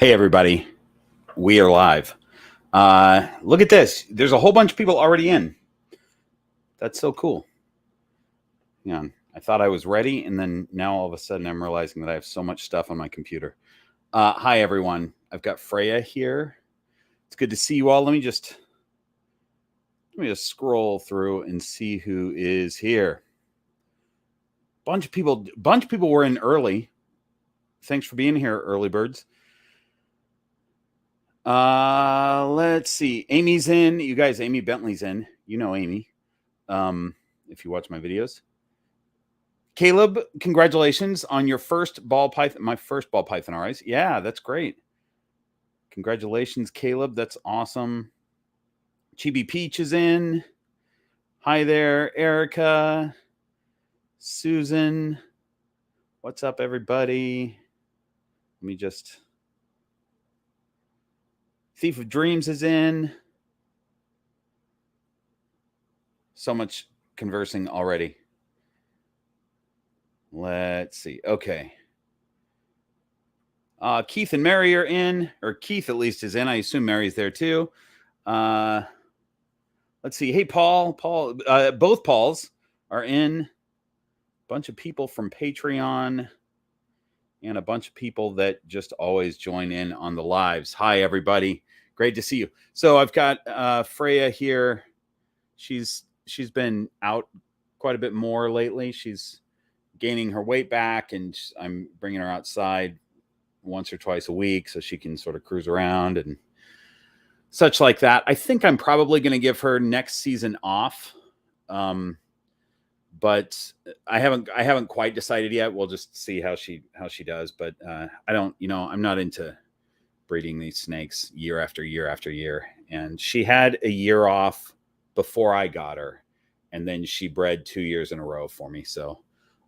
Hey, everybody. We are live. Look at this. There's a whole bunch of people already in. That's so cool. Hang on. I thought I was ready, and then now all of a sudden I'm realizing that I have so much stuff on my computer. Hi, everyone. I've got Freya here. It's good to see you all. Let me just scroll through and see who is here. Bunch of people were in early. Thanks for being here, early birds. Let's see. Amy's in. You guys, Amy Bentley's in. You know Amy. If you watch my videos. Caleb, congratulations on your first ball python. My first ball python RIs. Yeah, that's great. Congratulations, Caleb. That's awesome. Chibi Peach is in. Hi there, Erica. Susan. What's up, everybody? Let me just... Thief of Dreams is in. So much conversing already. Let's see. Okay. Keith and Mary are in, or Keith at least is in. I assume Mary's there too. Let's see. Hey, Paul. Both Pauls are in. Bunch of people from Patreon and a bunch of people that just always join in on the lives. Hi, everybody. Great to see you. So I've got Freya here. She's been out quite a bit more lately. She's gaining her weight back, and I'm bringing her outside once or twice a week so she can sort of cruise around and such like that. I think I'm probably going to give her next season off. But I haven't quite decided yet. We'll just see how she does. But I don't, I'm not into breeding these snakes year after year after year. And she had a year off before I got her, and then she bred 2 years in a row for me. So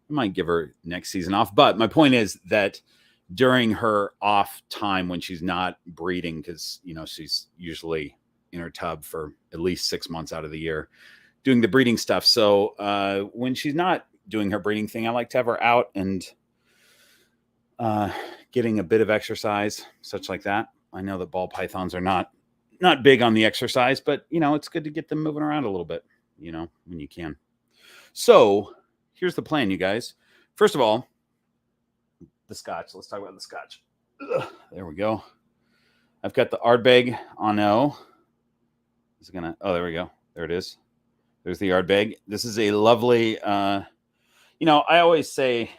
I might give her next season off. But my point is that during her off time when she's not breeding, because she's usually in her tub for at least 6 months out of the year doing the breeding stuff. So when she's not doing her breeding thing, I like to have her out and getting a bit of exercise, such like that. I know that ball pythons are not big on the exercise, but it's good to get them moving around a little bit, when you can. So here's the plan, you guys. First of all, the Scotch. Let's talk about the Scotch. Ugh, there we go. I've got the Ardbeg on O. Oh, there we go. There it is. There's the Ardbeg. This is a lovely, I always say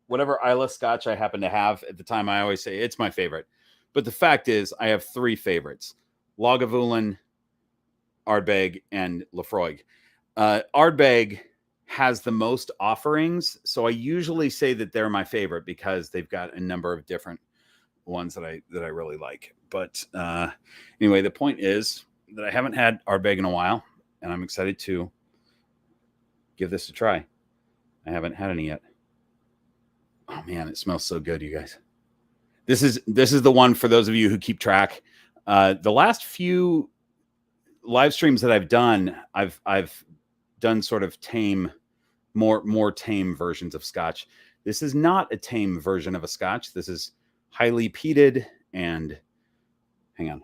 whatever Isla Scotch I happen to have at the time, I always say it's my favorite. But the fact is I have 3 favorites: Lagavulin, Ardbeg, and Laphroaig. Ardbeg has the most offerings, so I usually say that they're my favorite because they've got a number of different ones that I really like. But anyway, the point is that I haven't had Ardbeg in a while, and I'm excited to give this a try. I haven't had any yet. Oh man, it smells so good, you guys. This is the one for those of you who keep track. The last few live streams that I've done, I've done sort of tame, more tame versions of Scotch. This is not a tame version of a Scotch. This is highly peated and hang on.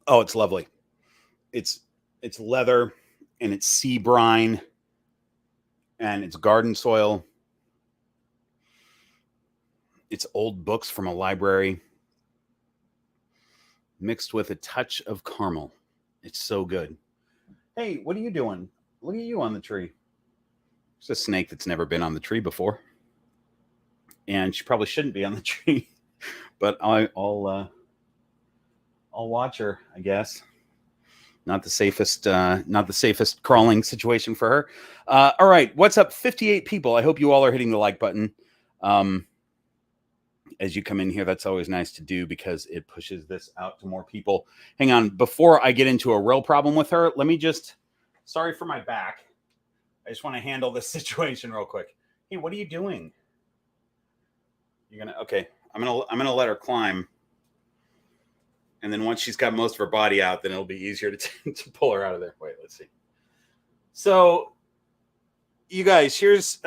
Oh, it's lovely. It's leather, and it's sea brine, and it's garden soil. It's old books from a library mixed with a touch of caramel. It's so good. Hey, what are you doing? Look at you on the tree. There's a snake that's never been on the tree before, and she probably shouldn't be on the tree, but I'll watch her, I guess. Not the safest crawling situation for her. All right, what's up? 58 people. I hope you all are hitting the like button. As you come in here, that's always nice to do because it pushes this out to more people. Hang on, before I get into a real problem with her, let me just, sorry for my back. I just want to handle this situation real quick. Hey, what are you doing? Okay, I'm gonna let her climb. And then once she's got most of her body out, then it'll be easier to pull her out of there. Wait, let's see. So you guys, here's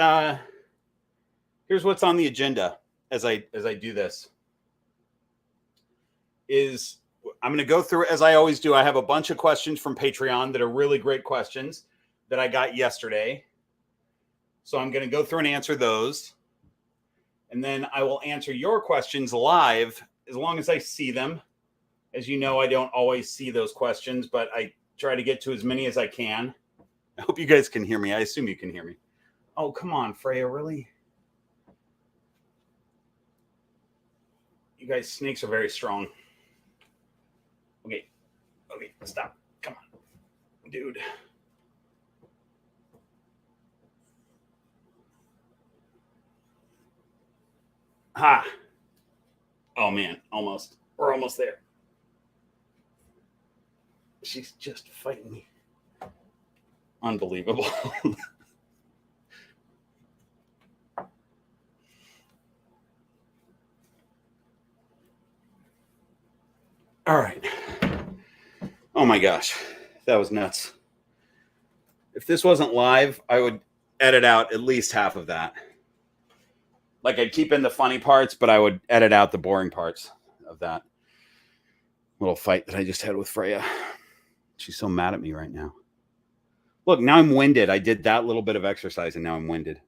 what's on the agenda as I do this. Is I'm going to go through, as I always do. I have a bunch of questions from Patreon that are really great questions that I got yesterday. So I'm going to go through and answer those. And then I will answer your questions live as long as I see them. As you know, I don't always see those questions, but I try to get to as many as I can. I hope you guys can hear me. I assume you can hear me. Oh, come on, Freya, really? You guys, snakes are very strong. Okay, stop. Come on, dude. Ha! Oh, man, almost. We're almost there. She's just fighting me. Unbelievable. All right. Oh my gosh, that was nuts. If this wasn't live, I would edit out at least half of that. Like, I'd keep in the funny parts, but I would edit out the boring parts of that little fight that I just had with Freya. She's so mad at me right now. Look, now I'm winded. I did that little bit of exercise and now I'm winded.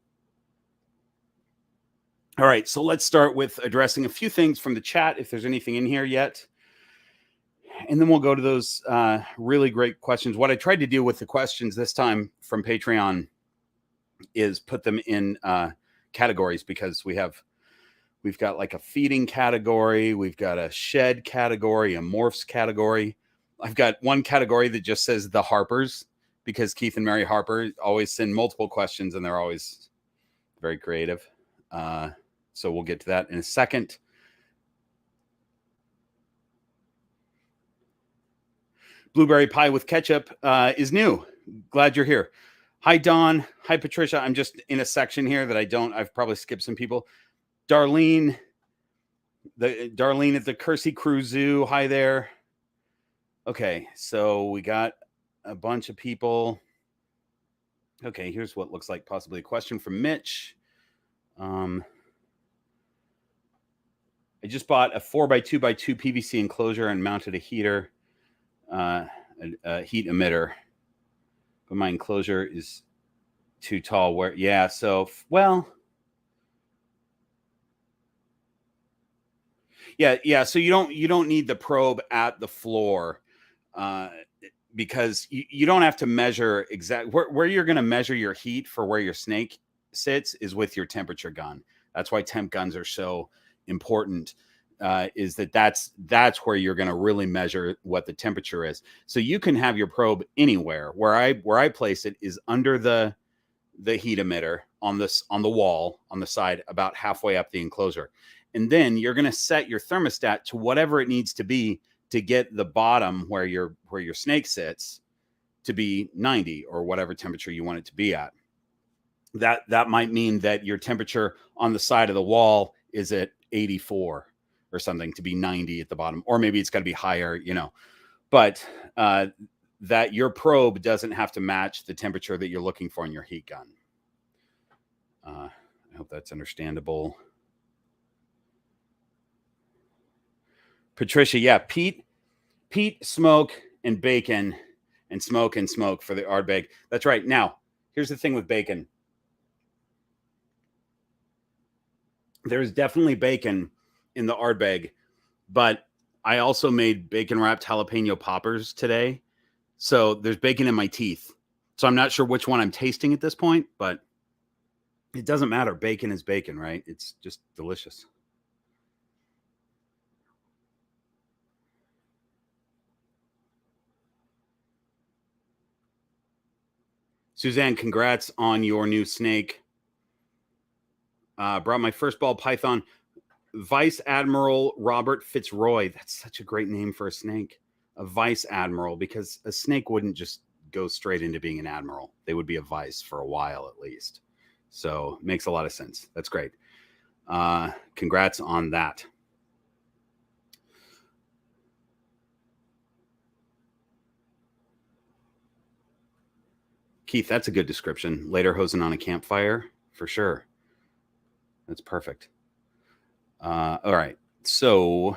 All right, so let's start with addressing a few things from the chat, if there's anything in here yet. And then we'll go to those really great questions. What I tried to do with the questions this time from Patreon is put them in categories, because we've got like a feeding category, we've got a shed category, a morphs category. I've got one category that just says the Harpers, because Keith and Mary Harper always send multiple questions and they're always very creative. So we'll get to that in a second. Blueberry pie with ketchup is new. Glad you're here. Hi, Dawn. Hi, Patricia. I'm just in a section here that I've probably skipped some people. Darlene at the Kersey Crew Zoo. Hi there. Okay, so we got a bunch of people. Okay, here's what looks like possibly a question from Mitch. I just bought a 4x2x2 PVC enclosure and mounted a heater, a heat emitter, but my enclosure is too tall. So you don't need the probe at the floor, because you don't have to measure exactly where you're going to measure your heat for where your snake sits is with your temperature gun. That's why temp guns are so important. Is that's where you're going to really measure what the temperature is. So you can have your probe anywhere. Where I place it is under the heat emitter on the wall on the side, about halfway up the enclosure, and then you're going to set your thermostat to whatever it needs to be to get the bottom where your snake sits to be 90 or whatever temperature you want it to be at. That might mean that your temperature on the side of the wall is at 84 or something to be 90 at the bottom, or maybe it's got to be higher, but that your probe doesn't have to match the temperature that you're looking for in your heat gun. I hope that's understandable. Patricia, yeah, Pete, smoke, and bacon, and smoke for the Ardbeg. That's right. Now, here's the thing with bacon. There's definitely bacon in the Ardbeg, but I also made bacon wrapped jalapeno poppers today. So there's bacon in my teeth. So I'm not sure which one I'm tasting at this point, but it doesn't matter. Bacon is bacon, right? It's just delicious. Suzanne, congrats on your new snake. Brought my first ball python. Vice Admiral Robert Fitzroy. That's such a great name for a snake. A vice admiral, because a snake wouldn't just go straight into being an admiral. They would be a vice for a while at least. So makes a lot of sense. That's great. Congrats on that. Keith, that's a good description. Later hosing on a campfire, for sure. That's perfect. All right. So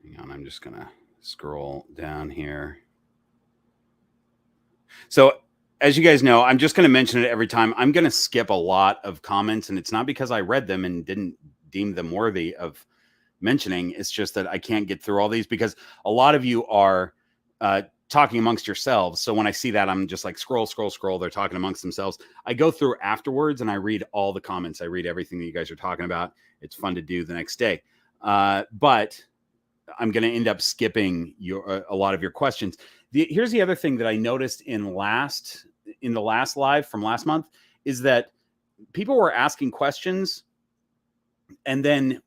hang on, I'm just going to scroll down here. So as you guys know, I'm just going to mention it every time. I'm going to skip a lot of comments, and it's not because I read them and didn't deem them worthy of mentioning. It's just that I can't get through all these because a lot of you are talking amongst yourselves. So when I see that, I'm just like scroll. They're talking amongst themselves. I go through afterwards and I read all the comments. I read everything that you guys are talking about. It's fun to do the next day. But I'm going to end up skipping a lot of your questions. Here's the other thing that I noticed in the last live from last month is that people were asking questions and then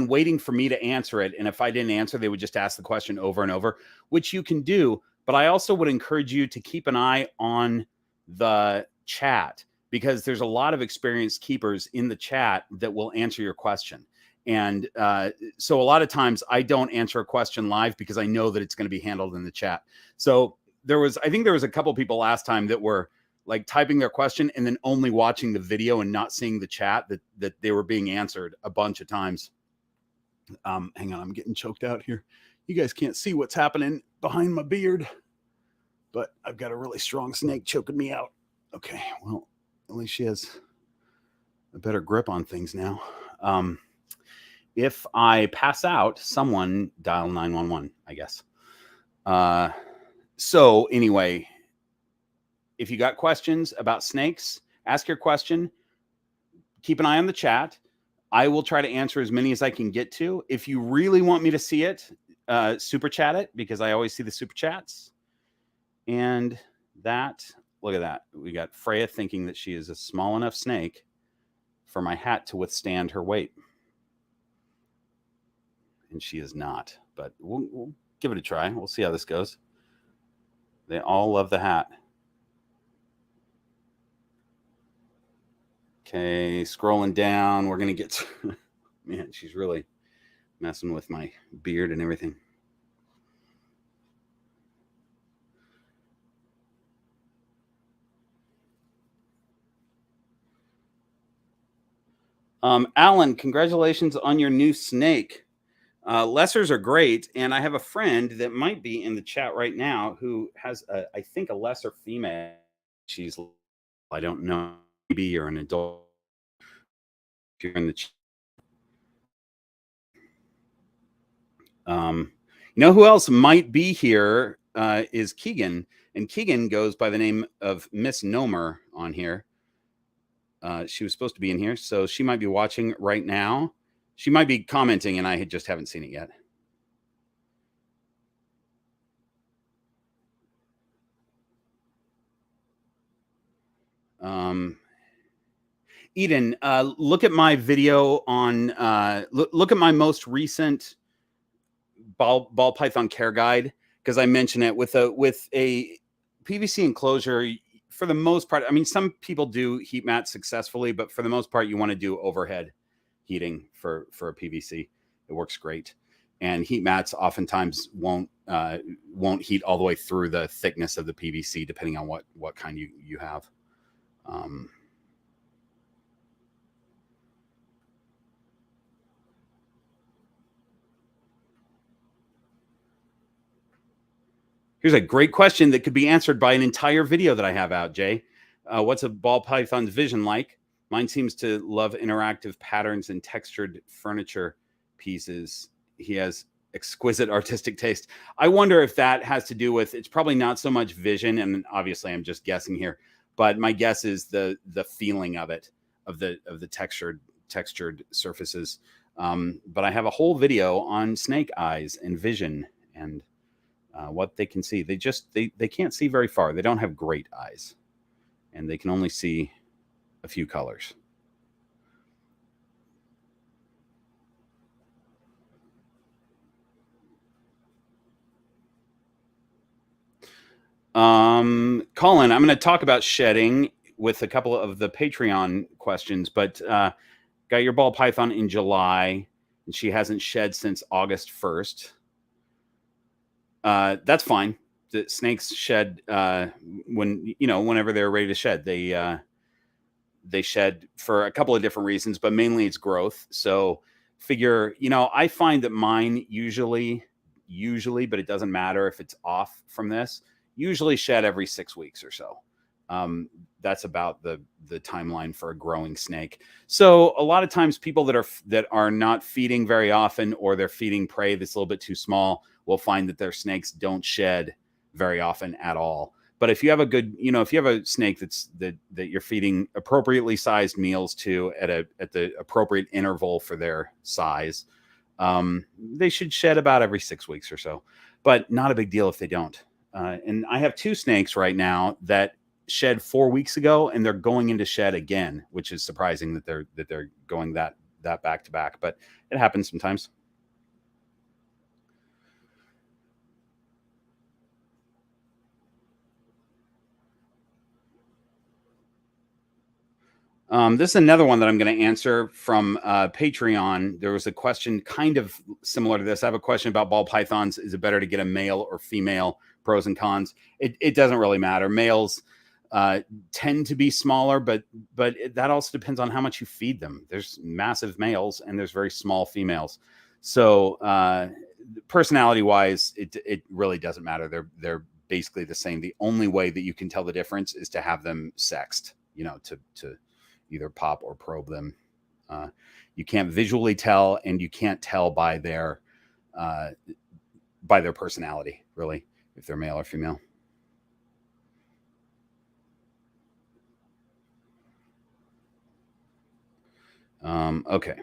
waiting for me to answer it. And if I didn't answer, they would just ask the question over and over, which you can do. But I also would encourage you to keep an eye on the chat because there's a lot of experienced keepers in the chat that will answer your question. And so a lot of times I don't answer a question live because I know that it's going to be handled in the chat. So I think there was a couple people last time that were like typing their question and then only watching the video and not seeing the chat that they were being answered a bunch of times. Hang on, I'm getting choked out here. You guys can't see what's happening behind my beard, but I've got a really strong snake choking me out. Okay, well, at least she has a better grip on things now. If I pass out, someone dial 911, I guess. So anyway, if you got questions about snakes, ask your question. Keep an eye on the chat. I will try to answer as many as I can get to. If you really want me to see it, super chat it because I always see the super chats. And look at that. We got Freya thinking that she is a small enough snake for my hat to withstand her weight. And she is not, but we'll give it a try. We'll see how this goes. They all love the hat. Okay, scrolling down. We're going to get... Man, she's really messing with my beard and everything. Alan, congratulations on your new snake. Lessers are great, and I have a friend that might be in the chat right now who has, I think, a lesser female. She's, I don't know, maybe you're an adult. If you're in the chat. You know who else might be here is Keegan, and Keegan goes by the name of Misnomer on here. She was supposed to be in here, so she might be watching right now. She might be commenting, and I just haven't seen it yet. Eden, look at my video on, look at my most recent ball python care guide, because I mention it with a PVC enclosure. For the most part, I mean, some people do heat mats successfully, but for the most part, you want to do overhead heating for a PVC. It works great. And heat mats oftentimes won't heat all the way through the thickness of the PVC, depending on what kind you have. Here's a great question that could be answered by an entire video that I have out, Jay. What's a ball python's vision like? Mine seems to love interactive patterns and textured furniture pieces. He has exquisite artistic taste. I wonder if that has to do with, it's probably not so much vision, and obviously I'm just guessing here, but my guess is the feeling of it, of the textured surfaces. But I have a whole video on snake eyes and vision and what they can see. They can't see very far. They don't have great eyes, and they can only see a few colors. Colin, I'm going to talk about shedding with a couple of the Patreon questions, but got your ball python in July. and she hasn't shed since August 1st. That's fine. The snakes shed whenever they're ready to shed. They shed for a couple of different reasons, but mainly it's growth. So figure, I find that mine usually, but it doesn't matter if it's off from this, usually shed every 6 weeks or so. That's about the timeline for a growing snake. So a lot of times people that are not feeding very often, or they're feeding prey that's a little bit too small, will find that their snakes don't shed very often at all. But if you have a good, if you have a snake that you're feeding appropriately sized meals to at the appropriate interval for their size, they should shed about every 6 weeks or so. But not a big deal if they don't. And I have 2 snakes right now that shed 4 weeks ago, and they're going into shed again, which is surprising that they're going that back to back. But it happens sometimes. This is another one that I'm going to answer from Patreon. There was a question kind of similar to this. I have a question about ball pythons. Is it better to get a male or female? Pros and cons. It doesn't really matter. Males tend to be smaller, but that also depends on how much you feed them. There's massive males and there's very small females. So personality wise, it really doesn't matter. They're basically the same. The only way that you can tell the difference is to have them sexed, to either pop or probe them. You can't visually tell, and you can't tell by their personality, really, if they're male or female. Okay.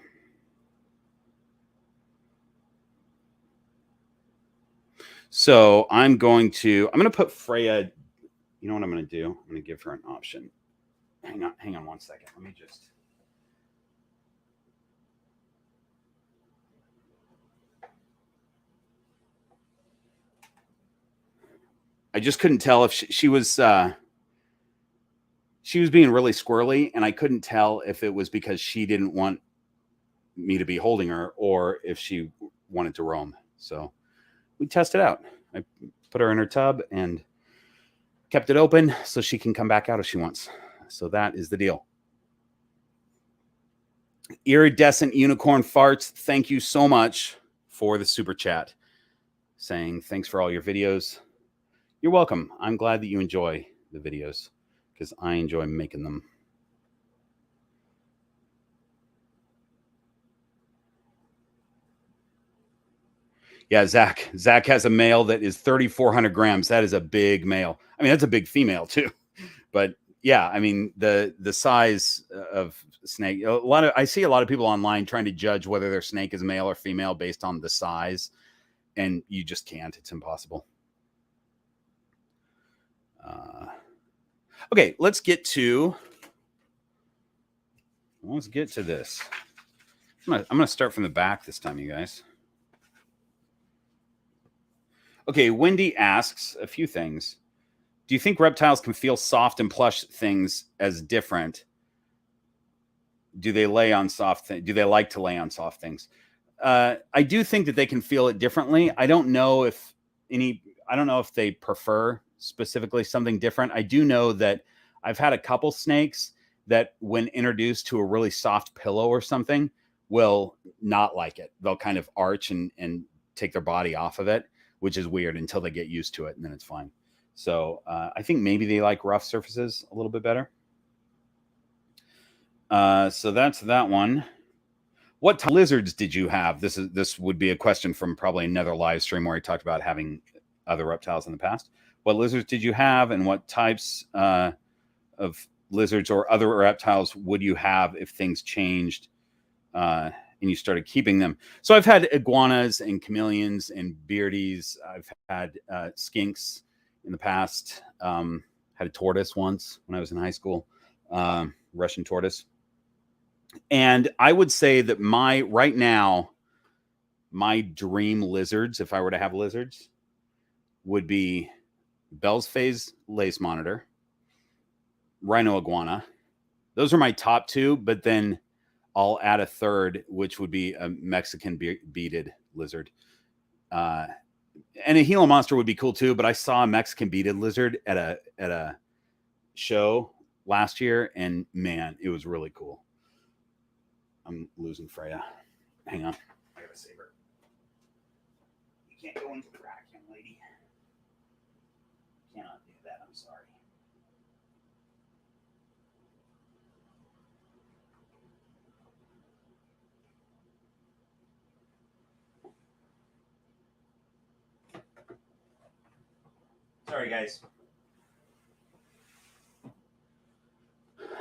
So I'm going to put Freya. You know what I'm going to do? I'm going to give her an option. Hang on 1 second. Let me just. I just couldn't tell if she was being really squirrely, and I couldn't tell if it was because she didn't want me to be holding her or if she wanted to roam. So we tested out. I put her in her tub and kept it open so she can come back out if she wants. So that is the deal. Iridescent Unicorn Farts, thank you so much for the super chat, saying thanks for all your videos. You're welcome. I'm glad that you enjoy the videos because I enjoy making them. Yeah, Zach has a male that is 3,400 grams. That is a big male. I mean, that's a big female too. But yeah, I mean, the size of snake, I see a lot of people online trying to judge whether their snake is male or female based on the size, and you just can't. It's impossible. Okay, let's get to this. I'm gonna start from the back this time, you guys. Okay, Wendy asks a few things. Do you think reptiles can feel soft and plush things as different? Do they lay on soft things? Do they like to lay on soft things? I do think that they can feel it differently. I don't know if they prefer specifically something different. I do know that I've had a couple snakes that when introduced to a really soft pillow or something will not like it. They'll kind of arch and take their body off of it, which is weird until they get used to it, and then it's fine. So I think maybe they like rough surfaces a little bit better. So that's that one. What lizards did you have? This would be a question from probably another live stream where he talked about having other reptiles in the past. What lizards did you have, and what types of lizards or other reptiles would you have if things changed and you started keeping them? So I've had iguanas and chameleons and beardies. I've had skinks in the past. Had a tortoise once when I was in high school, Russian tortoise. And I would say that right now, my dream lizards, if I were to have lizards, would be Bell's phase lace monitor, rhino iguana. Those are my top two. But then I'll add a third, which would be a Mexican beaded lizard. And a Gila monster would be cool too, but I saw a Mexican beaded lizard at a show last year, and man, it was really cool. I'm losing Freya. Hang on. I gotta save her. You can't go into the rack, young lady. Cannot do that. I'm sorry. Sorry, guys.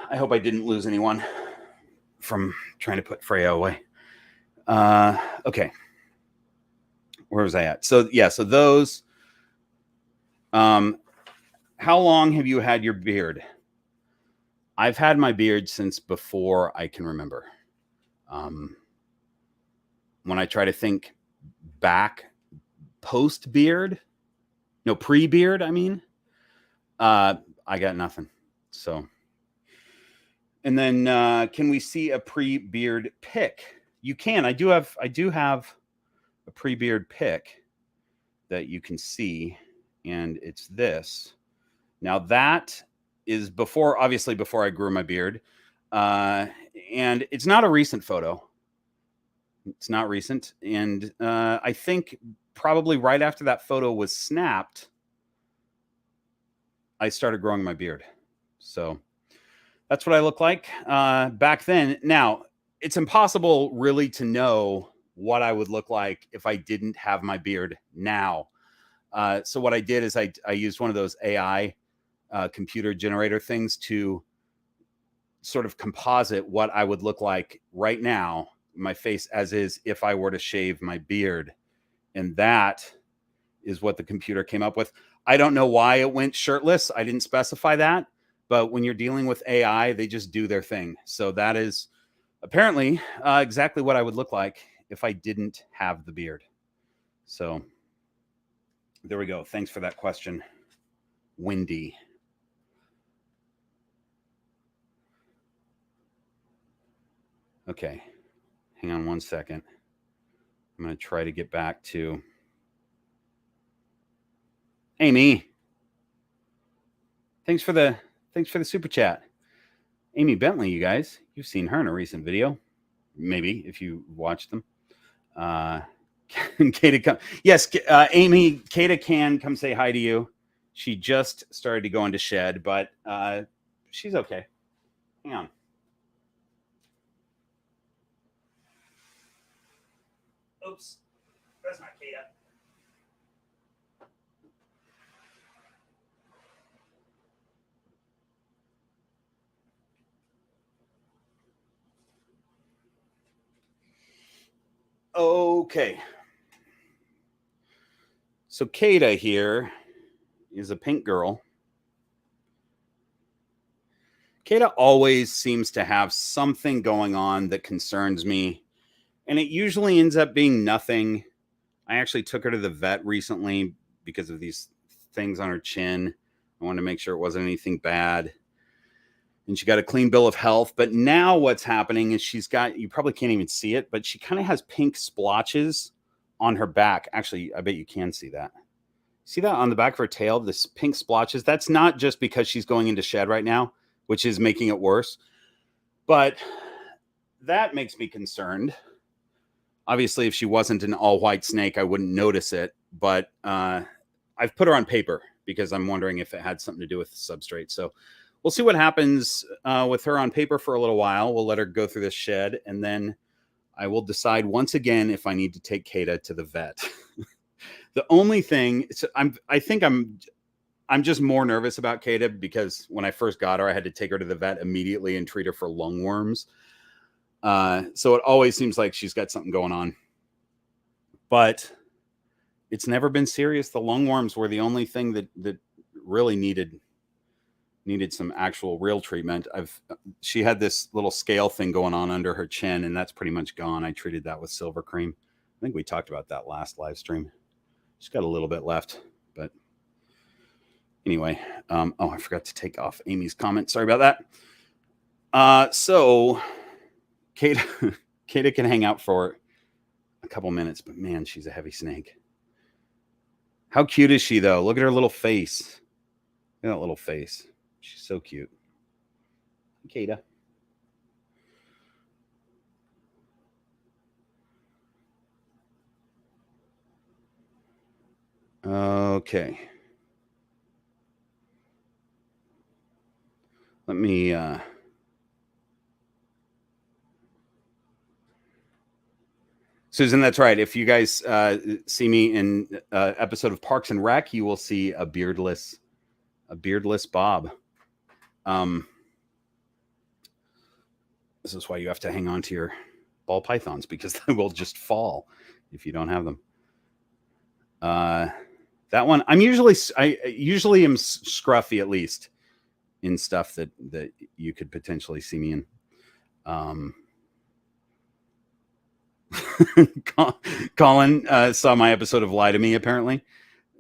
I hope I didn't lose anyone from trying to put Freya away. Okay. Where was I at? So yeah, so those. How long have you had your beard? I've had my beard since before I can remember. When I try to think back post-beard, no, pre-beard, I mean, I got nothing. So, and then can we see a pre-beard pic? You can. I do have a pre-beard pic that you can see, and it's this. Now that is before, obviously before I grew my beard, and it's not a recent photo. It's not recent, and I think probably right after that photo was snapped, I started growing my beard. So that's what I look like back then. Now, it's impossible really to know what I would look like if I didn't have my beard now. So what I did is I used one of those AI computer generator things to sort of composite what I would look like right now, my face as is, if I were to shave my beard. And that is what the computer came up with. I don't know why it went shirtless. I didn't specify that. But when you're dealing with AI, they just do their thing. So that is apparently exactly what I would look like if I didn't have the beard. So there we go. Thanks for that question, Wendy. Okay. Hang on one second. I'm going to try to get back to Amy. Thanks for the super chat. Amy Bentley, you guys. You've seen her in a recent video. Maybe if you watched them. Kata come. Yes, Amy, Kata can come say hi to you. She just started to go into shed, but she's okay. Hang on. Oops. That's not Kata. Okay. So Kata here is a pink girl. Kata always seems to have something going on that concerns me, and it usually ends up being nothing. I actually took her to the vet recently because of these things on her chin. I wanted to make sure it wasn't anything bad. And she got a clean bill of health. But now what's happening is she's got, you probably can't even see it, but she kind of has pink splotches on her back. Actually, I bet you can see that. See that on the back of her tail, this pink splotches? That's not just because she's going into shed right now, which is making it worse. But that makes me concerned. Obviously, if she wasn't an all-white snake, I wouldn't notice it. But I've put her on paper because I'm wondering if it had something to do with the substrate. So we'll see what happens with her on paper for a little while. We'll let her go through this shed, and then I will decide once again if I need to take Kata to the vet. The only thing, I think I'm just more nervous about Kata because when I first got her, I had to take her to the vet immediately and treat her for lungworms. So it always seems like she's got something going on, but it's never been serious. The lungworms were the only thing that really needed some actual real treatment. She had this little scale thing going on under her chin, and that's pretty much gone. I treated that with silver cream. I think we talked about that last live stream. She's got a little bit left, but anyway. Oh, I forgot to take off Amy's comment. Sorry about that. So Kata can hang out for a couple minutes, but man, she's a heavy snake. How cute is she, though? Look at her little face. Look at that little face. She's so cute. Kata. Okay. Let me Susan, that's right. If you guys see me in episode of Parks and Rec, you will see a beardless Bob. This is why you have to hang on to your ball pythons, because they will just fall if you don't have them. That one, I usually am scruffy, at least in stuff that you could potentially see me in. Colin saw my episode of Lie to Me. Apparently,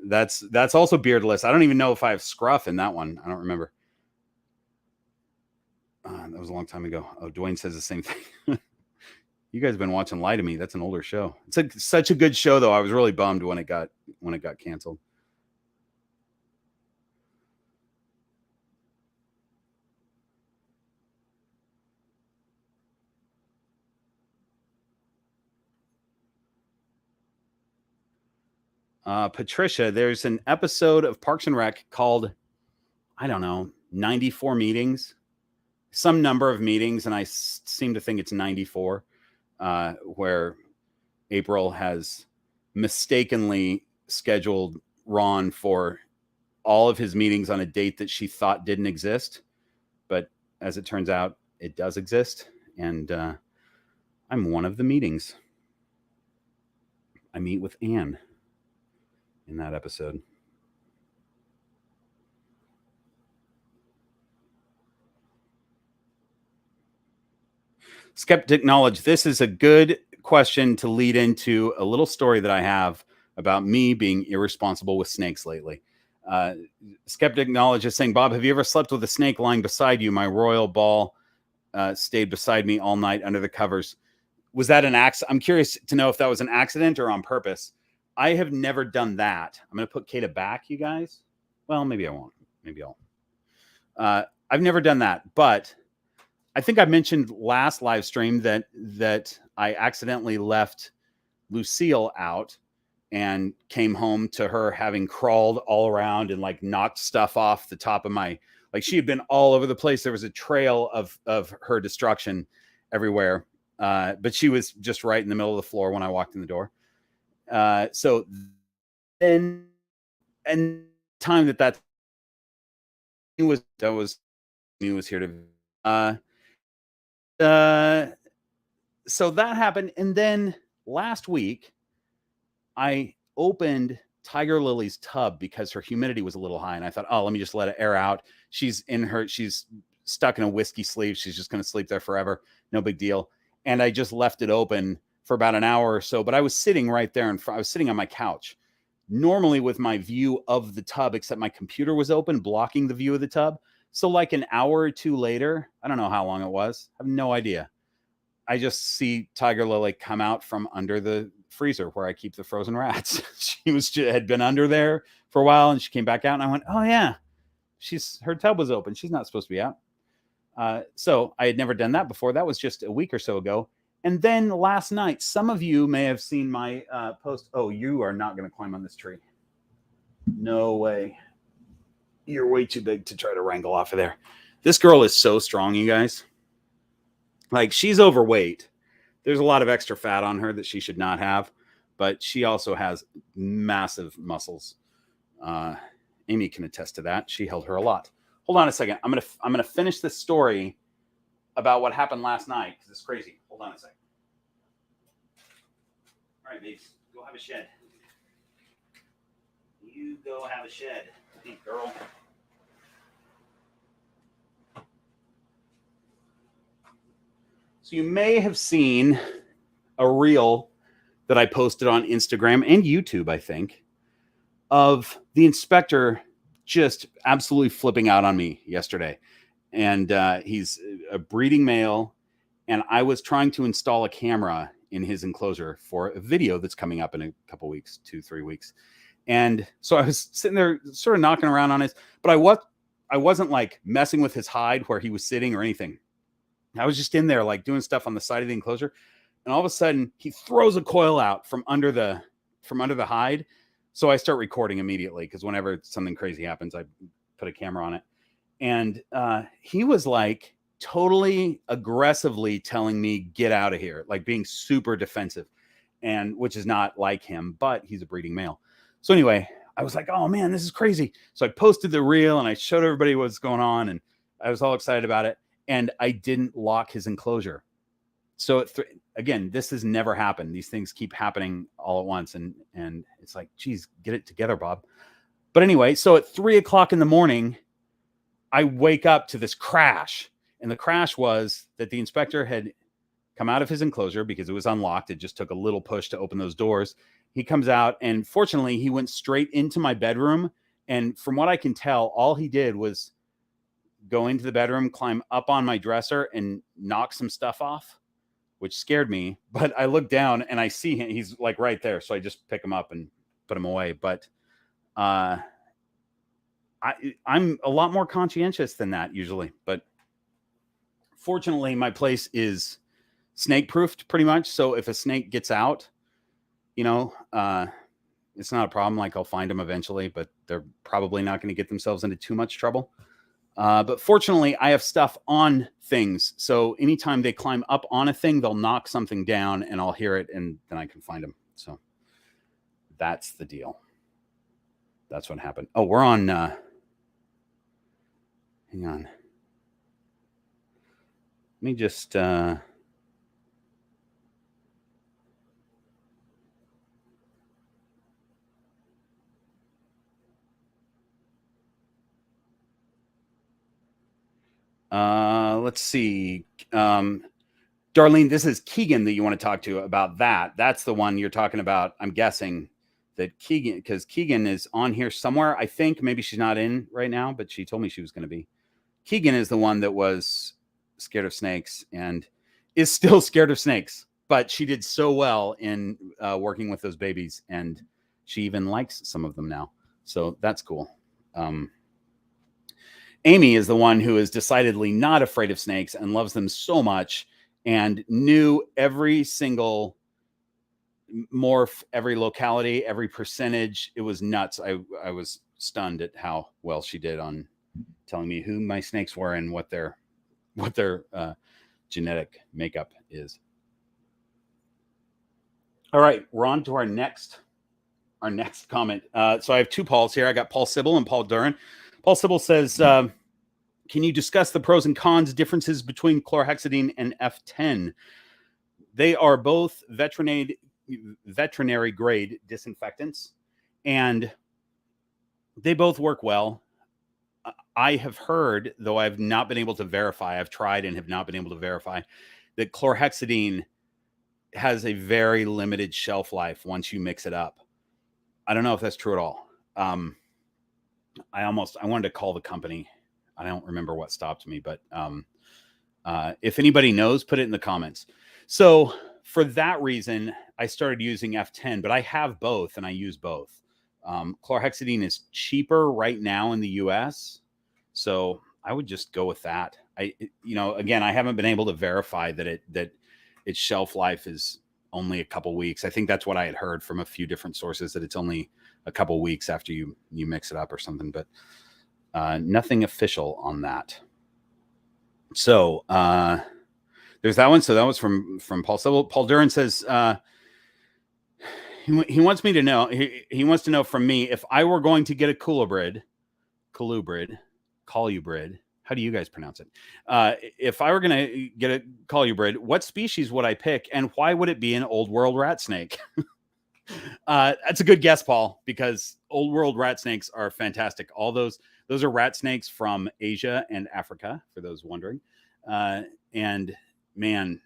that's also beardless. I don't even know if I have scruff in that one. I don't remember. That was a long time ago. Oh, Dwayne says the same thing. You guys have been watching Lie to Me. That's an older show. It's such a good show, though. I was really bummed when it got canceled. Patricia, there's an episode of Parks and Rec called, I don't know, 94 meetings, some number of meetings, and I seem to think it's 94, where April has mistakenly scheduled Ron for all of his meetings on a date that she thought didn't exist, but as it turns out, it does exist, and I'm one of the meetings. I meet with Anne in that episode. Skeptic Knowledge, this is a good question to lead into a little story that I have about me being irresponsible with snakes lately. Skeptic Knowledge is saying, Bob, have you ever slept with a snake lying beside you? My royal ball stayed beside me all night under the covers. Was that an accident? I'm curious to know if that was an accident or on purpose. I have never done that. I'm going to put Kata back, you guys. Well, maybe I won't. Maybe I'll. I've never done that, but I think I mentioned last live stream that I accidentally left Lucille out and came home to her having crawled all around and like knocked stuff off the top of my, like she had been all over the place. There was a trail of her destruction everywhere. But she was just right in the middle of the floor when I walked in the door. So then, and time that was here to, so that happened. And then last week I opened Tiger Lily's tub because her humidity was a little high. And I thought, oh, let me just let it air out. She's stuck in a whiskey sleeve. She's just going to sleep there forever. No big deal. And I just left it open for about an hour or so, but I was sitting right there I was sitting on my couch, normally with my view of the tub, except my computer was open, blocking the view of the tub. So like an hour or two later, I don't know how long it was. I have no idea. I just see Tiger Lily come out from under the freezer where I keep the frozen rats. She had been under there for a while and she came back out and I went, oh yeah, her tub was open. She's not supposed to be out. So I had never done that before. That was just a week or so ago. And then last night, some of you may have seen my post. Oh, you are not going to climb on this tree. No way. You're way too big to try to wrangle off of there. This girl is so strong, you guys. Like, she's overweight. There's a lot of extra fat on her that she should not have, but she also has massive muscles. Amy can attest to that. She held her a lot. Hold on a second. I'm gonna finish this story about what happened last night because it's crazy. Hold on a second. All right, babes, go have a shed. You go have a shed, hey, girl. So you may have seen a reel that I posted on Instagram and YouTube, I think, of the inspector just absolutely flipping out on me yesterday. And he's a breeding male, and I was trying to install a camera in his enclosure for a video that's coming up in a couple weeks, 2-3 weeks. And so I was sitting there sort of knocking around on his, but I wasn't like messing with his hide where he was sitting or anything. I was just in there like doing stuff on the side of the enclosure. And all of a sudden he throws a coil out from under the hide. So I start recording immediately, because whenever something crazy happens, I put a camera on it. And he was like totally aggressively telling me, get out of here, like being super defensive, and which is not like him, but he's a breeding male. So anyway, I was like, oh man, this is crazy. So I posted the reel and I showed everybody what's going on, and I was all excited about it. And I didn't lock his enclosure. So again, this has never happened. These things keep happening all at once. And it's like, geez, get it together, Bob. But anyway, so at 3 o'clock in the morning, I wake up to this crash. And the crash was that the inspector had come out of his enclosure because it was unlocked. It just took a little push to open those doors. He comes out, and fortunately he went straight into my bedroom. And from what I can tell, all he did was go into the bedroom, climb up on my dresser, and knock some stuff off, which scared me. But I look down and I see him. He's like right there. So I just pick him up and put him away. But I'm a lot more conscientious than that usually. But fortunately, my place is snake proofed pretty much. So if a snake gets out, you know, it's not a problem. Like, I'll find them eventually, but they're probably not going to get themselves into too much trouble. But fortunately, I have stuff on things. So anytime they climb up on a thing, they'll knock something down and I'll hear it, and then I can find them. So that's the deal. That's what happened. Oh, we're on. Hang on. Let me just. Let's see. Darlene, this is Keegan that you want to talk to about that. That's the one you're talking about. I'm guessing that Keegan, because Keegan is on here somewhere. I think maybe she's not in right now, but she told me she was going to be. Keegan is the one that was scared of snakes and is still scared of snakes, but she did so well in working with those babies, and she even likes some of them now. So that's cool. Amy is the one who is decidedly not afraid of snakes and loves them so much, and knew every single morph, every locality, every percentage. It was nuts. I was stunned at how well she did on telling me who my snakes were and what their genetic makeup is. All right, we're on to our next comment. So I have two Pauls here. I got Paul Sybil and Paul Duran. Paul Sybil says, can you discuss the pros and cons differences between chlorhexidine and F10? They are both veterinary grade disinfectants, and they both work well. I have heard, though I've not been able to verify, I've tried and have not been able to verify, that chlorhexidine has a very limited shelf life once you mix it up. I don't know if that's true at all. I wanted to call the company. I don't remember what stopped me, but if anybody knows, put it in the comments. So for that reason, I started using F10, but I have both and I use both. Chlorhexidine is cheaper right now in the US, so I would just go with that. Again, I haven't been able to verify that its shelf life is only a couple weeks. I think that's what I had heard from a few different sources, that it's only a couple weeks after you mix it up or something, but nothing official on that. So there's that one. So that was from Paul. So Paul Duran says he wants me to know. He wants to know from me, if I were going to get a colubrid. How do you guys pronounce it? If I were going to get a colubrid, what species would I pick, and why would it be an old world rat snake? That's a good guess, Paul, because old world rat snakes are fantastic. All those are rat snakes from Asia and Africa, for those wondering. And man,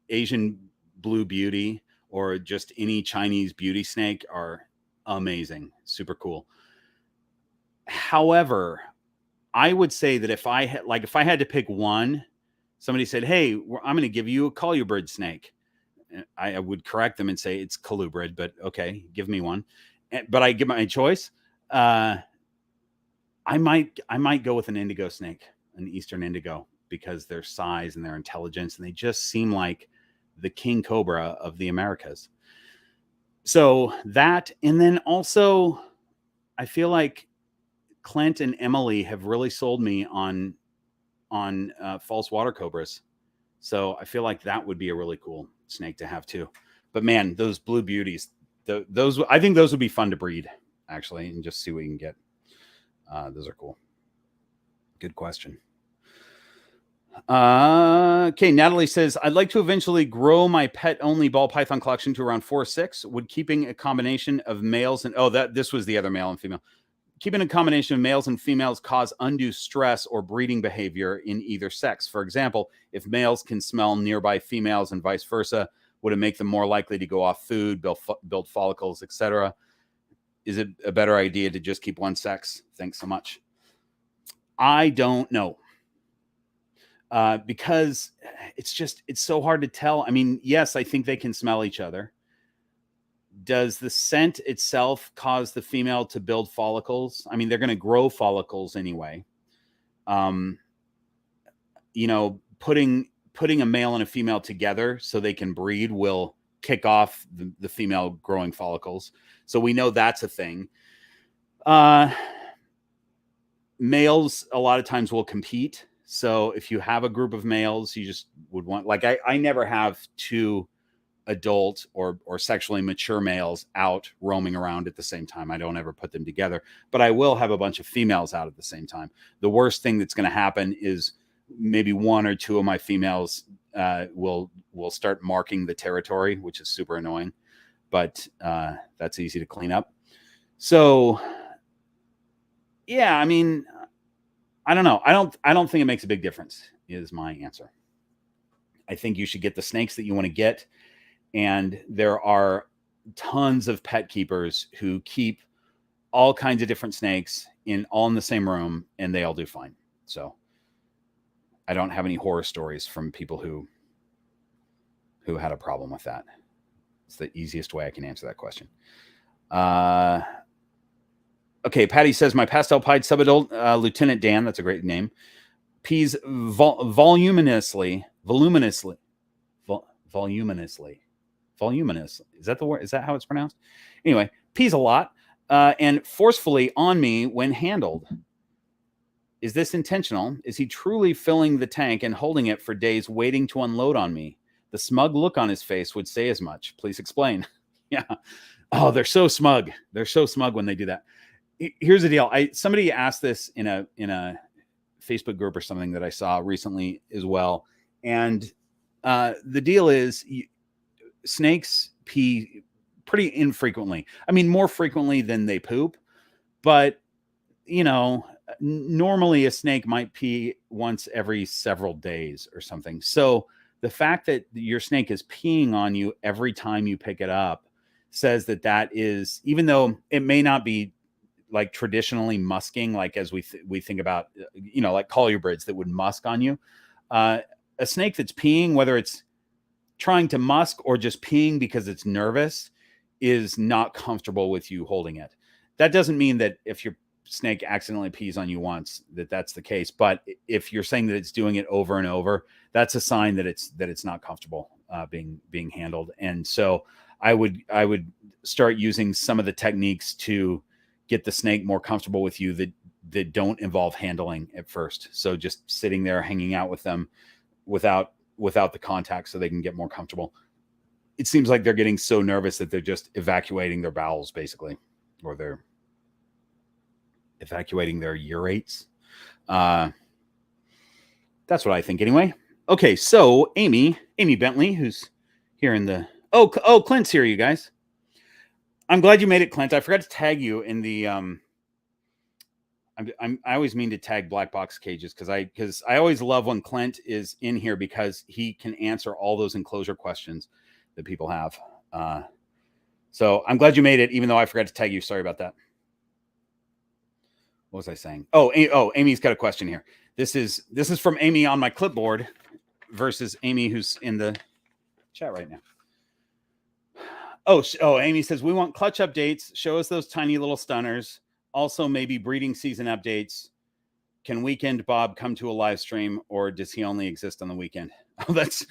Asian blue beauty or just any Chinese beauty snake are amazing, super cool. However, I would say that if I had to pick one somebody said, hey, I'm going to give you a colubrid snake. I would correct them and say it's colubrid, but okay, give me one. But I give my choice. I might go with an indigo snake, an eastern indigo, because their size and their intelligence, and they just seem like the king cobra of the Americas. So that, and then also, I feel like Clint and Emily have really sold me on false water cobras. So I feel like that would be a really cool snake to have too. But man, those blue beauties, those I think those would be fun to breed actually, and just see what you can get. Those are cool. Good question. Okay, Natalie says, I'd like to eventually grow my pet-only ball python collection to around 4 or 6. Would keeping a combination of males and this was the other male and female. Keeping a combination of males and females cause undue stress or breeding behavior in either sex. For example, if males can smell nearby females and vice versa, would it make them more likely to go off food, build follicles, etc.? Is it a better idea to just keep one sex? Thanks so much. I don't know. Because it's so hard to tell. I mean, yes, I think they can smell each other. Does the scent itself cause the female to build follicles? I mean, they're going to grow follicles anyway. You know, putting a male and a female together so they can breed will kick off the female growing follicles. So we know that's a thing. Males a lot of times will compete. So if you have a group of males, you just would want, like, I never have 2 adult or sexually mature males out roaming around at the same time. I don't ever put them together, but I will have a bunch of females out at the same time. The worst thing that's going to happen is maybe 1 or 2 of my females will start marking the territory, which is super annoying, but that's easy to clean up. So yeah, I mean, I don't know. I don't think it makes a big difference is my answer. I think you should get the snakes that you want to get. And there are tons of pet keepers who keep all kinds of different snakes all in the same room, and they all do fine. So I don't have any horror stories from people who had a problem with that. It's the easiest way I can answer that question. Okay, Patty says, my pastel pied subadult, Lieutenant Dan, that's a great name, pees voluminously. Voluminous. Is that the word? Is that how it's pronounced? Anyway, pees a lot and forcefully on me when handled. Is this intentional? Is he truly filling the tank and holding it for days waiting to unload on me? The smug look on his face would say as much. Please explain. Yeah. Oh, they're so smug. They're so smug when they do that. Here's the deal. Somebody asked this in a Facebook group or something that I saw recently as well. And the deal is snakes pee pretty infrequently. I mean, more frequently than they poop, but you know, normally a snake might pee once every several days or something. So the fact that your snake is peeing on you every time you pick it up says that is, even though it may not be like traditionally musking, like as we think about, you know, like colubrids that would musk on you, a snake that's peeing, whether it's trying to musk or just peeing because it's nervous, is not comfortable with you holding it. That doesn't mean that if your snake accidentally pees on you once, that's the case. But if you're saying that it's doing it over and over, that's a sign that it's not comfortable being handled. And so I would start using some of the techniques to get the snake more comfortable with you that don't involve handling at first. So just sitting there, hanging out with them without the contact so they can get more comfortable. It seems like they're getting so nervous that they're just evacuating their bowels, basically, or they're evacuating their urates. That's what I think anyway. Okay, so Amy Bentley, who's here in the... Oh, Clint's here, you guys. I'm glad you made it, Clint. I forgot to tag you in the... I always mean to tag Black Box Cages because I always love when Clint is in here because he can answer all those enclosure questions that people have. So I'm glad you made it, even though I forgot to tag you. Sorry about that. What was I saying? Oh, Amy's got a question here. This is from Amy on my clipboard. versus Amy, who's in the chat right now. Oh, Amy says, we want clutch updates. Show us those tiny little stunners. Also, maybe breeding season updates. Can Weekend Bob come to a live stream, or does he only exist on the weekend? Oh, that's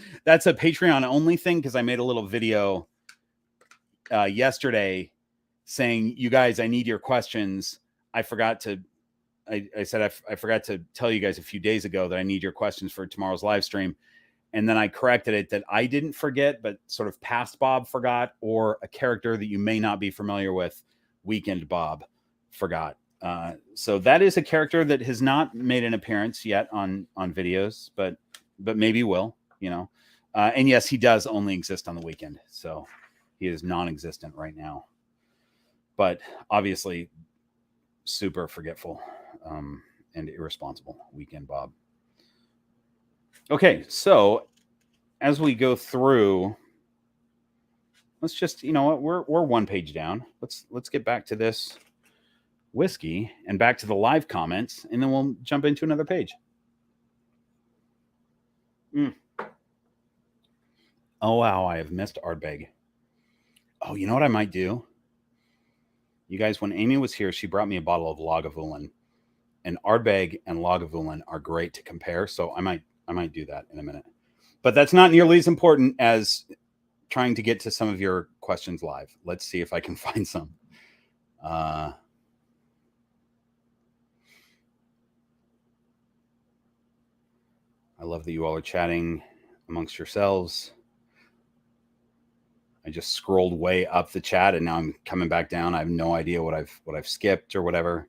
a Patreon only thing, because I made a little video yesterday saying, you guys, I need your questions. I forgot to tell you guys a few days ago that I need your questions for tomorrow's live stream. And then I corrected it that I didn't forget, but sort of past Bob forgot, or a character that you may not be familiar with, Weekend Bob, forgot. So that is a character that has not made an appearance yet on videos, but maybe will, you know. And yes, he does only exist on the weekend, so he is non-existent right now. But obviously, super forgetful and irresponsible, Weekend Bob. Okay, so as we go through, let's just, you know what, we're one page down. Let's get back to this whiskey and back to the live comments, and then we'll jump into another page. Oh wow, I have missed Ardbeg. Oh, you know what I might do? You guys, when Amy was here, she brought me a bottle of Lagavulin, and Ardbeg and Lagavulin are great to compare, so I might do that in a minute. But that's not nearly as important as trying to get to some of your questions live. Let's see if I can find some. I love that you all are chatting amongst yourselves. I just scrolled way up the chat, and now I'm coming back down. I have no idea what I've skipped or whatever.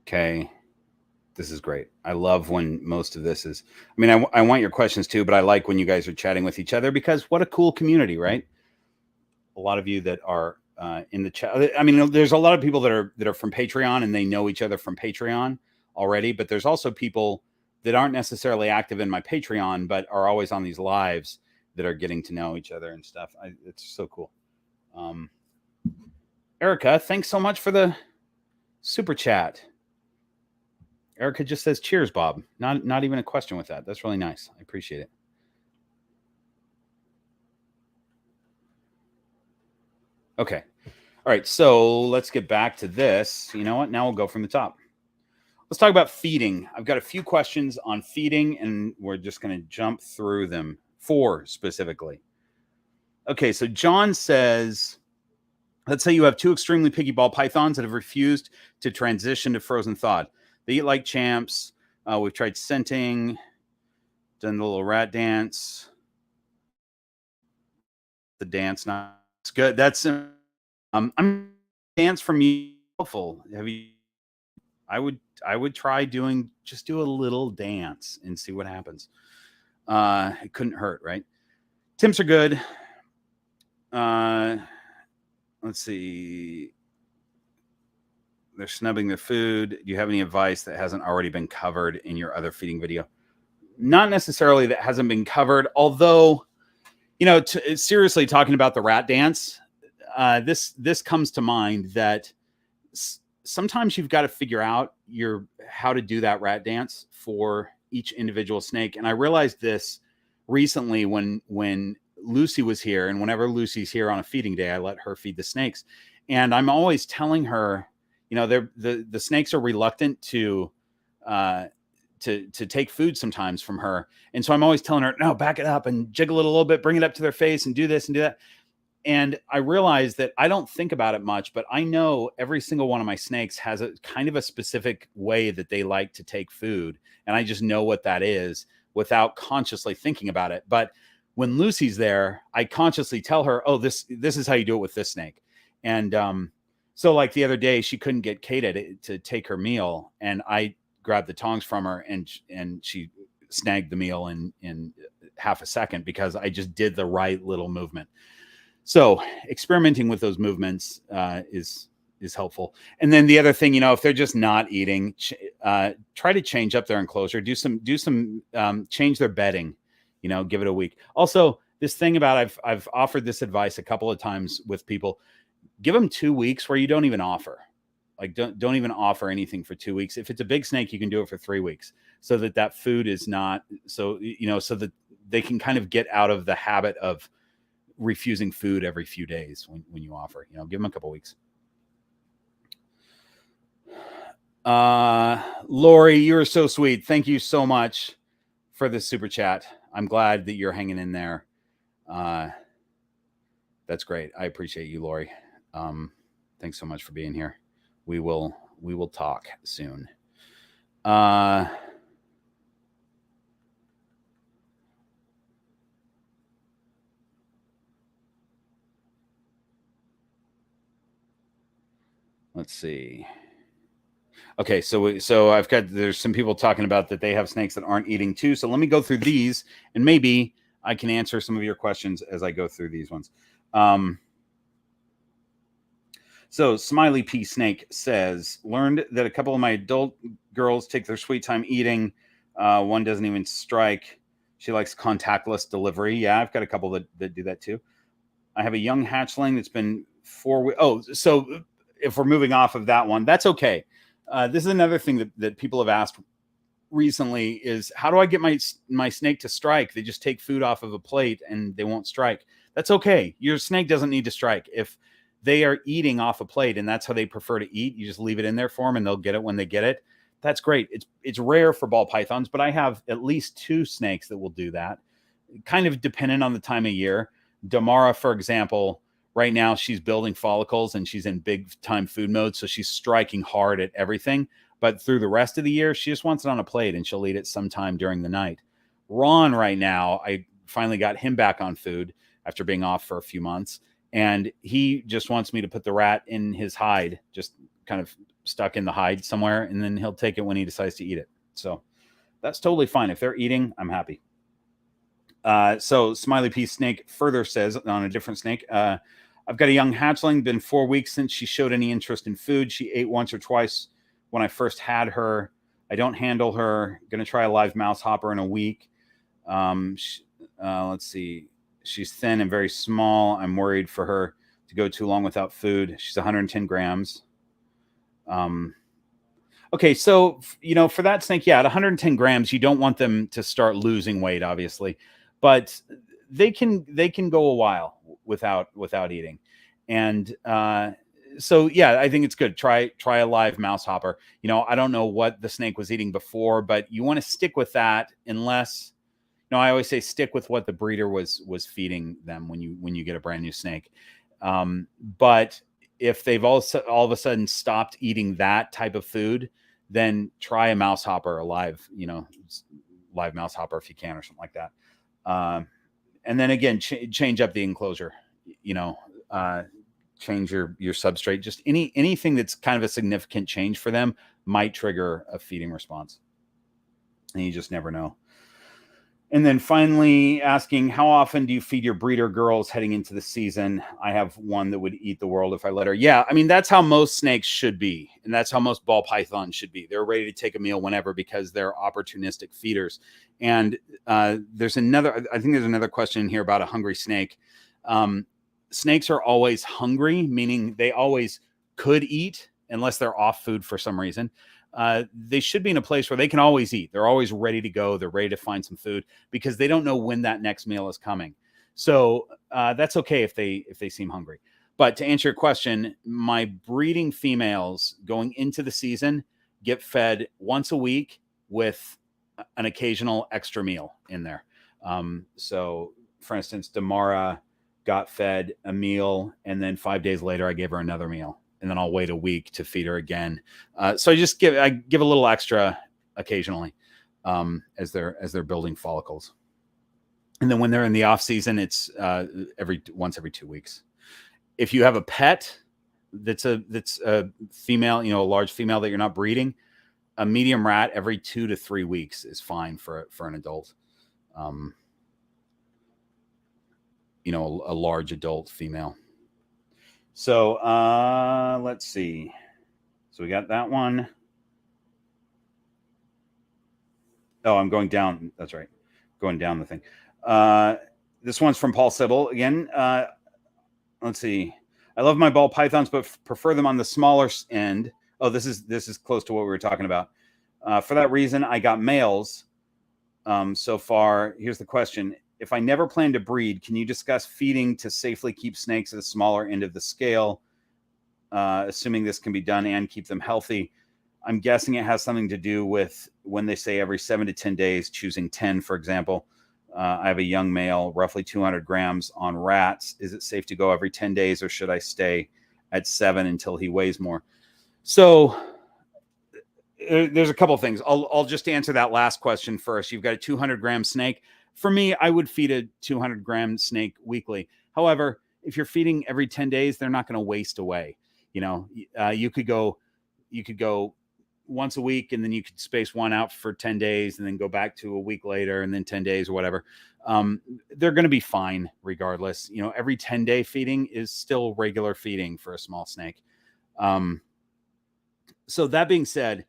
Okay. This is great. I love when most of this is, I mean, I want your questions too, but I like when you guys are chatting with each other, because what a cool community, right? A lot of you that are in the chat. I mean, there's a lot of people that are from Patreon, and they know each other from Patreon already, but there's also people that aren't necessarily active in my Patreon, but are always on these lives that are getting to know each other and stuff. It's so cool. Erica, thanks so much for the super chat. Erica just says, cheers, Bob. Not even a question with that. That's really nice. I appreciate it. Okay. All right. So let's get back to this. You know what? Now we'll go from the top. Let's talk about feeding. I've got a few questions on feeding, and we're just going to jump through them. 4 specifically. Okay. So John says, let's say you have 2 extremely picky ball pythons that have refused to transition to frozen thawed. They eat like champs. We've tried scenting, done the little rat dance. The dance, not it's good. That's I'm dance from you. Helpful. Have you? I would try do a little dance and see what happens. It couldn't hurt, right? Tims are good. Let's see. They're snubbing their food. Do you have any advice that hasn't already been covered in your other feeding video? Not necessarily that hasn't been covered, although, you know, seriously talking about the rat dance, this comes to mind that sometimes you've got to figure out how to do that rat dance for each individual snake. And I realized this recently when Lucy was here, and whenever Lucy's here on a feeding day, I let her feed the snakes. And I'm always telling her, you know, the snakes are reluctant to take food sometimes from her. And so I'm always telling her, no, back it up and jiggle it a little bit, bring it up to their face and do this and do that. And I realized that I don't think about it much, but I know every single one of my snakes has a kind of a specific way that they like to take food. And I just know what that is without consciously thinking about it. But when Lucy's there, I consciously tell her, oh, this is how you do it with this snake. And so like the other day, she couldn't get Kata to take her meal, and I grabbed the tongs from her, and she snagged the meal in half a second because I just did the right little movement. So experimenting with those movements is helpful. And then the other thing, you know, if they're just not eating, try to change up their enclosure. Do some change their bedding. Give it a week. Also, this thing about I've offered this advice a couple of times with people. Give them 2 weeks where you don't even offer. Like don't even offer anything for 2 weeks. If it's a big snake, you can do it for 3 weeks, so that food is not so so that they can kind of get out of the habit of refusing food every few days when you offer. Give them a couple weeks. Lori, you are so sweet. Thank you so much for this super chat. I'm glad that you're hanging in there. That's great. I appreciate you, Lori. Thanks so much for being here. We will talk soon. Let's see. Okay, so I've got there's some people talking about that they have snakes that aren't eating too. So let me go through these, and maybe I can answer some of your questions as I go through these ones. So Smiley P Snake says, learned that a couple of my adult girls take their sweet time eating. One doesn't even strike. She likes contactless delivery. Yeah, I've got a couple that do that too. I have a young hatchling that's been 4 weeks. Oh, so if we're moving off of that one, that's okay. This is another thing that people have asked recently is, how do I get my snake to strike? They just take food off of a plate and they won't strike. That's okay. Your snake doesn't need to strike. If they are eating off a plate and that's how they prefer to eat, you just leave it in there for them and they'll get it when they get it. That's great. It's rare for ball pythons, but I have at least 2 snakes that will do that, kind of dependent on the time of year. Damara, for example, right now she's building follicles and she's in big time food mode. So she's striking hard at everything. But through the rest of the year, she just wants it on a plate and she'll eat it sometime during the night. Ron, right now, I finally got him back on food after being off for a few months. And he just wants me to put the rat in his hide, just kind of stuck in the hide somewhere. And then he'll take it when he decides to eat it. So that's totally fine. If they're eating, I'm happy. So Smiley P Snake further says on a different snake, I've got a young hatchling, been 4 weeks since she showed any interest in food. She ate once or twice when I first had her. I don't handle her. Going to try a live mouse hopper in a week. Let's see. She's thin and very small. I'm worried for her to go too long without food. She's 110 grams. Okay, so for that snake, yeah, at 110 grams, you don't want them to start losing weight, obviously, but they can go a while without eating, and so yeah, I think it's good. Try a live mouse hopper. I don't know what the snake was eating before, but you want to stick with that unless. I always say stick with what the breeder was feeding them when you get a brand new snake. But if they've all of a sudden stopped eating that type of food, then try a mouse hopper, a live mouse hopper if you can, or something like that. And then again, change up the enclosure. Change your substrate. Just anything that's kind of a significant change for them might trigger a feeding response, and you just never know. And then finally asking, how often do you feed your breeder girls heading into the season? I have one that would eat the world if I let her. Yeah, I mean, that's how most snakes should be. And that's how most ball pythons should be. They're ready to take a meal whenever because they're opportunistic feeders. And there's another question here about a hungry snake. Snakes are always hungry, meaning they always could eat unless they're off food for some reason. They should be in a place where they can always eat. They're always ready to go. They're ready to find some food because they don't know when that next meal is coming. So that's okay if they seem hungry. But to answer your question, my breeding females going into the season get fed once a week with an occasional extra meal in there. So for instance, Damara got fed a meal and then 5 days later I gave her another meal. And then I'll wait a week to feed her again. So I give a little extra occasionally as they're building follicles. And then when they're in the off season, it's once every 2 weeks. If you have a pet that's a female, a large female that you're not breeding, a medium rat every 2 to 3 weeks is fine for an adult. A large adult female. So let's see. So we got that one. Oh, I'm going down. That's right. Going down the thing. This one's from Paul Sybil again. Let's see. I love my ball pythons, but prefer them on the smaller end. Oh, this is close to what we were talking about. For that reason, I got males so far. Here's the question. If I never plan to breed, can you discuss feeding to safely keep snakes at the smaller end of the scale, assuming this can be done and keep them healthy? I'm guessing it has something to do with when they say every 7 to 10 days, choosing 10, for example. I have a young male, roughly 200 grams on rats. Is it safe to go every 10 days or should I stay at 7 until he weighs more? So there's a couple of things. I'll just answer that last question first. You've got a 200-gram snake. For me, I would feed a 200-gram snake weekly. However, if you're feeding every 10 days, they're not going to waste away. You know, you could go once a week, and then you could space one out for 10 days and then go back to a week later and then 10 days or whatever. They're going to be fine regardless. You know, every 10-day feeding is still regular feeding for a small snake. So that being said,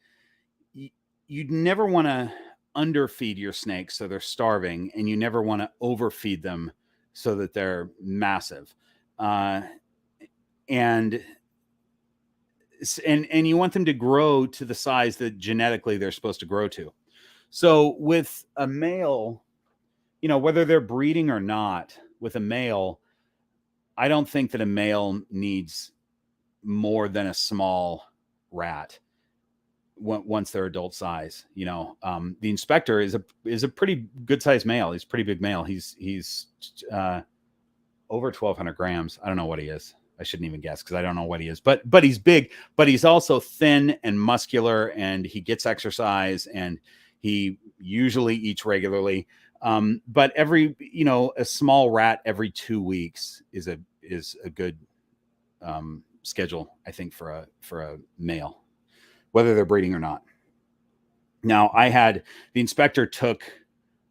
you'd never want to underfeed your snakes so they're starving, and you never want to overfeed them so that they're massive. And you want them to grow to the size that genetically they're supposed to grow to. So with a male, you know, whether they're breeding or not, with a male, I don't think that a male needs more than a small rat once they're adult size. You know, the inspector is a pretty good sized male. He's a pretty big male. He's over 1,200 grams. I don't know what he is. I shouldn't even guess because I don't know what he is, but he's big, but he's also thin and muscular, and he gets exercise, and he usually eats regularly. But a small rat every 2 weeks is a good schedule, I think, for a male, whether they're breeding or not. Now, the inspector took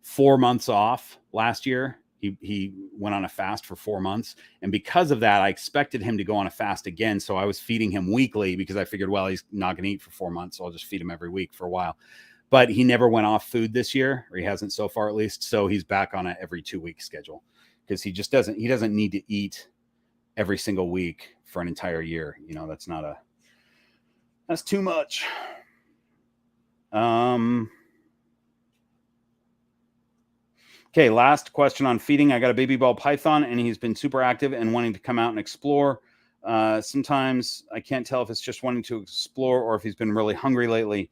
4 months off last year. He went on a fast for 4 months. And because of that, I expected him to go on a fast again. So I was feeding him weekly because I figured, well, he's not going to eat for 4 months. So I'll just feed him every week for a while. But he never went off food this year, or he hasn't so far at least. So he's back on a every 2 week schedule because he doesn't need to eat every single week for an entire year. You know, that's too much. Okay, last question on feeding. I got a baby ball python, and he's been super active and wanting to come out and explore. Sometimes I can't tell if it's just wanting to explore or if he's been really hungry lately.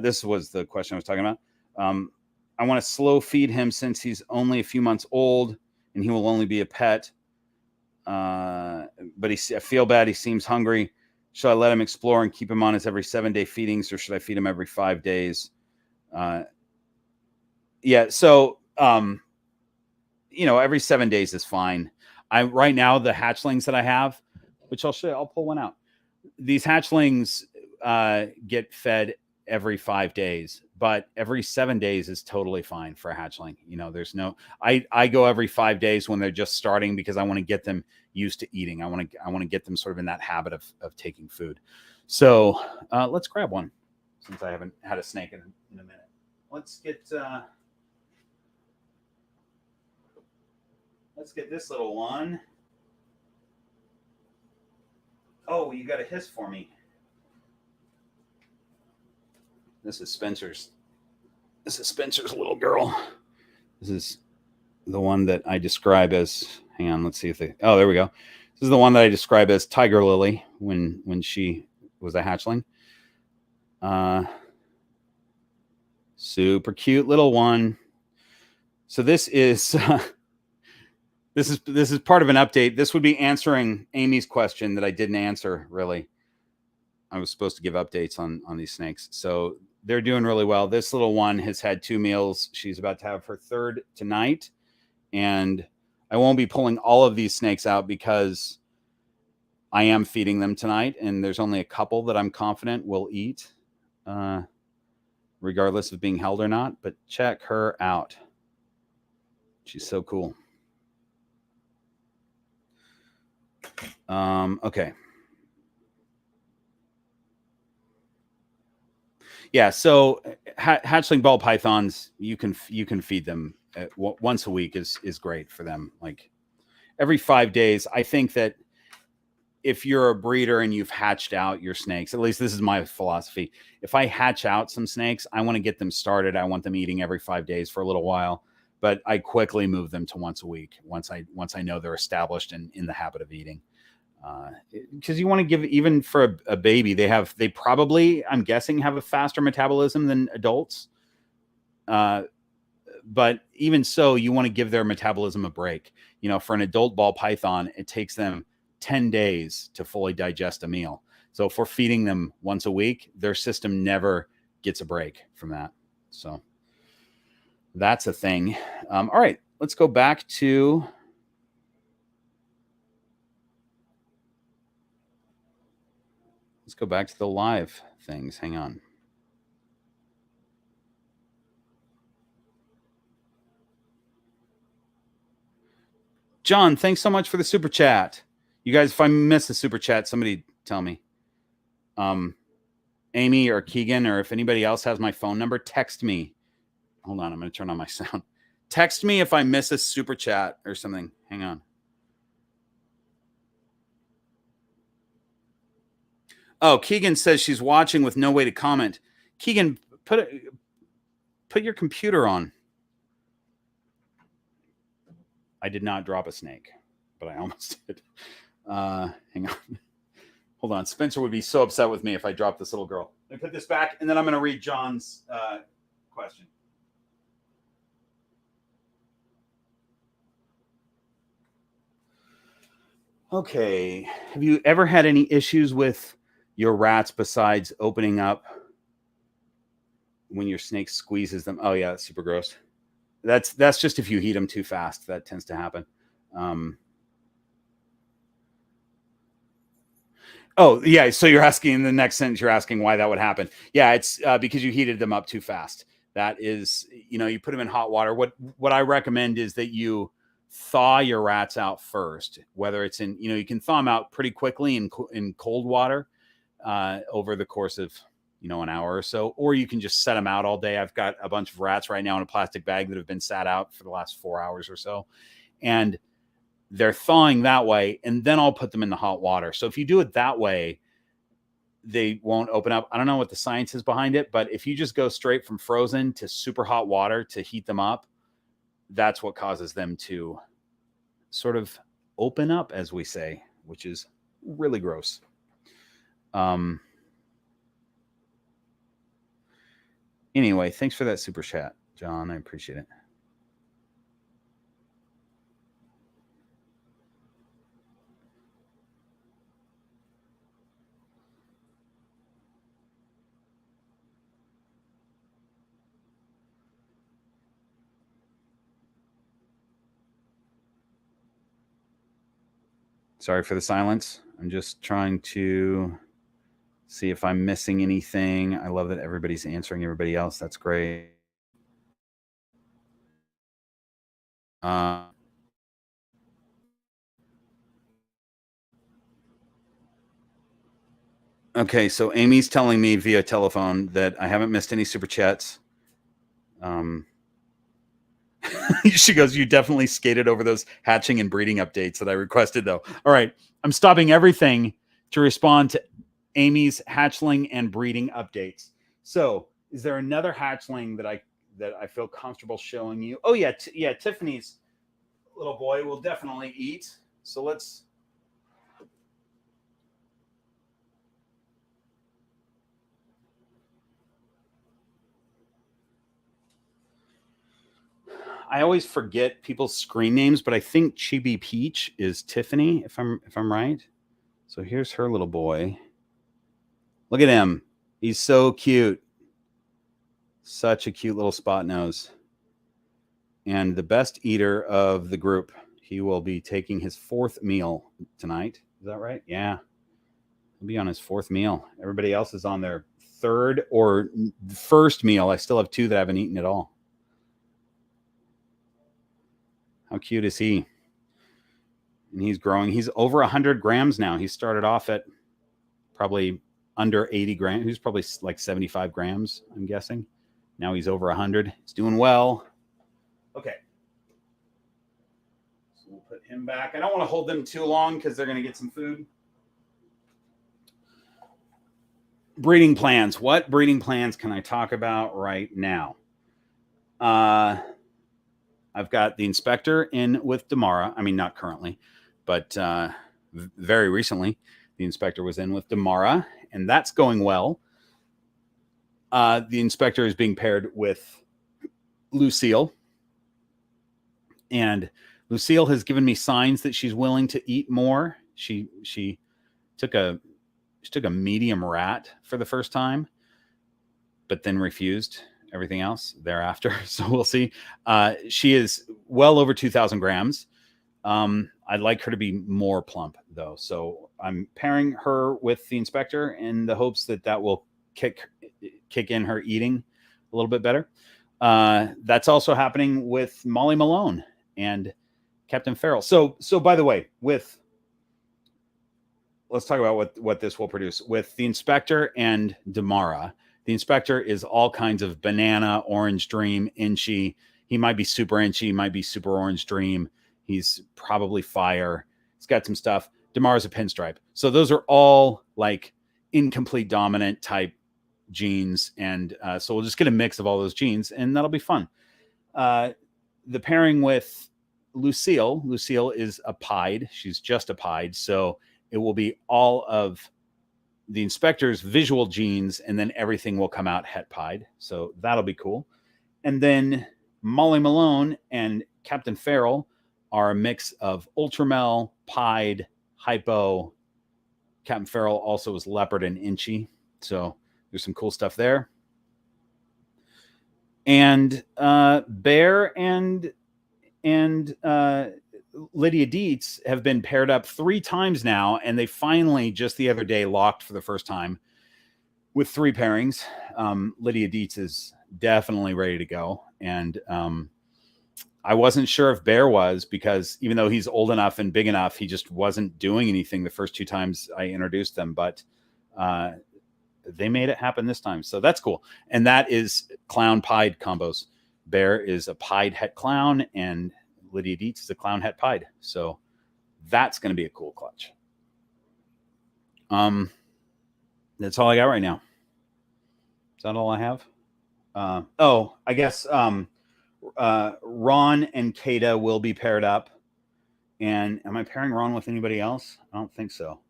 This was the question I was talking about. I want to slow feed him since he's only a few months old and he will only be a pet. But I feel bad. He seems hungry. Should I let him explore and keep him on his every 7-day feedings, or should I feed him every 5 days? Yeah. So, every 7 days is fine. Right now, the hatchlings that I have, which I'll show you, I'll pull one out. These hatchlings get fed every 5 days, but every 7 days is totally fine for a hatchling. You know, I go every 5 days when they're just starting because I want to get them used to eating. I want to get them sort of in that habit of taking food. So let's grab one since I haven't had a snake in a minute. Let's get this little one. Oh, you got a hiss for me. This is Spencer's little girl. This is the one that I describe as, hang on, let's see if there we go. This is the one that I describe as Tiger Lily when she was a hatchling. Super cute little one. So this is this is part of an update. This would be answering Amy's question that I didn't answer, really. I was supposed to give updates on these snakes. So they're doing really well. This little one has had 2 meals. She's about to have her 3rd tonight. And I won't be pulling all of these snakes out because I am feeding them tonight. And there's only a couple that I'm confident will eat, regardless of being held or not. But check her out. She's so cool. Okay. Yeah, so hatchling ball pythons, you can feed them once a week is great for them. Like every 5 days, I think that if you're a breeder and you've hatched out your snakes, at least this is my philosophy. If I hatch out some snakes, I want to get them started. I want them eating every 5 days for a little while, but I quickly move them to once a week once I know they're established and in the habit of eating. Because you want to give, even for a baby, they probably, I'm guessing, have a faster metabolism than adults. But even so, you want to give their metabolism a break. For an adult ball python, it takes them 10 days to fully digest a meal. So if we're feeding them once a week, their system never gets a break from that. So that's a thing. All right, let's go back to the live things. Hang on. John, thanks so much for the super chat. You guys, if I miss the super chat, somebody tell me. Amy or Keegan, or if anybody else has my phone number, text me. Hold on, I'm going to turn on my sound. Text me if I miss a super chat or something. Hang on. Oh, Keegan says she's watching with no way to comment. Keegan, put your computer on. I did not drop a snake, but I almost did. Hang on. Hold on. Spencer would be so upset with me if I dropped this little girl. Let me put this back, and then I'm going to read John's question. Okay. Have you ever had any issues with your rats besides opening up when your snake squeezes them? Oh, yeah, that's super gross. That's just if you heat them too fast. That tends to happen. Oh, yeah. So you're asking in the next sentence, you're asking why that would happen. Yeah, it's because you heated them up too fast. That is, you put them in hot water. What I recommend is that you thaw your rats out first, whether it's in, you can thaw them out pretty quickly in cold water over the course of, an hour or so, or you can just set them out all day. I've got a bunch of rats right now in a plastic bag that have been sat out for the last 4 hours or so. And they're thawing that way, and then I'll put them in the hot water. So if you do it that way, they won't open up. I don't know what the science is behind it, but if you just go straight from frozen to super hot water to heat them up, that's what causes them to sort of open up, as we say, which is really gross. Anyway, thanks for that super chat, John. I appreciate it. Sorry for the silence. I'm just trying to see if I'm missing anything. I love that everybody's answering everybody else. That's great. Okay, so Amy's telling me via telephone that I haven't missed any super chats. She goes, you definitely skated over those hatching and breeding updates that I requested, though. All right, I'm stopping everything to respond to Amy's hatchling and breeding updates. So, is there another hatchling that I feel comfortable showing you? Oh yeah, Tiffany's little boy will definitely eat. So let's. I always forget people's screen names, but I think Chibi Peach is Tiffany, if I'm right. So here's her little boy. Look at him. He's so cute. Such a cute little spot nose. And the best eater of the group. He will be taking his 4th meal tonight. Is that right? Yeah. He'll be on his 4th meal. Everybody else is on their 3rd or 1st meal. I still have 2 that haven't eaten at all. How cute is he? And he's growing. He's over 100 grams now. He started off at probably under 80 grams. He's probably like 75 grams, I'm guessing. Now he's over 100. He's doing well. Okay. So we'll put him back. I don't want to hold them too long because they're going to get some food. Breeding plans. What breeding plans can I talk about right now? I've got the inspector in with Damara. I mean, not currently, but very recently, the inspector was in with Damara, and that's going well. The inspector is being paired with Lucille, and Lucille has given me signs that she's willing to eat more. She took a medium rat for the first time, but then refused everything else thereafter. So we'll see. She is well over 2,000 grams. I'd like her to be more plump though. So I'm pairing her with the inspector in the hopes that that will kick in her eating a little bit better. That's also happening with Molly Malone and Captain Farrell. So by the way, let's talk about what this will produce with the inspector and Damara. The inspector is all kinds of banana, orange dream, inchy. He might be super inchy, might be super orange dream. He's probably fire. He's got some stuff. Damara's a pinstripe. So those are all like incomplete dominant type genes. And so we'll just get a mix of all those genes and that'll be fun. The pairing with Lucille is a pied. She's just a pied. So it will be all of the inspector's visual genes, and then everything will come out het pied. So that'll be cool. And then Molly Malone and Captain Farrell are a mix of Ultramel, pied, hypo. Captain Farrell also is leopard and inchy. So there's some cool stuff there. And Bear and Lydia Dietz have been paired up 3 times now, and they finally just the other day locked for the first time with 3 pairings. Lydia Dietz is definitely ready to go, and I wasn't sure if Bear was, because even though he's old enough and big enough, he just wasn't doing anything the first 2 times I introduced them, but they made it happen this time, so that's cool. And that is clown pied combos. Bear is a pied het clown, and Lydia Dietz is a clown het pied. So that's going to be a cool clutch. That's all I got right now. Is that all I have? I guess Ron and Kata will be paired up. And am I pairing Ron with anybody else? I don't think so.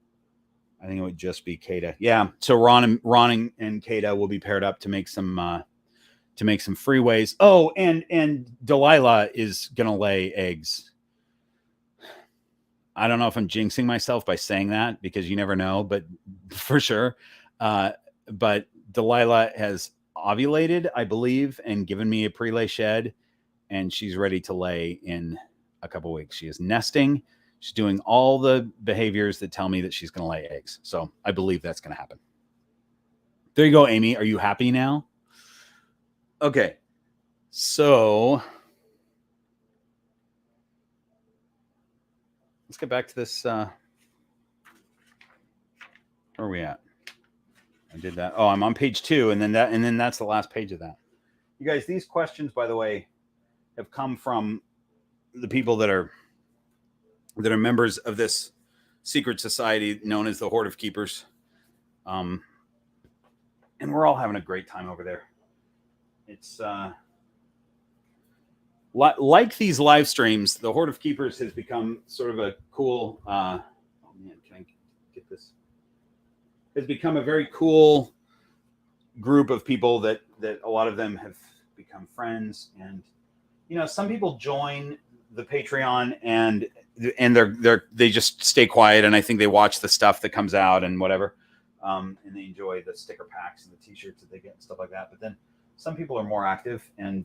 I think it would just be Kata. Yeah. So Ron and Kata will be paired up to make some freeways. Oh, and Delilah is gonna lay eggs. I don't know if I'm jinxing myself by saying that, because you never know, but for sure. But Delilah has ovulated, I believe, and given me a pre-lay shed, and she's ready to lay in a couple weeks. She is nesting. She's doing all the behaviors that tell me that she's going to lay eggs. So I believe that's going to happen. There you go, Amy. Are you happy now? Okay. So let's get back to this. Where are we at? I did that. Oh, I'm on page 2, and then that's the last page of that. You guys, these questions, by the way, have come from the people that are members of this secret society known as the Horde of Keepers. And we're all having a great time over there. It's like these live streams, the Horde of Keepers has become sort of a cool, oh man, can I get this? Has become a very cool group of people that a lot of them have become friends. And, you know, some people join the Patreon and they just stay quiet, and I think they watch the stuff that comes out and whatever, and they enjoy the sticker packs and the t-shirts that they get and stuff like that. But then some people are more active, and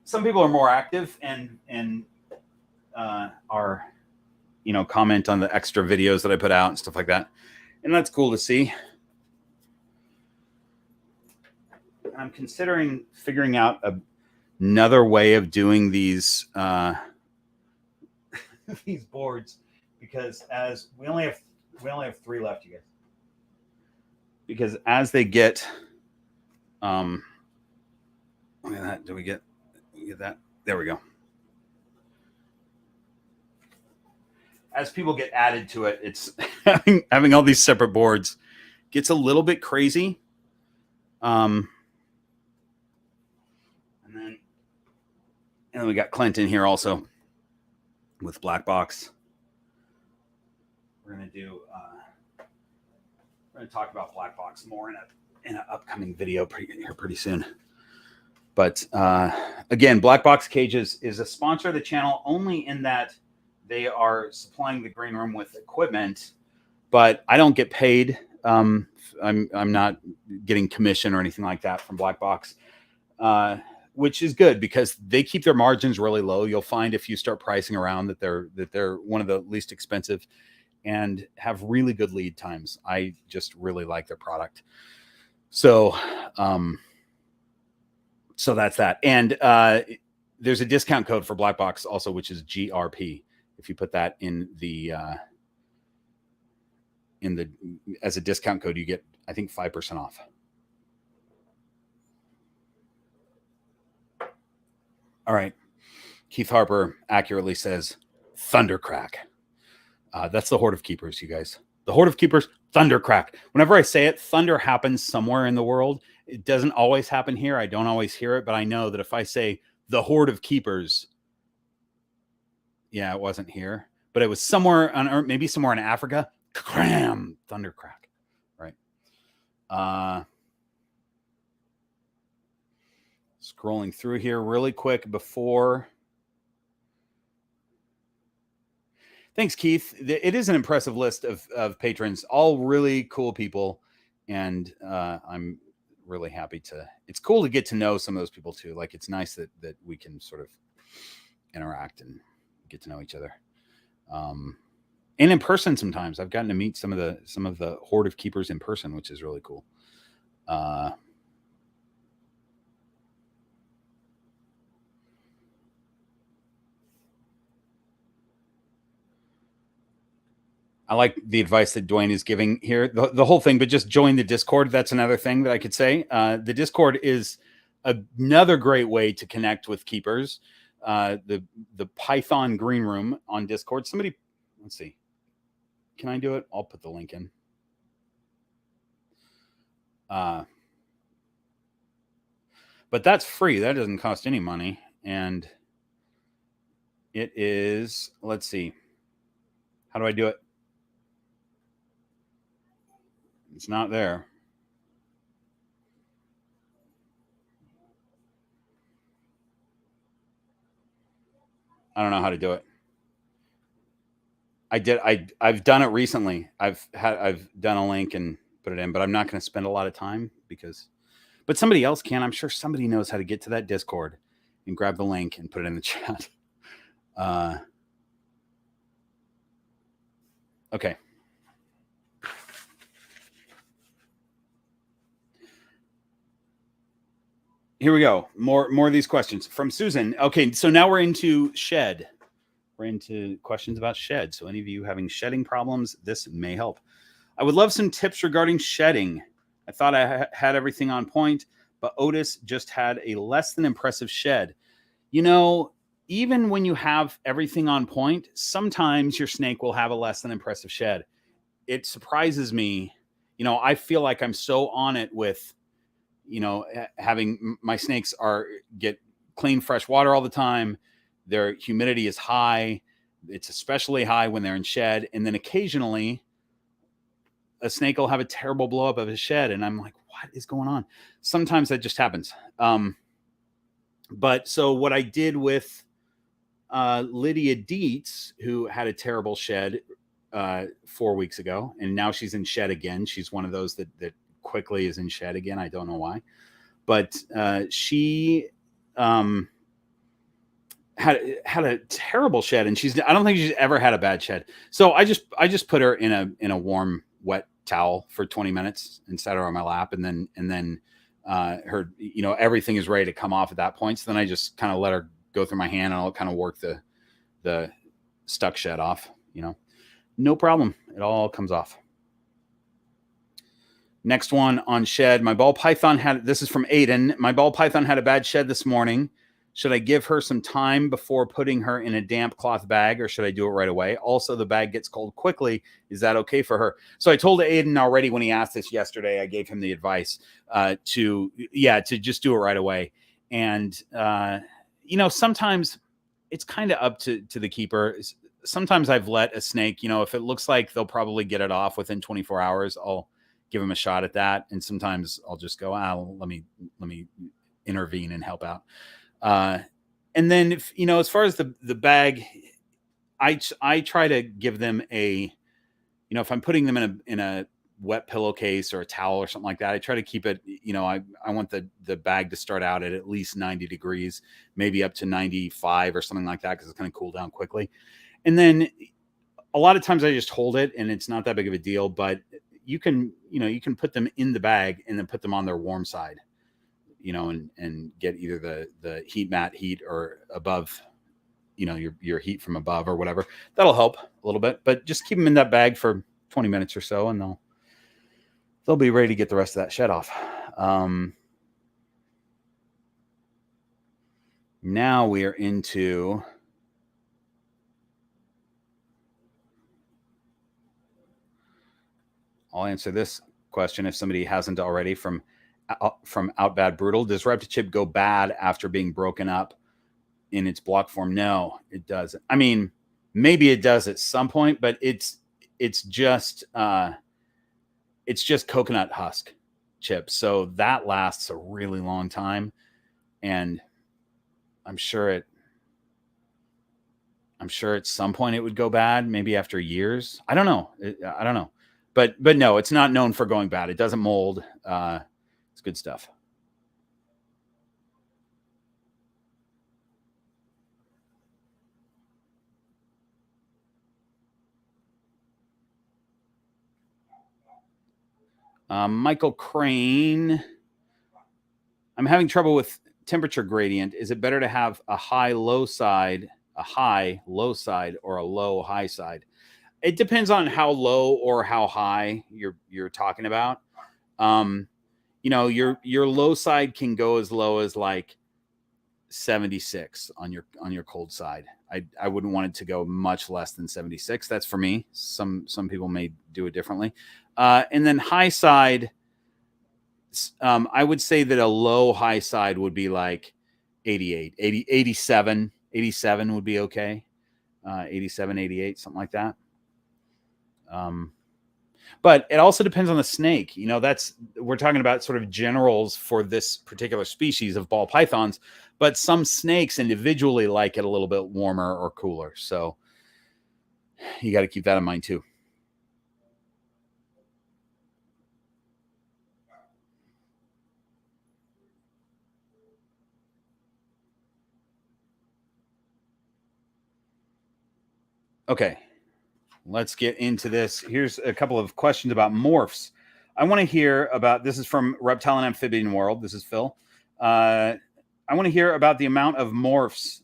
some people are more active and are, you know, comment on the extra videos that I put out and stuff like that, and that's cool to see. I'm considering figuring out another way of doing these these boards, because as we only have 3 left, you guys. Because as they get Look at that. Do we get that? There we go. As people get added to it, it's having all these separate boards gets a little bit crazy. And then we got Clint in here also with Black Box. We're gonna talk about Black Box more in an upcoming video pretty soon. But again, Black Box Cages is a sponsor of the channel only in that they are supplying the green room with equipment, but I don't get paid. I'm not getting commission or anything like that from Black Box, which is good because they keep their margins really low. You'll find if you start pricing around that they're one of the least expensive and have really good lead times. I just really like their product. So so that's that. And there's a discount code for Black Box also, which is GRP. If you put that in the as a discount code, you get, I think, 5% off. All right. Keith Harper accurately says Thundercrack. That's the Horde of Keepers, you guys. The Horde of Keepers, Thundercrack. Whenever I say it, thunder happens somewhere in the world. It doesn't always happen here. I don't always hear it, but I know that if I say the Horde of Keepers, yeah, it wasn't here, but it was somewhere on Earth, maybe somewhere in Africa. Cram, Thundercrack, right? Scrolling through here really quick before. Thanks, Keith. It is an impressive list of patrons, all really cool people, and I'm really happy to. It's cool to get to know some of those people too. Like, it's nice that we can sort of interact and get to know each other. And in person sometimes. I've gotten to meet some of the Horde of Keepers in person, which is really cool. I like the advice that Dwayne is giving here, the whole thing, but just join the Discord. That's another thing that I could say. The Discord is another great way to connect with keepers. The Python Green Room on Discord. Somebody, let's see. Can I do it? I'll put the link in. But that's free. That doesn't cost any money. And it is, let's see. How do I do it? It's not there. I don't know how to do it. I've done it recently. I've done a link and put it in, but I'm not going to spend a lot of time but somebody else can. I'm sure somebody knows how to get to that Discord and grab the link and put it in the chat. Okay. Here we go. More of these questions from Susan. Okay, so now we're into shed. We're into questions about shed. So any of you having shedding problems, this may help. I would love some tips regarding shedding. I thought I had everything on point, but Otis just had a less than impressive shed. You know, even when you have everything on point, sometimes your snake will have a less than impressive shed. It surprises me. You know, I feel like I'm so on it with, you know, having my snakes get clean, fresh water all the time. Their humidity is high. It's especially high when they're in shed. And then occasionally a snake will have a terrible blow up of his shed. And I'm like, what is going on? Sometimes that just happens. But so what I did with Lydia Dietz, who had a terrible shed 4 weeks ago, and now she's in shed again. She's one of those that quickly is in shed again. I don't know why, but she had a terrible shed, and I don't think she's ever had a bad shed. So I just put her in a warm, wet towel for 20 minutes and set her on my lap, and then her, you know, everything is ready to come off at that point. So then I just kind of let her go through my hand, and I'll kind of work the stuck shed off. You know, no problem. It all comes off. Next one on shed. My ball python this is from Aiden. My ball python had a bad shed this morning. Should I give her some time before putting her in a damp cloth bag, or should I do it right away? Also, the bag gets cold quickly. Is that okay for her? So I told Aiden already when he asked this yesterday. I gave him the advice to just do it right away. And sometimes it's kind of up to the keeper. Sometimes I've let a snake, if it looks like they'll probably get it off within 24 hours, I'll give them a shot at that. And sometimes I'll just go, let me intervene and help out. And then if, as far as the bag, I try to give them if I'm putting them in a wet pillowcase or a towel or something like that, I try to keep it, I want the bag to start out at least 90 degrees, maybe up to 95 or something like that, because it's going to cool down quickly. And then a lot of times I just hold it and it's not that big of a deal, but you can put them in the bag and then put them on their warm side, and get either the heat mat heat or above, your heat from above or whatever. That'll help a little bit, but just keep them in that bag for 20 minutes or so and they'll be ready to get the rest of that shed off. Now we are into I'll answer this question if somebody hasn't already from Outbad Brutal. Does ReptiChip go bad after being broken up in its block form? No, it doesn't. I mean, maybe it does at some point, but it's just coconut husk chips. So that lasts a really long time. And I'm sure at some point it would go bad, maybe after years. I don't know. But no, it's not known for going bad. It doesn't mold. It's good stuff. Michael Crane. I'm having trouble with temperature gradient. Is it better to have a high low side, or a low high side? It depends on how low or how high you're talking about. Your low side can go as low as like 76 on your cold side. I wouldn't want it to go much less than 76. That's for me. Some people may do it differently. And then high side, I would say that a low high side would be like 88, 80, 87. 87 would be okay. 87, 88, something like that. But it also depends on the snake. We're talking about sort of generals for this particular species of ball pythons, but some snakes individually like it a little bit warmer or cooler. So you got to keep that in mind too. Okay, let's get into this. Here's a couple of questions about morphs. I want to hear about, this is from Reptile and Amphibian World. This is Phil. I want to hear about the amount of morphs,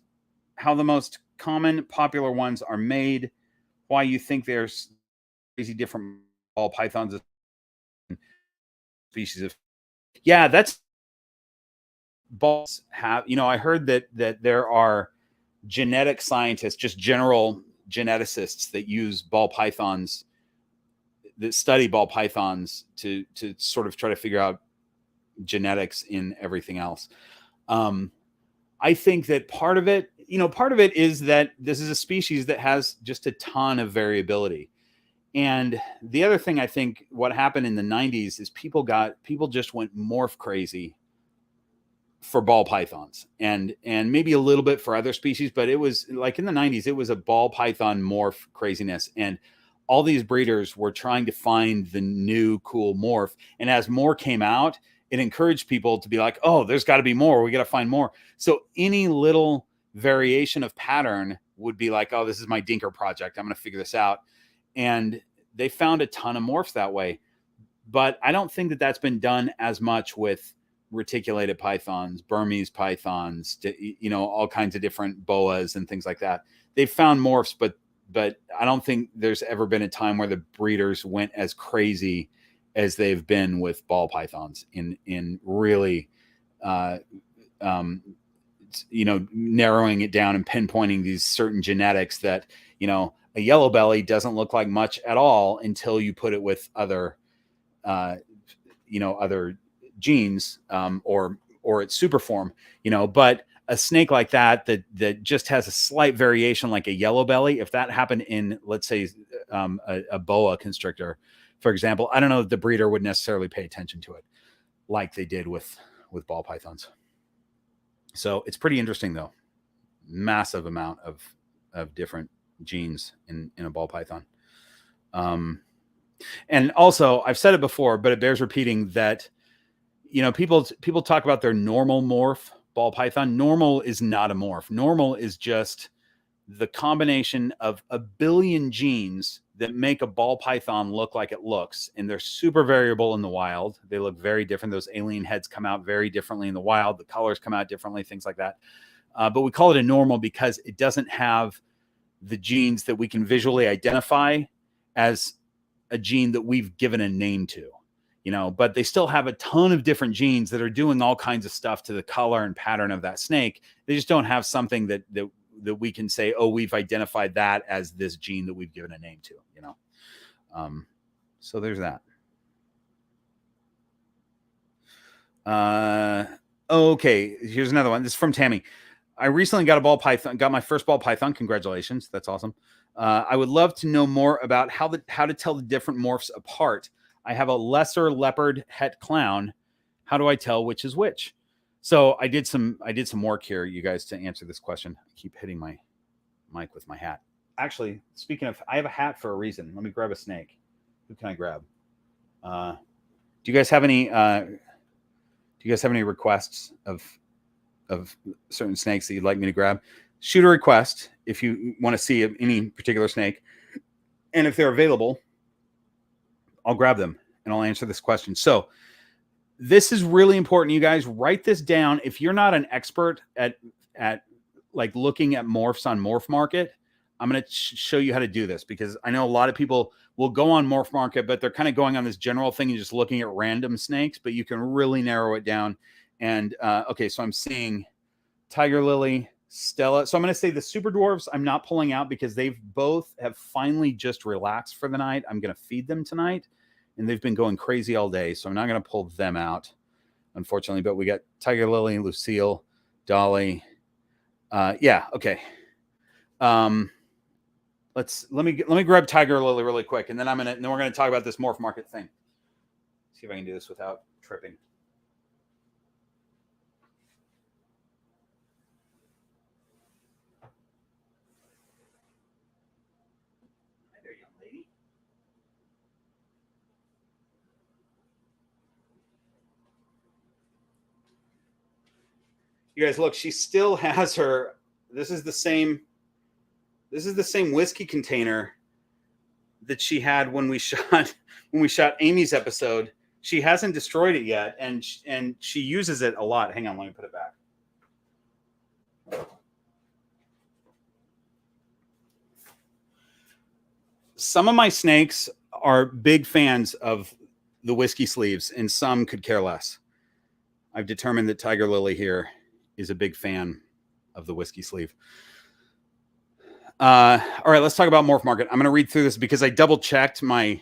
how the most common popular ones are made, why you think there's crazy different ball pythons species of. Yeah, that's balls have, I heard that there are genetic scientists, just general geneticists that use ball pythons, that study ball pythons to sort of try to figure out genetics in everything else. I think that part of it is that this is a species that has just a ton of variability. And the other thing, I think what happened in the 90s is people just went morph crazy for ball pythons and maybe a little bit for other species, but it was like in the 90s, it was a ball python morph craziness. And all these breeders were trying to find the new cool morph. And as more came out, it encouraged people to be like, oh, there's got to be more. We got to find more. So any little variation of pattern would be like, oh, this is my dinker project. I'm going to figure this out. And they found a ton of morphs that way. But I don't think that that's been done as much with reticulated pythons, Burmese pythons, all kinds of different boas and things like that. They've found morphs, but I don't think there's ever been a time where the breeders went as crazy as they've been with ball pythons in really, narrowing it down and pinpointing these certain genetics that, a yellow belly doesn't look like much at all until you put it with other, other genes, or its super form, but a snake like that just has a slight variation, like a yellow belly. If that happened in, let's say, a boa constrictor, for example, I don't know that the breeder would necessarily pay attention to it like they did with ball pythons. So it's pretty interesting, though. Massive amount of different genes in a ball python. And also, I've said it before, but it bears repeating that, people talk about their normal morph ball python. Normal is not a morph. Normal is just the combination of a billion genes that make a ball python look like it looks. And they're super variable in the wild. They look very different. Those alien heads come out very differently in the wild. The colors come out differently, things like that. But we call it a normal because it doesn't have the genes that we can visually identify as a gene that we've given a name to. But they still have a ton of different genes that are doing all kinds of stuff to the color and pattern of that snake. They just don't have something that we can say, oh, we've identified that as this gene that we've given a name to, so there's that. Okay. Here's another one. This is from Tammy. I recently got my first ball python. Congratulations. That's awesome. I would love to know more about how to tell the different morphs apart. I have a lesser leopard het clown. How do I tell which is which? So I did some work here, you guys, to answer this question. I keep hitting my mic with my hat. Actually, speaking of, I have a hat for a reason. Let me grab a snake. Who can I grab? Do you guys have any requests of certain snakes that you'd like me to grab? Shoot a request if you want to see any particular snake, and if they're available, I'll grab them and I'll answer this question. So this is really important. You guys write this down. If you're not an expert at like looking at morphs on Morph Market, I'm going to show you how to do this, because I know a lot of people will go on Morph Market, but they're kind of going on this general thing and just looking at random snakes, but you can really narrow it down. And okay, so I'm seeing Tiger Lily, Stella. So I'm going to say the super dwarves I'm not pulling out because they've both have finally just relaxed for the night. I'm going to feed them tonight, and they've been going crazy all day, so I'm not going to pull them out, unfortunately. But we got Tiger Lily, Lucille, Dolly. Yeah, okay. Let me grab Tiger Lily really quick, and then we're gonna talk about this Morph Market thing. See if I can do this without tripping. Hi there, young lady. You guys, look, she still has her. This is the same whiskey container that she had when we shot Amy's episode. She hasn't destroyed it yet, and she uses it a lot. Hang on, let me put it back. Some of my snakes are big fans of the whiskey sleeves, and some could care less. I've determined that Tiger Lily here is a big fan of the whiskey sleeve. All right, let's talk about Morph Market. I'm going to read through this because I double checked my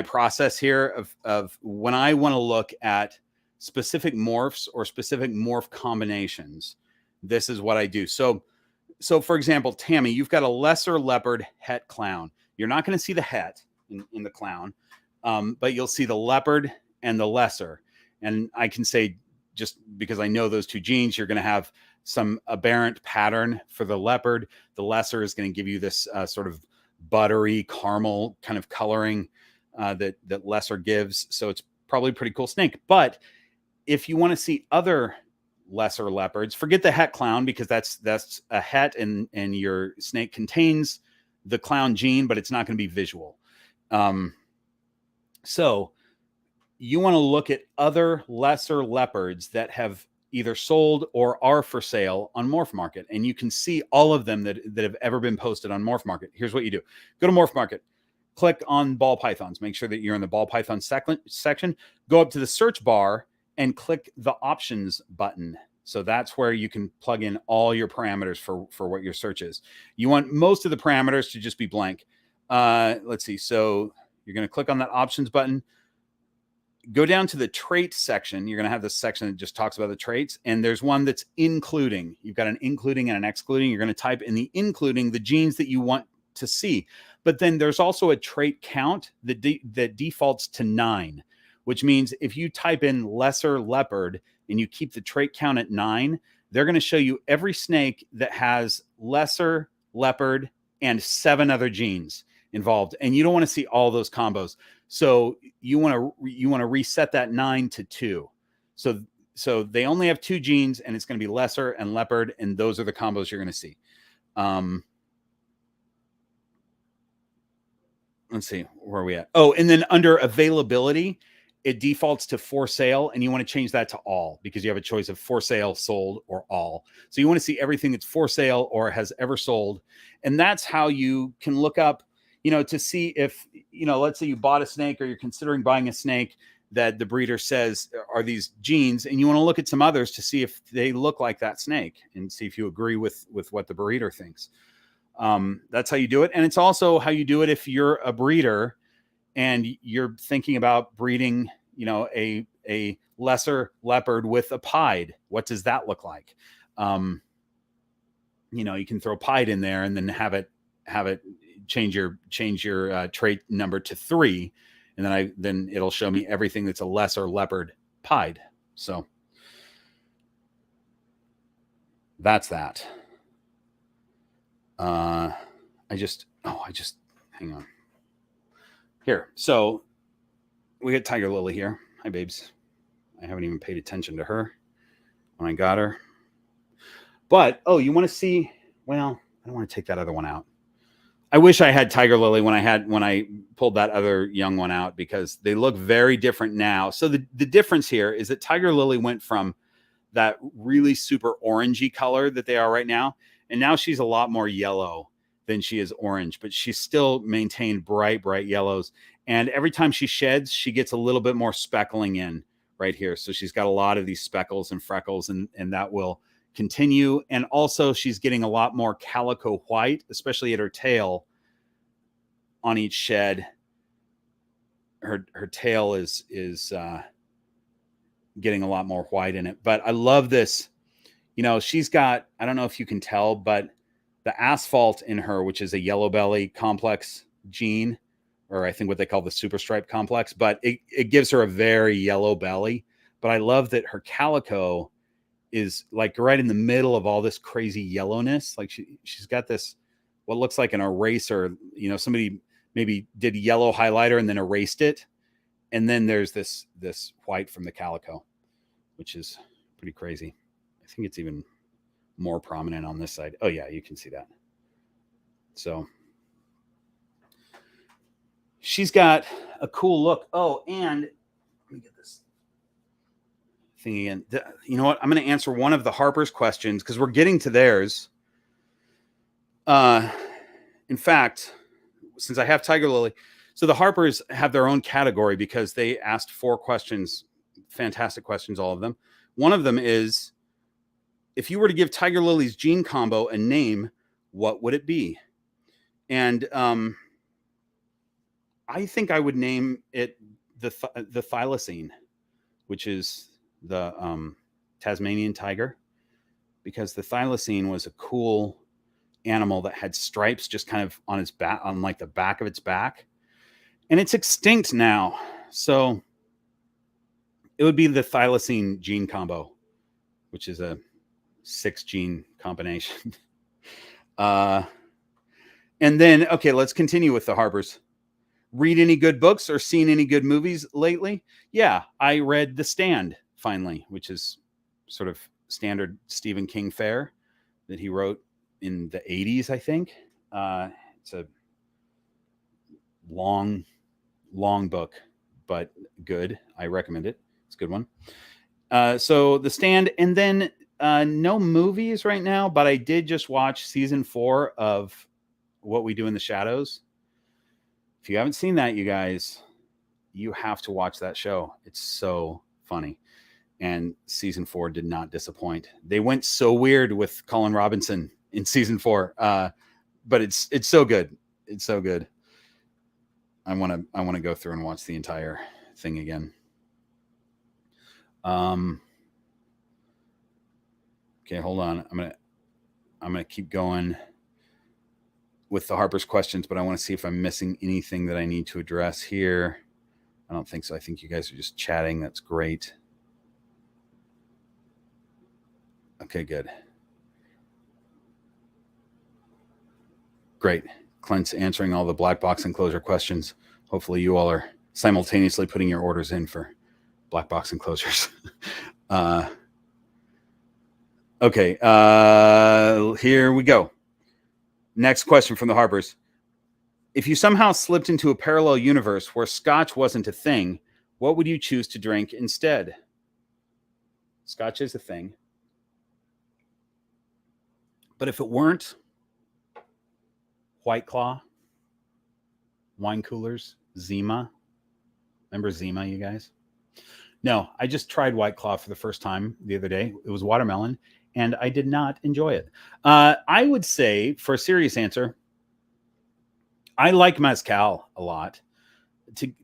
process here of when I want to look at specific morphs or specific morph combinations. This is what I do. So for example, Tammy, you've got a lesser leopard het clown. You're not going to see the het in the clown, but you'll see the leopard and the lesser. And I can say, just because I know those two genes, you're going to have some aberrant pattern for the leopard. The lesser is going to give you this sort of buttery caramel kind of coloring that lesser gives. So it's probably a pretty cool snake. But if you want to see other lesser leopards, forget the het clown, because that's a het and your snake contains the clown gene, but it's not going to be visual. So you want to look at other lesser leopards that have either sold or are for sale on Morph Market. And you can see all of them that have ever been posted on Morph Market. Here's what you do. Go to Morph Market, click on ball pythons. Make sure that you're in the ball python section. Go up to the search bar and click the options button. So that's where you can plug in all your parameters for what your search is. You want most of the parameters to just be blank. Let's see. So you're going to click on that options button. Go down to the trait section. You're going to have this section that just talks about the traits. And there's one that's including. You've got an including and an excluding. You're going to type in the including the genes that you want to see. But then there's also a trait count that defaults to 9, which means if you type in lesser leopard and you keep the trait count at 9, they're going to show you every snake that has lesser leopard and 7 other genes involved. And you don't want to see all those combos. So you want to reset that 9 to 2. So they only have 2 genes, and it's going to be lesser and leopard, and those are the combos you're going to see. Let's see, where are we at? Oh, and then under availability, it defaults to for sale, and you want to change that to all because you have a choice of for sale, sold, or all. So you want to see everything that's for sale or has ever sold. And that's how you can look up, to see if, let's say you bought a snake or you're considering buying a snake that the breeder says are these genes, and you want to look at some others to see if they look like that snake and see if you agree with what the breeder thinks. That's how you do it. And it's also how you do it if you're a breeder and you're thinking about breeding, a lesser leopard with a pied. What does that look like? You can throw pied in there and then have it change your trait number to 3. And then it'll show me everything that's a lesser leopard pied. So that's that. Hang on here. So we got Tiger Lily here. Hi, babes. I haven't even paid attention to her when I got her. But, you want to see, well, I don't want to take that other one out. I wish I had Tiger Lily when I pulled that other young one out because they look very different now. So the difference here is that Tiger Lily went from that really super orangey color that they are right now. And now she's a lot more yellow than she is orange, but she's still maintained bright yellows. And every time she sheds, she gets a little bit more speckling in right here. So she's got a lot of these speckles and freckles, and that will continue. And also she's getting a lot more calico white, especially at her tail on each shed. Her tail is getting a lot more white in it. But I love this. She's got, I don't know if you can tell, but the asphalt in her, which is a yellow belly complex gene, or I think what they call the super stripe complex, but it gives her a very yellow belly. But I love that her calico is like right in the middle of all this crazy yellowness. Like she's got this, what looks like an eraser, somebody maybe did yellow highlighter and then erased it. And then there's this white from the calico, which is pretty crazy. I think it's even more prominent on this side. Oh yeah, you can see that. So she's got a cool look. Oh, and let me get this thing again. You know what? I'm going to answer one of the Harper's questions because we're getting to theirs. In fact, since I have Tiger Lily, so the Harpers have their own category because they asked 4 questions, fantastic questions, all of them. One of them is, if you were to give Tiger Lily's gene combo a name, what would it be? And I think I would name it the thylacine, which is the Tasmanian tiger, because the thylacine was a cool animal that had stripes just kind of on its back, on like the back of its back, and it's extinct now. So it would be the thylacine gene combo, which is a 6 gene combination. And then, okay, let's continue with the Harpers. Read any good books or seen any good movies lately? Yeah, I read The Stand finally, which is sort of standard Stephen King fare that he wrote in the 80s, I think. It's a long book, but good. I recommend it. It's a good one. So The Stand, and then no movies right now, but I did just watch season 4 of What We Do in the Shadows. If you haven't seen that, you guys, you have to watch that show. It's so funny. And season 4 did not disappoint. They went so weird with Colin Robinson in season 4, but it's so good. It's so good. I want to go through and watch the entire thing again. Okay, hold on. I'm gonna keep going with the Harper's questions, but I want to see if I'm missing anything that I need to address here. I don't think so. I think you guys are just chatting. That's great. Okay, good. Great. Clint's answering all the black box enclosure questions. Hopefully you all are simultaneously putting your orders in for black box enclosures. Okay, here we go. Next question from the Harpers. If you somehow slipped into a parallel universe where Scotch wasn't a thing, what would you choose to drink instead? Scotch is a thing. But if it weren't, White Claw, wine coolers, Zima. Remember Zima, you guys? No, I just tried White Claw for the first time the other day. It was watermelon, and I did not enjoy it. I would say, for a serious answer, I like mezcal a lot.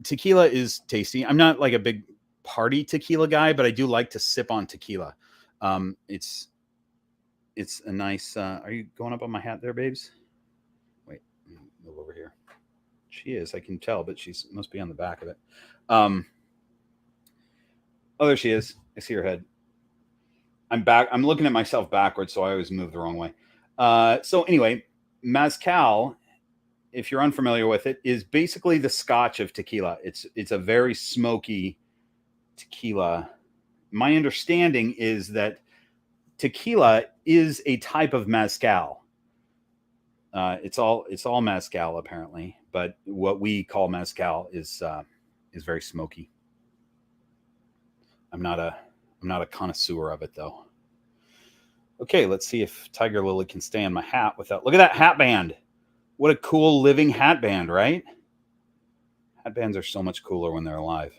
Tequila is tasty. I'm not like a big party tequila guy, but I do like to sip on tequila. It's a nice. Are you going up on my hat there, babes? Wait, move over here. She is. I can tell, but she must be on the back of it. Oh, there she is. I see her head. I'm back. I'm looking at myself backwards, so I always move the wrong way. So anyway, mezcal, if you're unfamiliar with it, is basically the Scotch of tequila. It's a very smoky tequila. My understanding is that tequila is a type of mezcal. It's all mezcal apparently, but what we call mezcal is very smoky. I'm not a connoisseur of it though. Okay, let's see if Tiger Lily can stay on my hat without. Look at that hat band. What a cool living hat band, right? Hat bands are so much cooler when they're alive.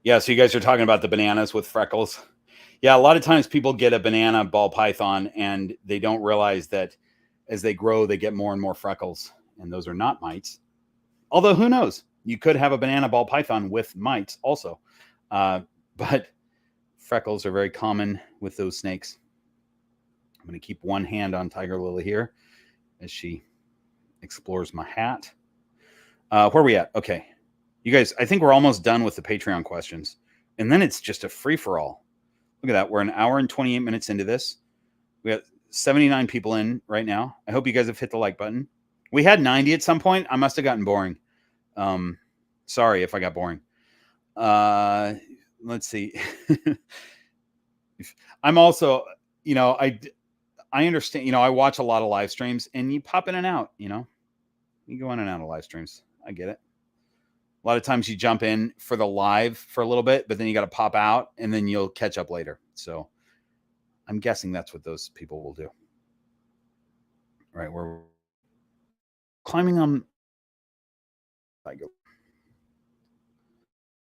Yeah, so you guys are talking about the bananas with freckles. Yeah, a lot of times people get a banana ball python and they don't realize that as they grow, they get more and more freckles. And those are not mites. Although, who knows? You could have a banana ball python with mites also. But freckles are very common with those snakes. I'm going to keep one hand on Tiger Lily here as she explores my hat. Where are we at? Okay. You guys, I think we're almost done with the Patreon questions. And then it's just a free-for-all. Look at that. We're an hour and 28 minutes into this. We got 79 people in right now. I hope you guys have hit the like button. We had 90 at some point. I must have gotten boring. Sorry if I got boring. Let's see. I'm also, I understand, I watch a lot of live streams and you pop in and out, you go in and out of live streams. I get it. A lot of times you jump in for the live for a little bit, but then you got to pop out and then you'll catch up later. So I'm guessing that's what those people will do. All right, we're climbing on. I go.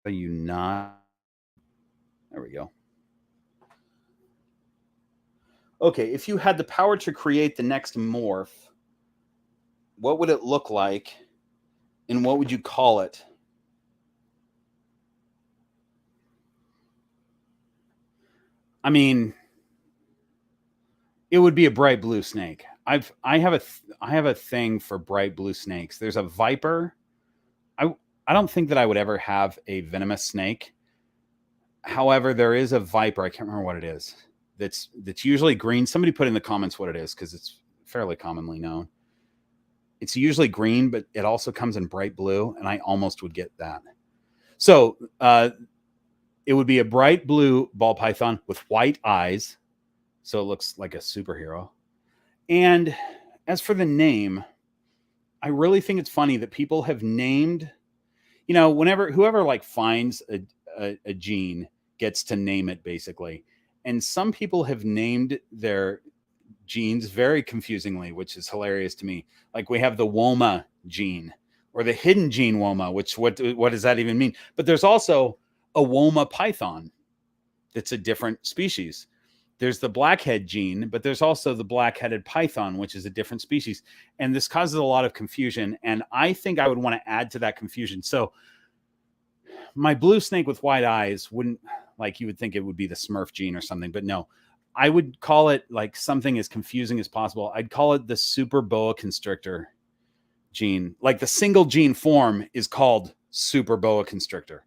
Are you not? There we go. Okay, if you had the power to create the next morph, what would it look like and what would you call it? I mean, it would be a bright blue snake. I have a thing for bright blue snakes. There's a viper. I don't think that I would ever have a venomous snake. However, there is a viper. I can't remember what it is. That's usually green. Somebody put in the comments what it is because it's fairly commonly known. It's usually green, but it also comes in bright blue, and I almost would get that. So it would be a bright blue ball python with white eyes, so it looks like a superhero. And as for the name, I really think it's funny that people have named, you know, whenever whoever like finds a gene gets to name it basically. And some people have named their genes very confusingly, which is hilarious to me. Like we have the WOMA gene or the hidden gene WOMA, which what does that even mean? But there's also a WOMA python that's a different species. There's the blackhead gene, but there's also the black-headed python, which is a different species. And this causes a lot of confusion. And I think I would want to add to that confusion. So my blue snake with white eyes wouldn't, like, you would think it would be the Smurf gene or something, but no. I would call it like something as confusing as possible. I'd call it the super boa constrictor gene. Like the single gene form is called super boa constrictor.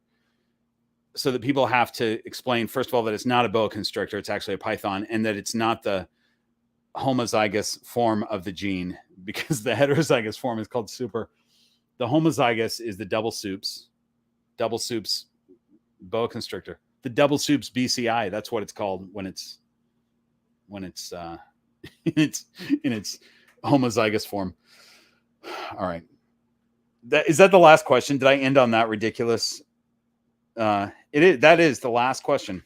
So that people have to explain, first of all, that it's not a boa constrictor, it's actually a python, and that it's not the homozygous form of the gene, because the heterozygous form is called super. The homozygous is the double soups boa constrictor. The double soups BCI, that's what it's called when it's in its homozygous form. All right. Is that the last question? Did I end on that ridiculous? That is the last question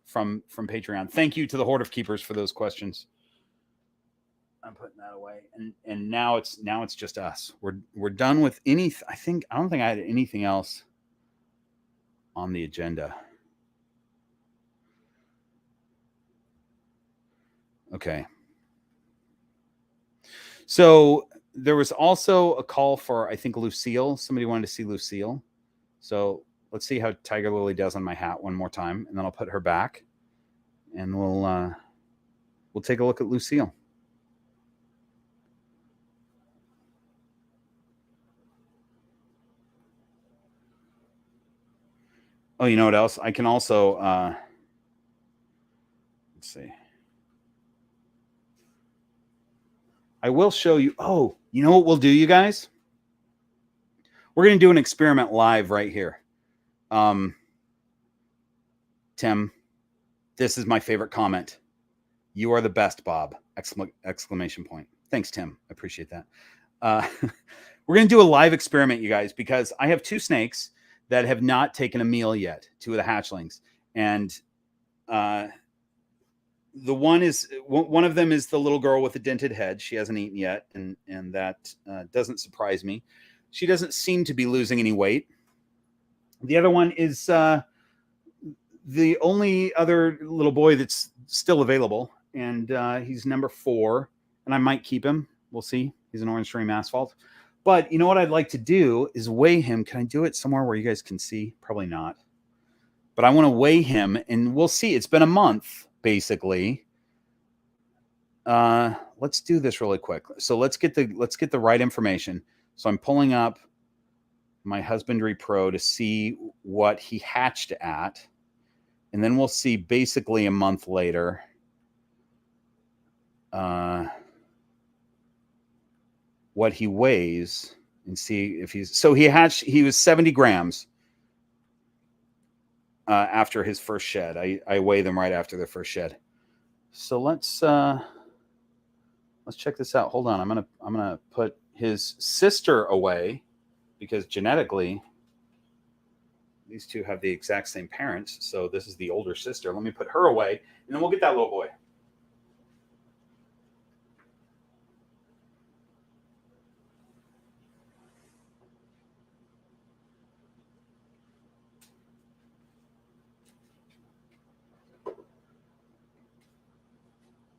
from Patreon. Thank you to the Horde of Keepers for those questions. I'm putting that away, and now it's just us. We're done with any. I don't think I had anything else on the agenda. Okay. So there was also a call for, I think, Lucille. Somebody wanted to see Lucille. So let's see how Tiger Lily does on my hat one more time, and then I'll put her back, and we'll take a look at Lucille. Oh, you know what else? I can also let's see. I will show you. Oh, you know what we'll do, you guys? We're going to do an experiment live right here. Tim, this is my favorite comment. You are the best, Bob! Exclamation point. Thanks, Tim. I appreciate that. We're going to do a live experiment, you guys, because I have two snakes that have not taken a meal yet, two of the hatchlings. And the one of them is the little girl with the dented head. She hasn't eaten yet, and that doesn't surprise me. She doesn't seem to be losing any weight. The other one is the only other little boy that's still available, and he's number 4, and I might keep him. We'll see. He's an orange stream asphalt. But you know what I'd like to do is weigh him. Can I do it somewhere where you guys can see? Probably not. But I want to weigh him, and we'll see. It's been a month, basically. Let's do this really quick. So let's get the right information. So I'm pulling up my Husbandry Pro to see what he hatched at, and then we'll see basically a month later what he weighs and see if he was 70 grams after his first shed. I weigh them right after their first shed. So let's check this out. Hold on. I'm gonna put his sister away because genetically these two have the exact same parents. So this is the older sister. Let me put her away, and then we'll get that little boy.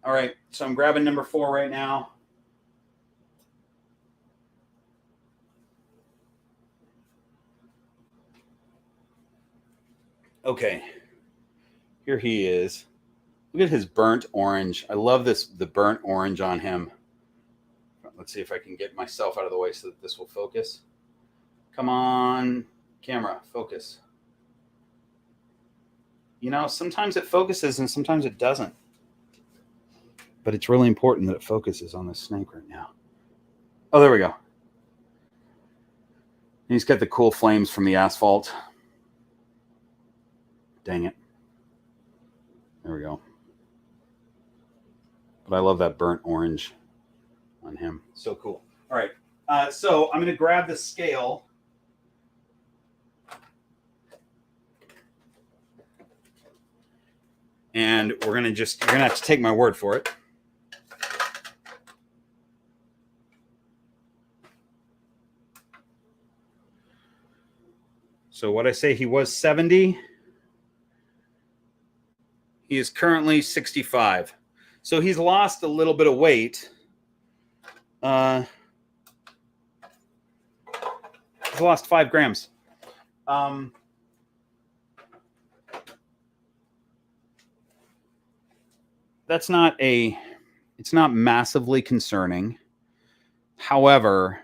All right, so I'm grabbing number 4 right now. Okay, here he is. Look at his burnt orange. I love the burnt orange on him. Let's see if I can get myself out of the way so that this will focus. Come on, camera, focus. You know, sometimes it focuses and sometimes it doesn't. But it's really important that it focuses on this snake right now. Oh, there we go. He's got the cool flames from the asphalt. Dang it. There we go. But I love that burnt orange on him. So cool. All right. So I'm going to grab the scale And you're going to have to take my word for it. So what I say, he was 70. He is currently 65. So he's lost a little bit of weight. He's lost 5 grams. It's not massively concerning. However,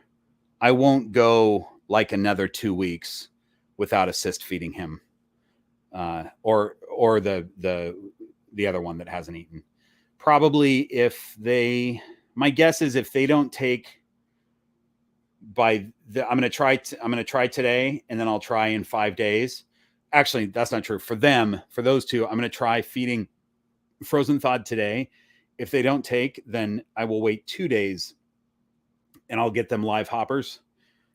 I won't go like another 2 weeks without assist feeding him, or the other one that hasn't eaten. Probably my guess is if they don't take I'm going to try today, and then I'll try in 5 days. Actually, that's not true for them. For those two, I'm going to try feeding frozen thawed today. If they don't take, then I will wait 2 days and I'll get them live hoppers.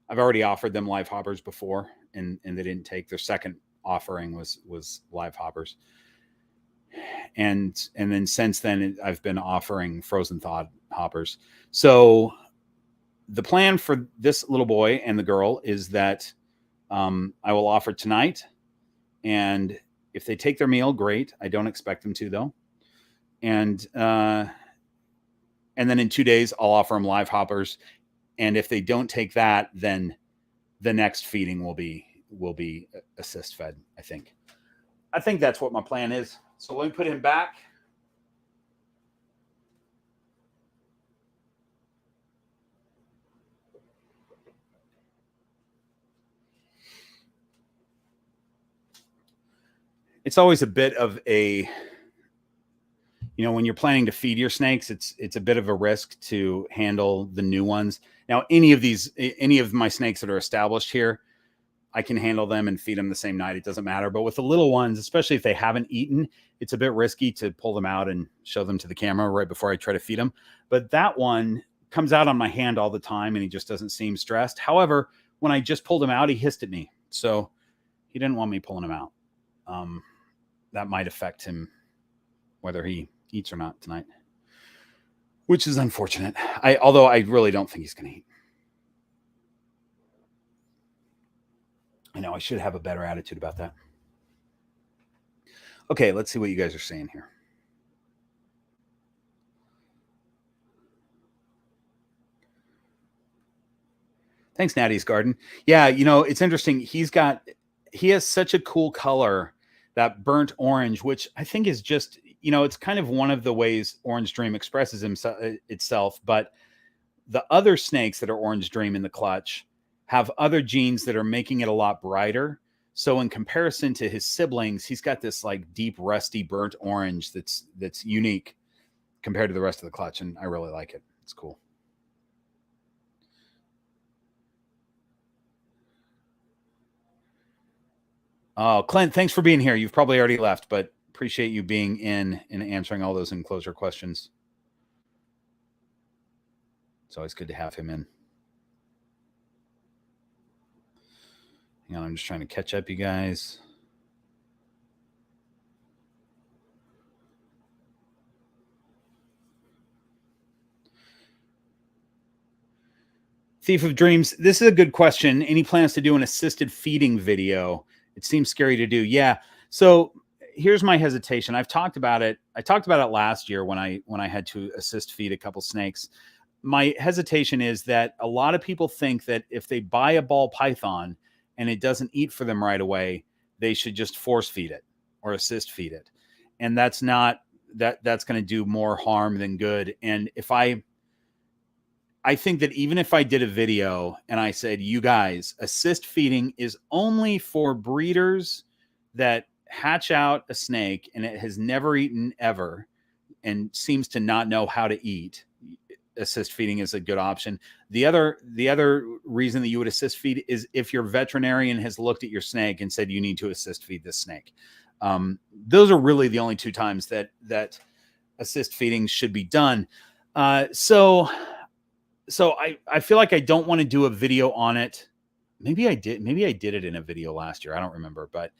I've already offered them live hoppers before, and they didn't take. Their second offering was live hoppers. And then since then, I've been offering frozen thawed hoppers. So the plan for this little boy and the girl is that I will offer tonight. And if they take their meal, great. I don't expect them to, though. And then in 2 days, I'll offer them live hoppers. And if they don't take that, then the next feeding will be assist fed, I think. I think that's what my plan is. So let me put him back. It's always a bit of a, when you're planning to feed your snakes, it's a bit of a risk to handle the new ones. Now, any of my snakes that are established here, I can handle them and feed them the same night. It doesn't matter. But with the little ones, especially if they haven't eaten, it's a bit risky to pull them out and show them to the camera right before I try to feed them. But that one comes out on my hand all the time, and he just doesn't seem stressed. However, when I just pulled him out, he hissed at me. So he didn't want me pulling him out. That might affect him, whether he eats or not tonight, which is unfortunate. Although I really don't think he's going to eat. I know I should have a better attitude about that. Okay, let's see what you guys are saying here. Thanks, Natty's Garden. Yeah, it's interesting. He has such a cool color, that burnt orange, which I think is just, it's kind of one of the ways Orange Dream expresses itself. But the other snakes that are Orange Dream in the clutch have other genes that are making it a lot brighter. So in comparison to his siblings, he's got this like deep, rusty, burnt orange that's unique compared to the rest of the clutch. And I really like it. It's cool. Oh, Clint, thanks for being here. You've probably already left, but appreciate you being in and answering all those enclosure questions. It's always good to have him in. Hang on, I'm just trying to catch up, you guys. Thief of Dreams, this is a good question. Any plans to do an assisted feeding video? It seems scary to do. Yeah. So here's my hesitation. I've talked about it. I talked about it last year when I had to assist feed a couple snakes. My hesitation is that a lot of people think that if they buy a ball python and it doesn't eat for them right away, they should just force feed it or assist feed it. And that's not, that's going to do more harm than good. And I think that even if I did a video and I said, you guys, assist feeding is only for breeders that hatch out a snake and it has never eaten ever and seems to not know how to eat, assist feeding is a good option. The other reason that you would assist feed is if your veterinarian has looked at your snake and said you need to assist feed this snake. Those are really the only two times that assist feeding should be done. So I feel like I don't want to do a video on it. Maybe I did it in a video last year. I don't remember, but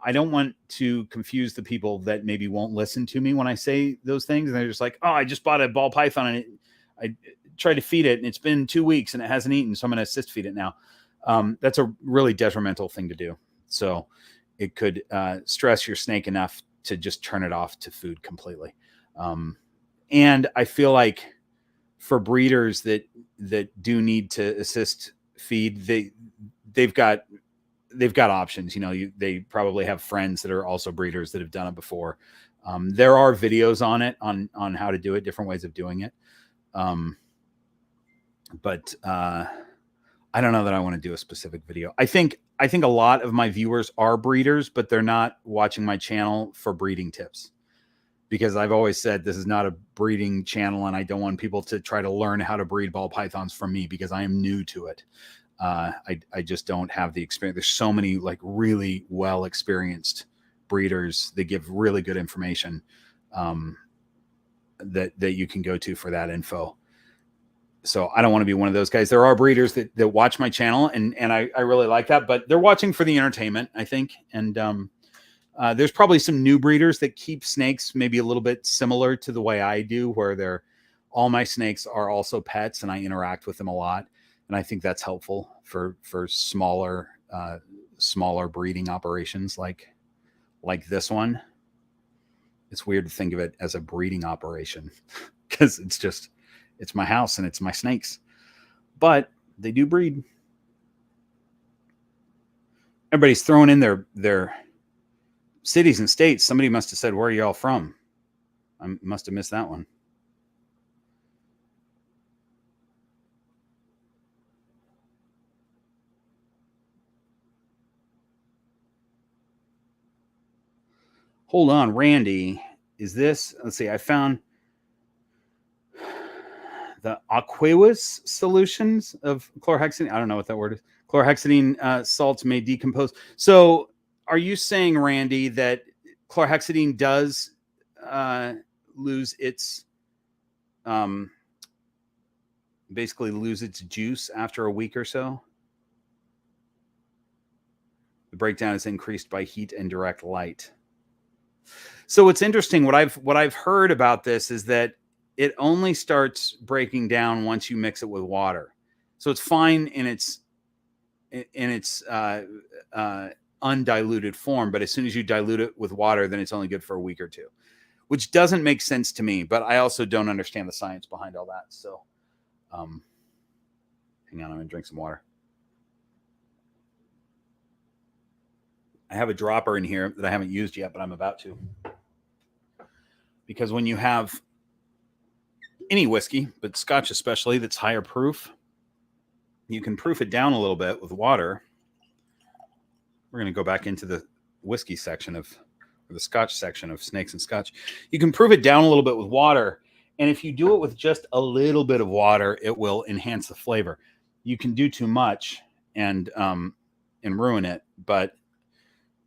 I don't want to confuse the people that maybe won't listen to me when I say those things. And they're just like, oh, I just bought a ball python and I tried to feed it and it's been 2 weeks and it hasn't eaten. So I'm going to assist feed it now. That's a really detrimental thing to do. So it could stress your snake enough to just turn it off to food completely. And I feel like for breeders that do need to assist feed, they've got options. You know, they probably have friends that are also breeders that have done it before. There are videos on it on how to do it, different ways of doing it. But I don't know that I want to do a specific video. I think a lot of my viewers are breeders, but they're not watching my channel for breeding tips, because I've always said this is not a breeding channel and I don't want people to try to learn how to breed ball pythons from me because I am new to it. I just don't have the experience. There's so many like really well experienced breeders that give really good information that you can go to for that info. So I don't want to be one of those guys. There are breeders that watch my channel and I really like that, but they're watching for the entertainment, I think. And there's probably some new breeders that keep snakes maybe a little bit similar to the way I do, where all my snakes are also pets and I interact with them a lot. And I think that's helpful for smaller breeding operations like this one. It's weird to think of it as a breeding operation because it's my house and it's my snakes, but they do breed. Everybody's throwing in their cities and states. Somebody must have said, where are y'all from? I must have missed that one. Hold on, Randy. Is this, let's see, I found the aqueous solutions of chlorhexidine. I don't know what that word is. Chlorhexidine salts may decompose. So are you saying, Randy, that chlorhexidine does lose its, basically lose its juice after a week or so? The breakdown is increased by heat and direct light. So what's interesting, what I've heard about this is that it only starts breaking down once you mix it with water. So it's fine in its undiluted form, but as soon as you dilute it with water, then it's only good for a week or two, which doesn't make sense to me. But I also don't understand the science behind all that. So, hang on, I'm gonna drink some water. I have a dropper in here that I haven't used yet, but I'm about to. Because when you have any whiskey, but Scotch especially, that's higher proof, you can proof it down a little bit with water. We're going to go back into the whiskey section or the Scotch section of snakes and Scotch. You can proof it down a little bit with water. And if you do it with just a little bit of water, it will enhance the flavor. You can do too much and ruin it. But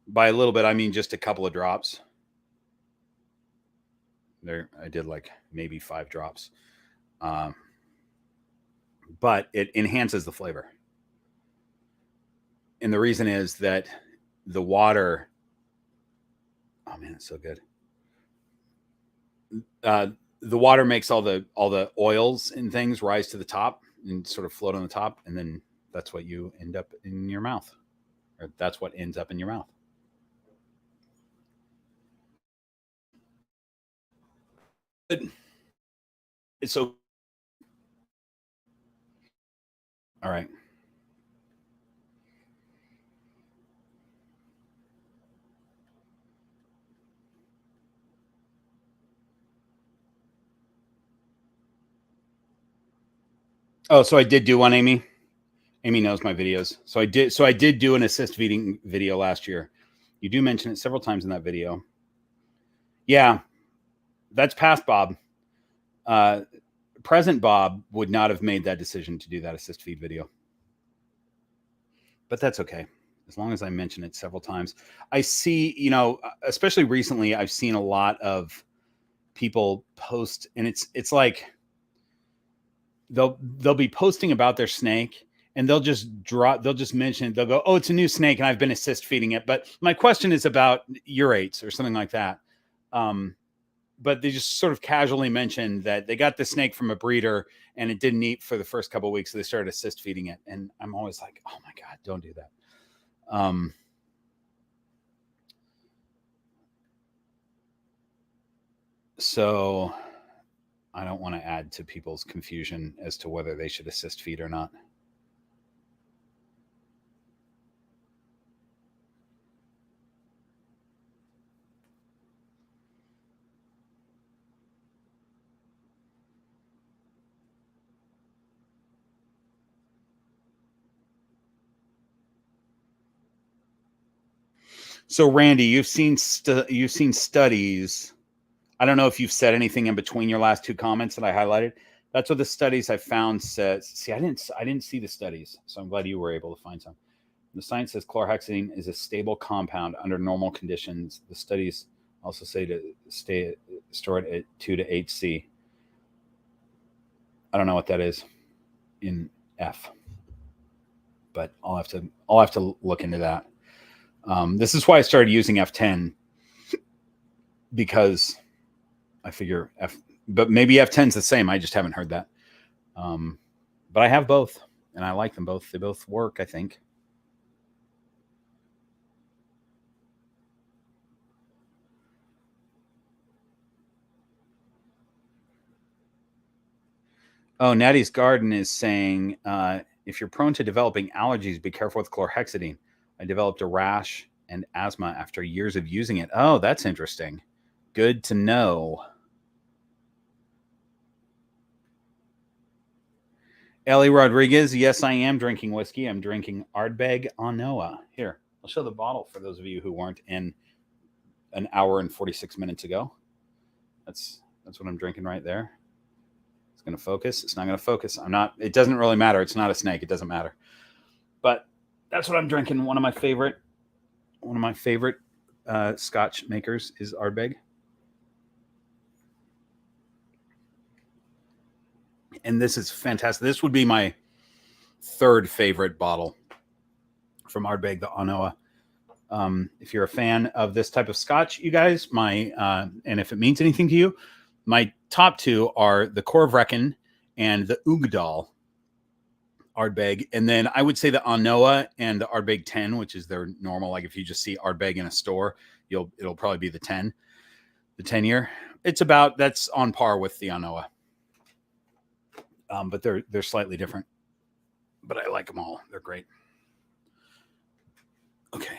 by a little bit, I mean just a couple of drops. There, I did like maybe 5 drops. But it enhances the flavor. And the reason is that the water, oh man, it's so good. The water makes all the oils and things rise to the top and sort of float on the top. And then that's what you end up in your mouth, or that's what ends up in your mouth. It's so, all right. Oh, so I did do one, Amy. Amy knows my videos. So I did do an assist feeding video last year. You do mention it several times in that video. Yeah, that's past Bob. Present Bob would not have made that decision to do that assist feed video. But that's okay. As long as I mention it several times. I see, you know, especially recently, I've seen a lot of people post, and it's like they'll be posting about their snake, and they'll just mention, they'll go, oh, it's a new snake and I've been assist feeding it. But my question is about urates or something like that. But they just sort of casually mentioned that they got the snake from a breeder and it didn't eat for the first couple of weeks. So they started assist feeding it. And I'm always like, oh my God, don't do that. So I don't want to add to people's confusion as to whether they should assist feed or not. So Randy, you've seen studies. I don't know if you've said anything in between your last two comments that I highlighted. That's what the studies I found says. See, I didn't see the studies, so I'm glad you were able to find some. The science says chlorhexidine is a stable compound under normal conditions. The studies also say to stay stored at 2 to 8 C. I don't know what that is in F, but I'll have to look into that. This is why I started using F10, because I figure but maybe F10's the same. I just haven't heard that. But I have both, and I like them both. They both work, I think. Oh, Natty's Garden is saying, if you're prone to developing allergies, be careful with chlorhexidine. I developed a rash and asthma after years of using it. Oh, that's interesting. Good to know. Ellie Rodriguez, yes, I am drinking whiskey. I'm drinking Ardbeg Anoa. Here, I'll show the bottle for those of you who weren't in an hour and 46 minutes ago. That's what I'm drinking right there. It's going to focus. It's not going to focus. It doesn't really matter. It's not a snake. It doesn't matter. But that's what I'm drinking. One of my favorite Scotch makers is Ardbeg. And this is fantastic. This would be my third favorite bottle from Ardbeg, the Anoa. If you're a fan of this type of Scotch, you guys, and if it means anything to you, my top two are the Corvrecken and the Ugdal Ardbeg. And then I would say the Anoa and the Ardbeg 10, which is their normal. Like if you just see Ardbeg in a store, it'll probably be the 10 year. That's on par with the Anoa. But they're slightly different. But I like them all. They're great. Okay.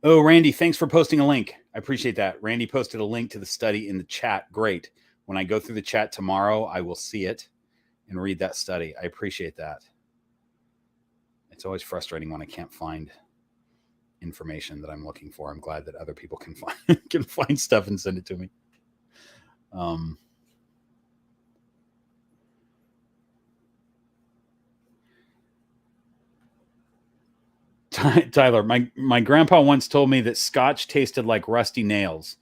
Oh, Randy, thanks for posting a link. I appreciate that. Randy posted a link to the study in the chat. Great. When I go through the chat tomorrow, I will see it and read that study. I appreciate that. It's always frustrating when I can't find information that I'm looking for. I'm glad that other people can find stuff and send it to me. Tyler, my grandpa once told me that Scotch tasted like rusty nails.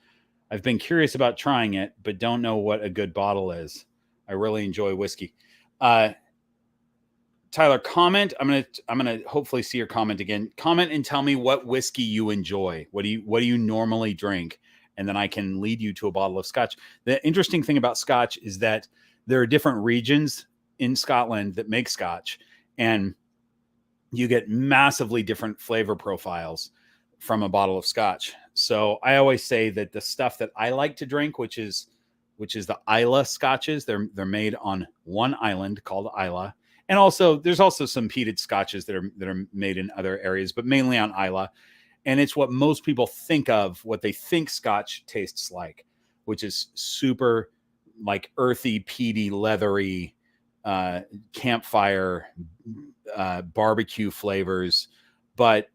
I've been curious about trying it, but don't know what a good bottle is. I really enjoy whiskey. Tyler, comment. I'm gonna hopefully see your comment again. Comment and tell me what whiskey you enjoy. What do you normally drink? And then I can lead you to a bottle of Scotch. The interesting thing about Scotch is that there are different regions in Scotland that make Scotch, and you get massively different flavor profiles from a bottle of Scotch. So I always say that the stuff that I like to drink, which is the Islay Scotches, they're made on one island called Islay. And also there's also some peated Scotches that are made in other areas, but mainly on Islay. And it's what most people think of, what they think Scotch tastes like, which is super like earthy, peaty, leathery, campfire, barbecue flavors. But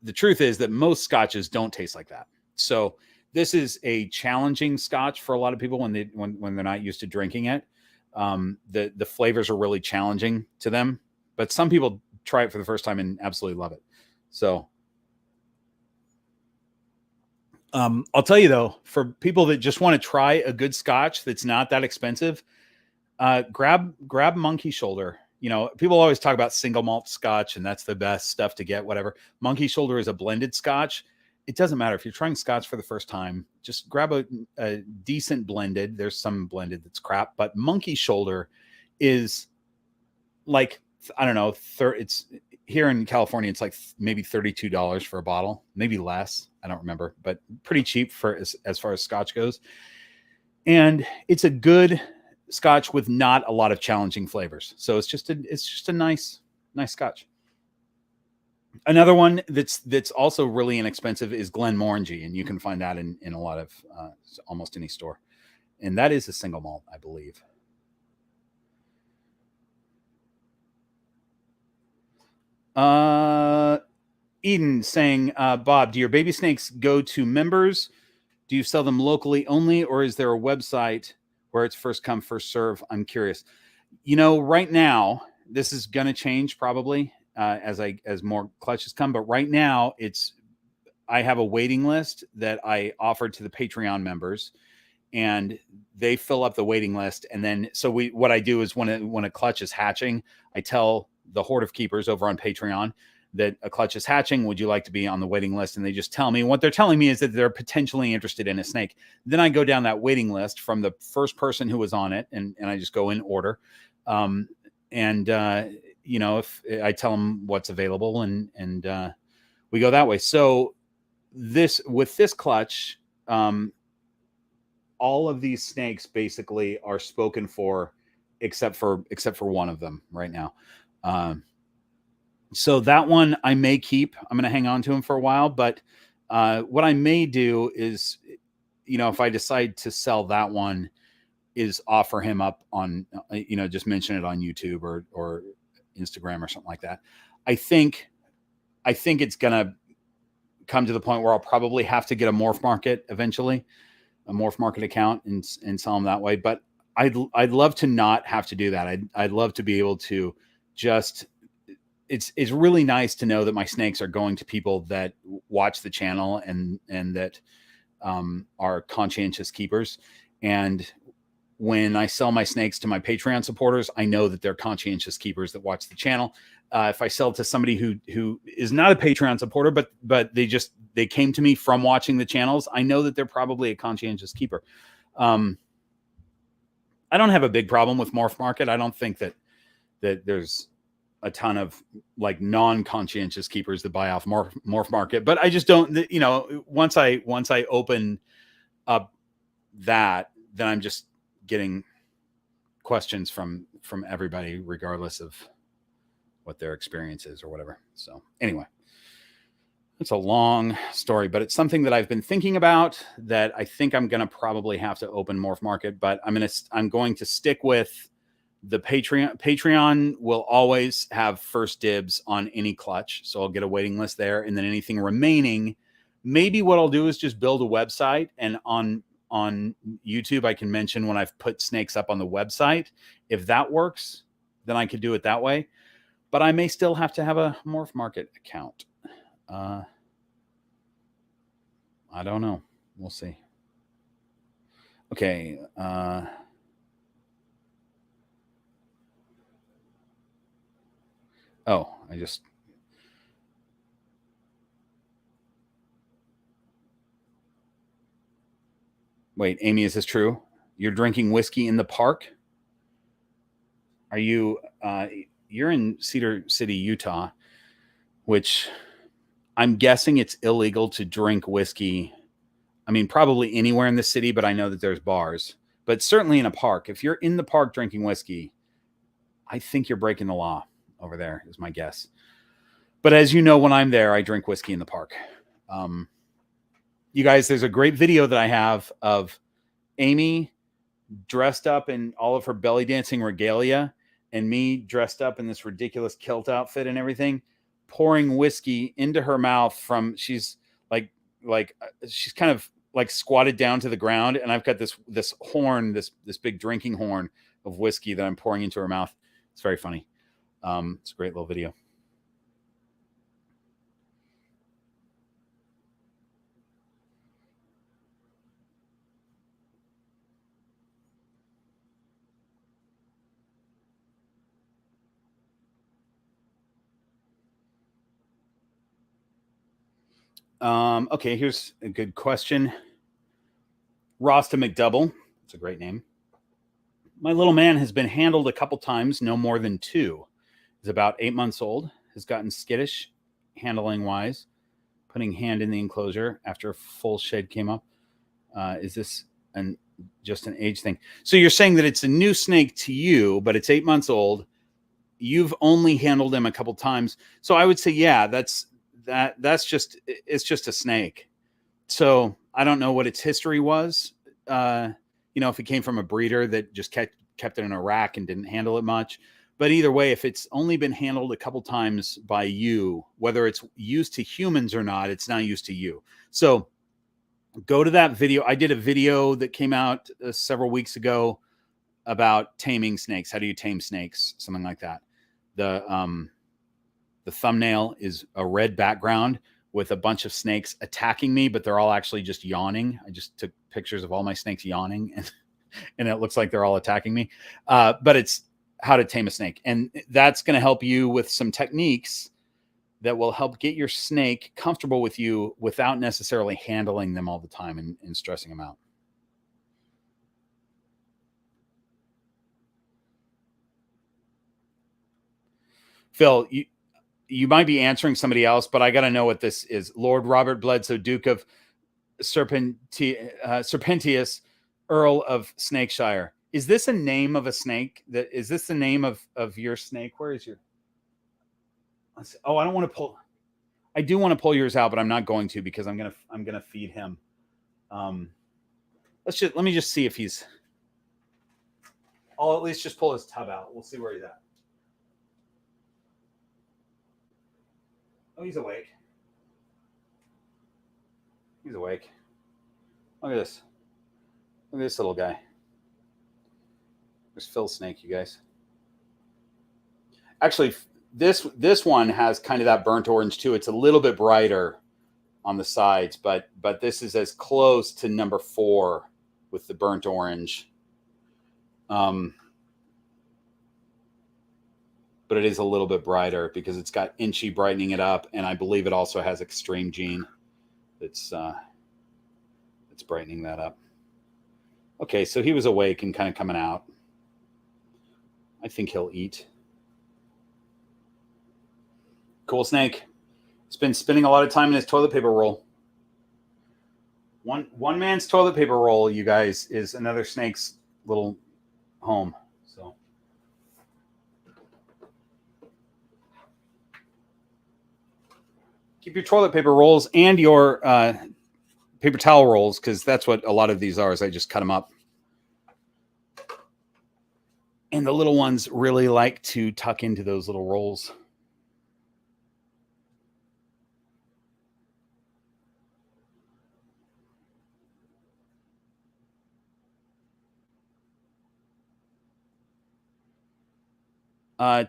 the truth is that most Scotches don't taste like that. So this is a challenging Scotch for a lot of people when they're not used to drinking it. The flavors are really challenging to them, but some people try it for the first time and absolutely love it. So I'll tell you though, for people that just want to try a good Scotch that's not that expensive, grab Monkey Shoulder. You know, people always talk about single malt Scotch, and that's the best stuff to get. Whatever. Monkey Shoulder is a blended Scotch. It doesn't matter if you're trying Scotch for the first time. Just grab a decent blended. There's some blended that's crap, but Monkey Shoulder is like, I don't know. It's here in California. It's like maybe $32 for a bottle, maybe less. I don't remember, but pretty cheap for as far as Scotch goes. And it's a good Scotch with not a lot of challenging flavors. So it's just a nice Scotch. Another one that's also really inexpensive is Glenmorangie, and you can find that in a lot of almost any store. And that is a single malt, I believe. Eden saying, Bob, do your baby snakes go to members? Do you sell them locally only, or is there a website where it's first come, first serve? I'm curious. You know, right now, this is going to change probably as more clutches come. But right now, I have a waiting list that I offer to the Patreon members, and they fill up the waiting list. And then, what I do is when a clutch is hatching, I tell the Horde of Keepers over on Patreon that a clutch is hatching. Would you like to be on the waiting list? And they just tell me. What they're telling me is that they're potentially interested in a snake. Then I go down that waiting list from the first person who was on it, and I just go in order. You know, if I tell them what's available, and we go that way. So with this clutch, all of these snakes basically are spoken for, except for one of them right now. So that one I may keep. I'm going to hang on to him for a while, but what I may do is, you know, if I decide to sell that one, is offer him up on, you know, just mention it on YouTube or Instagram or something like that. I think it's going to come to the point where I'll probably have to get a Morph Market eventually, a Morph Market account, and sell them that way. But I'd love to not have to do that. I'd love to be able to just, it's really nice to know that my snakes are going to people that watch the channel and that are conscientious keepers. And when I sell my snakes to my Patreon supporters, I know that they're conscientious keepers that watch the channel. If I sell to somebody who is not a Patreon supporter, but they came to me from watching the channels, I know that they're probably a conscientious keeper. I don't have a big problem with Morph Market. I don't think that there's a ton of like non-conscientious keepers that buy off Morph Market, but I just don't, you know, once I open up that, then I'm just getting questions from everybody, regardless of what their experience is or whatever. So anyway, it's a long story, but it's something that I've been thinking about, that I think I'm going to probably have to open Morph Market, but I'm going to stick with the Patreon. Patreon will always have first dibs on any clutch. So I'll get a waiting list there. And then anything remaining, maybe what I'll do is just build a website, and on YouTube, I can mention when I've put snakes up on the website. If that works, then I could do it that way. But I may still have to have a Morph Market account. I don't know. We'll see. Okay. Wait, Amy, is this true? You're drinking whiskey in the park? Are you, you're in Cedar City, Utah, which I'm guessing it's illegal to drink whiskey. I mean, probably anywhere in the city, but I know that there's bars, but certainly in a park. If you're in the park drinking whiskey, I think you're breaking the law over there, is my guess. But as you know, when I'm there, I drink whiskey in the park. You guys, there's a great video that I have of Amy dressed up in all of her belly dancing regalia and me dressed up in this ridiculous kilt outfit and everything, pouring whiskey into her mouth from, she's like she's kind of like squatted down to the ground, and I've got this horn, this big drinking horn of whiskey that I'm pouring into her mouth. It's very funny. It's a great little video. Okay, here's a good question. Rasta McDouble. It's a great name. My little man has been handled a couple times, no more than 2. He's about 8 months old, has gotten skittish handling wise, putting hand in the enclosure after a full shed came up. Is this just an age thing? So you're saying that it's a new snake to you, but it's 8 months old. You've only handled him a couple times. So I would say, yeah, that's it's just a snake. So I don't know what its history was. If it came from a breeder that just kept it in a rack and didn't handle it much. But either way, if it's only been handled a couple times by you, whether it's used to humans or not, it's now used to you. So go to that video. I did a video that came out several weeks ago about taming snakes. How do you tame snakes? Something like that. The thumbnail is a red background with a bunch of snakes attacking me, but they're all actually just yawning. I just took pictures of all my snakes yawning, and it looks like they're all attacking me. But it's how to tame a snake. And that's going to help you with some techniques that will help get your snake comfortable with you without necessarily handling them all the time and stressing them out. Phil, you might be answering somebody else, but I got to know what this is. Lord Robert Bledsoe, Duke of Serpentius, Earl of Snakeshire. Is this a name of a snake? Is this the name of your snake? Where is your? Oh, I don't want to pull. I do want to pull yours out, but I'm not going to because I'm gonna feed him. Let me just see if he's. I'll at least just pull his tub out. We'll see where he's at. Oh, he's awake. He's awake. Look at this. Look at this little guy. There's Phil's snake, you guys. Actually, this one has kind of that burnt orange too. It's a little bit brighter on the sides, but this is as close to number 4 with the burnt orange. But it is a little bit brighter because it's got Inchy brightening it up, and I believe it also has Extreme Gene that's brightening that up. Okay, so he was awake and kind of coming out. I think he'll eat. Cool snake. It's been spending a lot of time in his toilet paper roll. One man's toilet paper roll, you guys, is another snake's little home. So keep your toilet paper rolls and your paper towel rolls, because that's what a lot of these are. Is I just cut them up. And the little ones really like to tuck into those little rolls.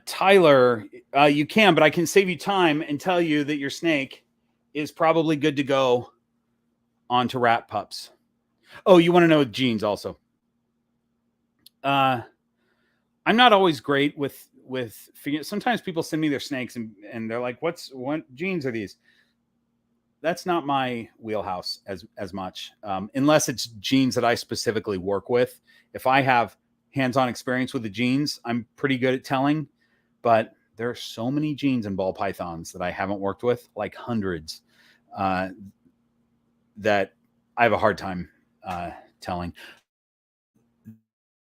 Tyler, you can, but I can save you time and tell you that your snake is probably good to go onto rat pups. Oh, you want to know genes also? I'm not always great with figuring. Sometimes people send me their snakes and they're like, what genes are these? That's not my wheelhouse as much, unless it's genes that I specifically work with. If I have hands-on experience with the genes, I'm pretty good at telling, but there are so many genes in ball pythons that I haven't worked with, like hundreds, that I have a hard time telling.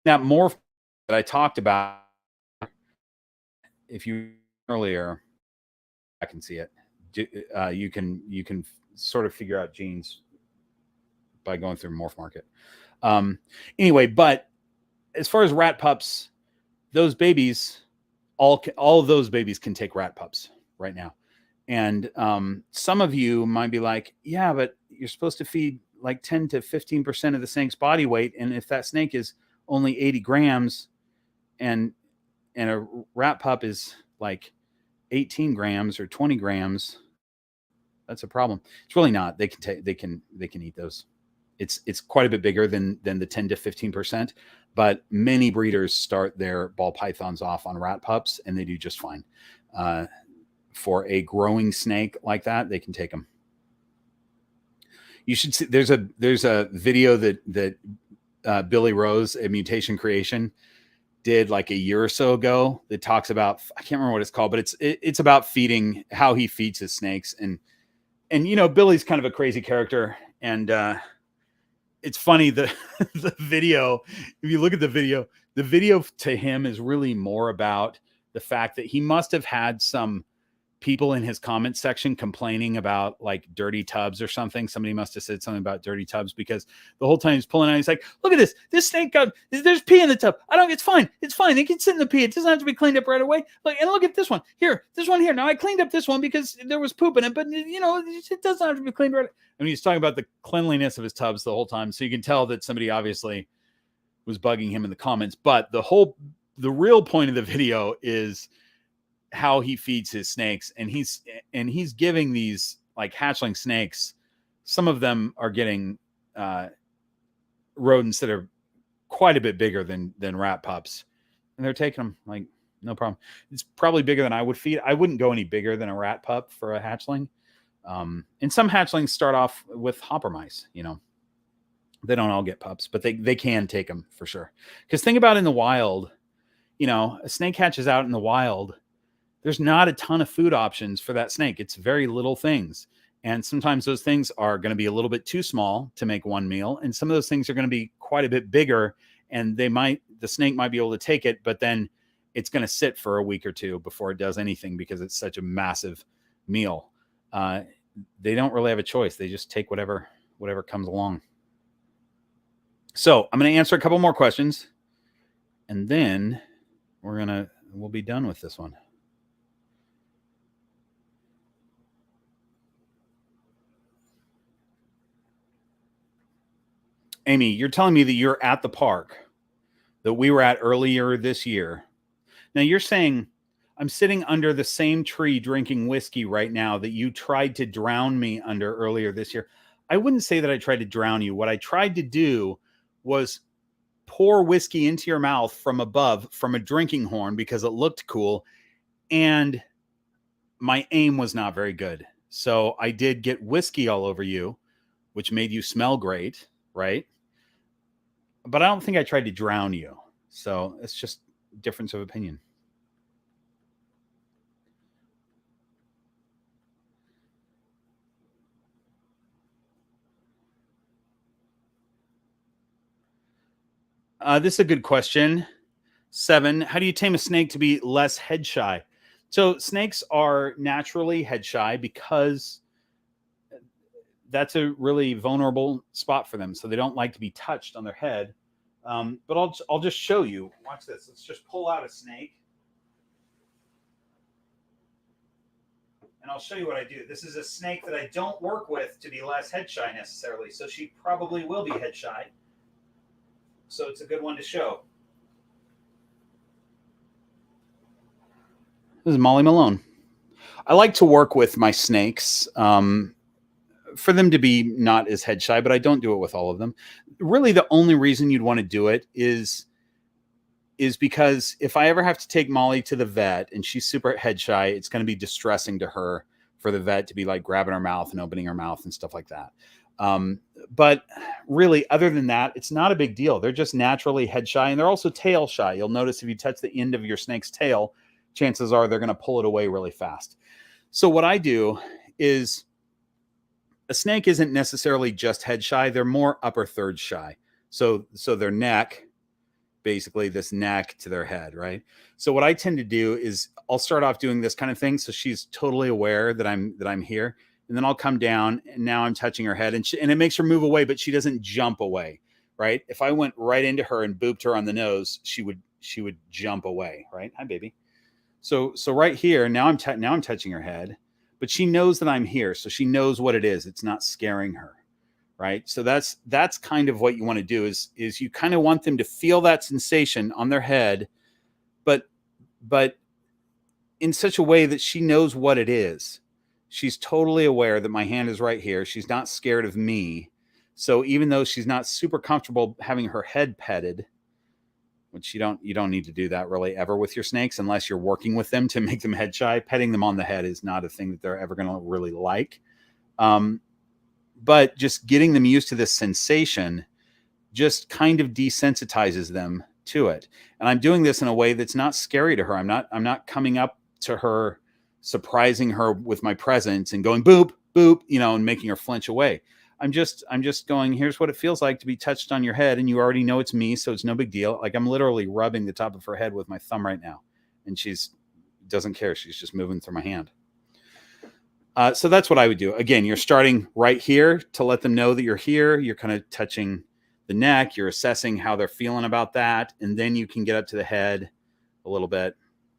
That morph that I talked about, if you earlier, I can see it. You can sort of figure out genes by going through Morph Market. Anyway, but as far as rat pups, those babies, all of those babies can take rat pups right now. And some of you might be like, yeah, but you're supposed to feed like 10 to 15% of the snake's body weight. And if that snake is only 80 grams and a rat pup is like 18 grams or 20 grams, that's a problem. It's really not. They can eat those. It's quite a bit bigger than the 10 to 15%, but many breeders start their ball pythons off on rat pups and they do just fine. For a growing snake like that, they can take them. You should see. There's a video that Billy Rose at Mutation Creation did like a year or so ago that talks about, I can't remember what it's called, but it's about feeding, how he feeds his snakes. And Billy's kind of a crazy character. And it's funny, the video, if you look at the video to him is really more about the fact that he must have had some people in his comment section complaining about like dirty tubs or something. Somebody must have said something about dirty tubs, because the whole time he's pulling out, he's like, look at this snake there's pee in the tub. It's fine. It can sit in the pee. It doesn't have to be cleaned up right away. And look at this one here. Now I cleaned up this one because there was poop in it, but it doesn't have to be cleaned right. I mean, he's talking about the cleanliness of his tubs the whole time. So you can tell that somebody obviously was bugging him in the comments, but the real point of the video is how he feeds his snakes. And he's giving these like hatchling snakes, some of them are getting rodents that are quite a bit bigger than rat pups, and they're taking them like no problem. It's probably bigger than I would feed. I wouldn't go any bigger than a rat pup for a hatchling. And some hatchlings start off with hopper mice. They don't all get pups, but they can take them for sure. Because think about in the wild, a snake hatches out in the wild, there's not a ton of food options for that snake. It's very little things. And sometimes those things are going to be a little bit too small to make one meal. And some of those things are going to be quite a bit bigger, and the snake might be able to take it, but then it's going to sit for a week or two before it does anything, because it's such a massive meal. They don't really have a choice. They just take whatever comes along. So I'm going to answer a couple more questions, and then we'll be done with this one. Amy, you're telling me that you're at the park that we were at earlier this year. Now you're saying I'm sitting under the same tree drinking whiskey right now that you tried to drown me under earlier this year. I wouldn't say that I tried to drown you. What I tried to do was pour whiskey into your mouth from above, from a drinking horn, because it looked cool. And my aim was not very good. So I did get whiskey all over you, which made you smell great, right? But I don't think I tried to drown you. So it's just difference of opinion. This is a good question. 7, how do you tame a snake to be less head shy? So snakes are naturally head shy because that's a really vulnerable spot for them. So they don't like to be touched on their head. But I'll just show you. Watch this. Let's just pull out a snake. And I'll show you what I do. This is a snake that I don't work with to be less head shy necessarily. So she probably will be head shy. So it's a good one to show. This is Molly Malone. I like to work with my snakes for them to be not as head shy, but I don't do it with all of them. Really, the only reason you'd want to do it is because if I ever have to take Molly to the vet and she's super head shy, it's going to be distressing to her for the vet to be like grabbing her mouth and opening her mouth and stuff like that. But really, other than that, it's not a big deal. They're just naturally head shy, and they're also tail shy. You'll notice if you touch the end of your snake's tail, chances are they're going to pull it away really fast. So what I do is, a snake isn't necessarily just head shy. They're more upper third shy. So their neck, basically this neck to their head, right? So what I tend to do is I'll start off doing this kind of thing. So she's totally aware that I'm here. And then I'll come down, and now I'm touching her head, and it makes her move away, but she doesn't jump away, right? If I went right into her and booped her on the nose, she would jump away, right? Hi, baby. So right here, now I'm touching her head, but she knows that I'm here. So she knows what it is. It's not scaring her, right? So that's kind of what you want to do is you kind of want them to feel that sensation on their head, but in such a way that she knows what it is. She's totally aware that my hand is right here. She's not scared of me. So even though she's not super comfortable having her head petted, which you don't need to do that really ever with your snakes unless you're working with them to make them head shy. Petting them on the head is not a thing that they're ever going to really like. but just getting them used to this sensation just kind of desensitizes them to it. And I'm doing this in a way that's not scary to her. I'm not coming up to her, surprising her with my presence and going boop, boop, and making her flinch away. I'm just going, here's what it feels like to be touched on your head. And you already know it's me. So it's no big deal. Like, I'm literally rubbing the top of her head with my thumb right now. And she's doesn't care. She's just moving through my hand. So that's what I would do. Again, you're starting right here to let them know that you're here. You're kind of touching the neck. You're assessing how they're feeling about that. And then you can get up to the head a little bit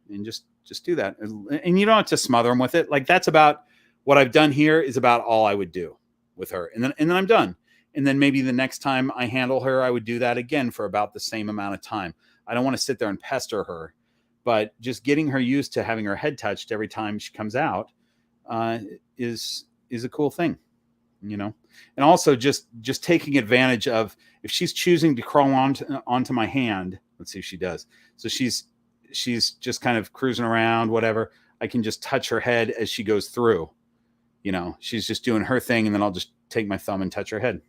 and just do that. And you don't have to smother them with it. Like, that's about what I've done here is about all I would do with her. And then I'm done. And then maybe the next time I handle her, I would do that again for about the same amount of time. I don't want to sit there and pester her, but just getting her used to having her head touched every time she comes out is a cool thing, and also just taking advantage of, if she's choosing to crawl onto my hand, let's see if she does. So she's just kind of cruising around, whatever. I can just touch her head as she goes through, she's just doing her thing. And then I'll just take my thumb and touch her head.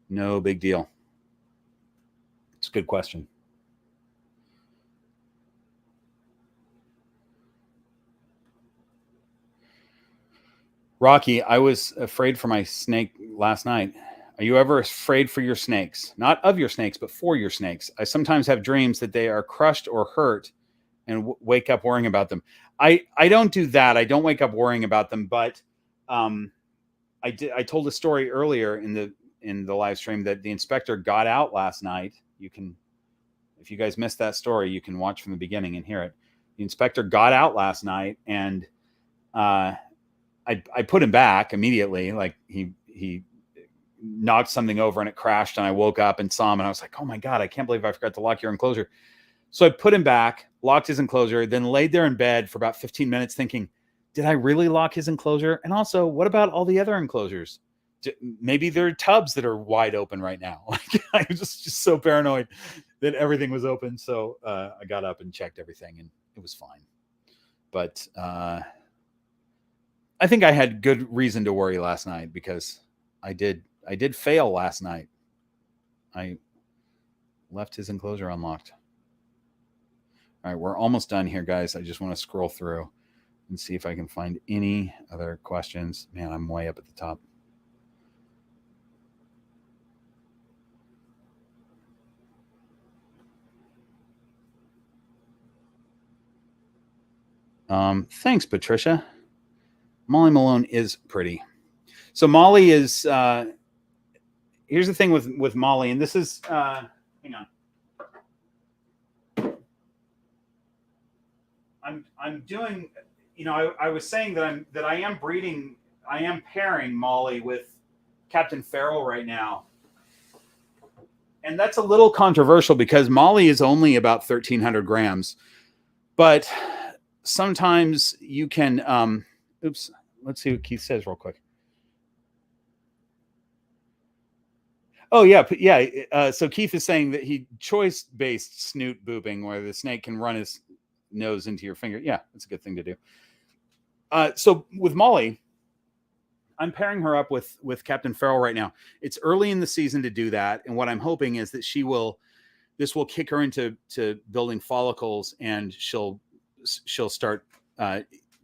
No big deal. It's a good question. Rocky, I was afraid for my snake last night. Are you ever afraid for your snakes? Not of your snakes, but for your snakes. I sometimes have dreams that they are crushed or hurt and wake up worrying about them. I don't do that. I don't wake up worrying about them, but I told a story earlier in the live stream that the inspector got out last night. If you guys missed that story, you can watch from the beginning and hear it. The inspector got out last night, and I put him back immediately. Like, he knocked something over and it crashed, and I woke up and saw him, and I was like, oh my God, I can't believe I forgot to lock your enclosure. So I put him back, locked his enclosure, then laid there in bed for about 15 minutes thinking, did I really lock his enclosure? And also, what about all the other enclosures? Maybe there are tubs that are wide open right now. Like, I was just so paranoid that everything was open. So I got up and checked everything, and it was fine. But I think I had good reason to worry last night, because I did fail last night. I left his enclosure unlocked. All right, we're almost done here, guys. I just want to scroll through and see if I can find any other questions. Man, I'm way up at the top. Thanks, Patricia. Molly Malone is pretty. So Molly is, here's the thing with Molly, and this is, hang on. I'm doing, I was saying that I am pairing Molly with Captain Farrell right now. And that's a little controversial because Molly is only about 1,300 grams, but sometimes you can, oops, let's see what Keith says real quick. Oh yeah. Yeah. So Keith is saying that he choice-based snoot booping, where the snake can run his nose into your finger. Yeah, that's a good thing to do. So with Molly, I'm pairing her up with Captain Farrell right now. It's early in the season to do that. And what I'm hoping is that this will kick her into building follicles, and she'll start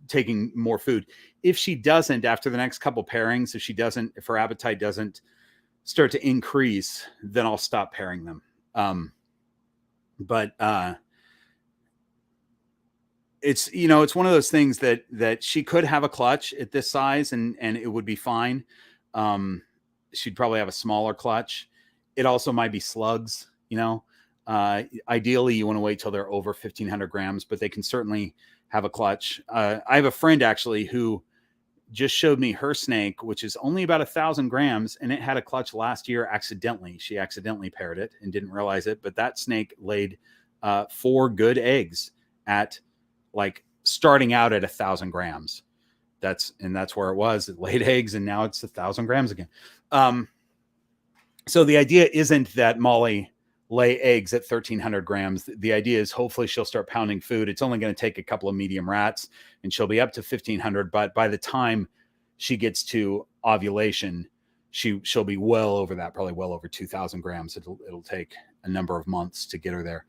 taking more food. If she doesn't, after the next couple pairings, if her appetite doesn't start to increase, then I'll stop pairing them. But it's, it's one of those things that she could have a clutch at this size and it would be fine. She'd probably have a smaller clutch. It also might be slugs, ideally you want to wait till they're over 1,500 grams, but they can certainly have a clutch. I have a friend actually who just showed me her snake, which is only about 1,000 grams, and it had a clutch last year accidentally. She accidentally paired it and didn't realize it, but that snake laid 4 good eggs at, like, starting out at 1,000 grams. That's where it was. It laid eggs, and now it's 1,000 grams again. So the idea isn't that Molly lay eggs at 1,300 grams. The idea is hopefully she'll start pounding food. It's only going to take a couple of medium rats and she'll be up to 1,500. But by the time she gets to ovulation, she'll be well over that, probably well over 2,000 grams. It'll take a number of months to get her there.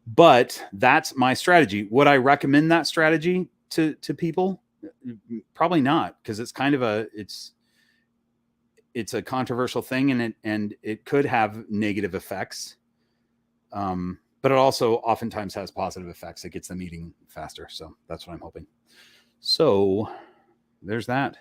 But that's my strategy. Would I recommend that strategy to people? Probably not, because it's kind of it's a controversial thing, and it could have negative effects. But it also oftentimes has positive effects. It gets them eating faster. So that's what I'm hoping. So there's that.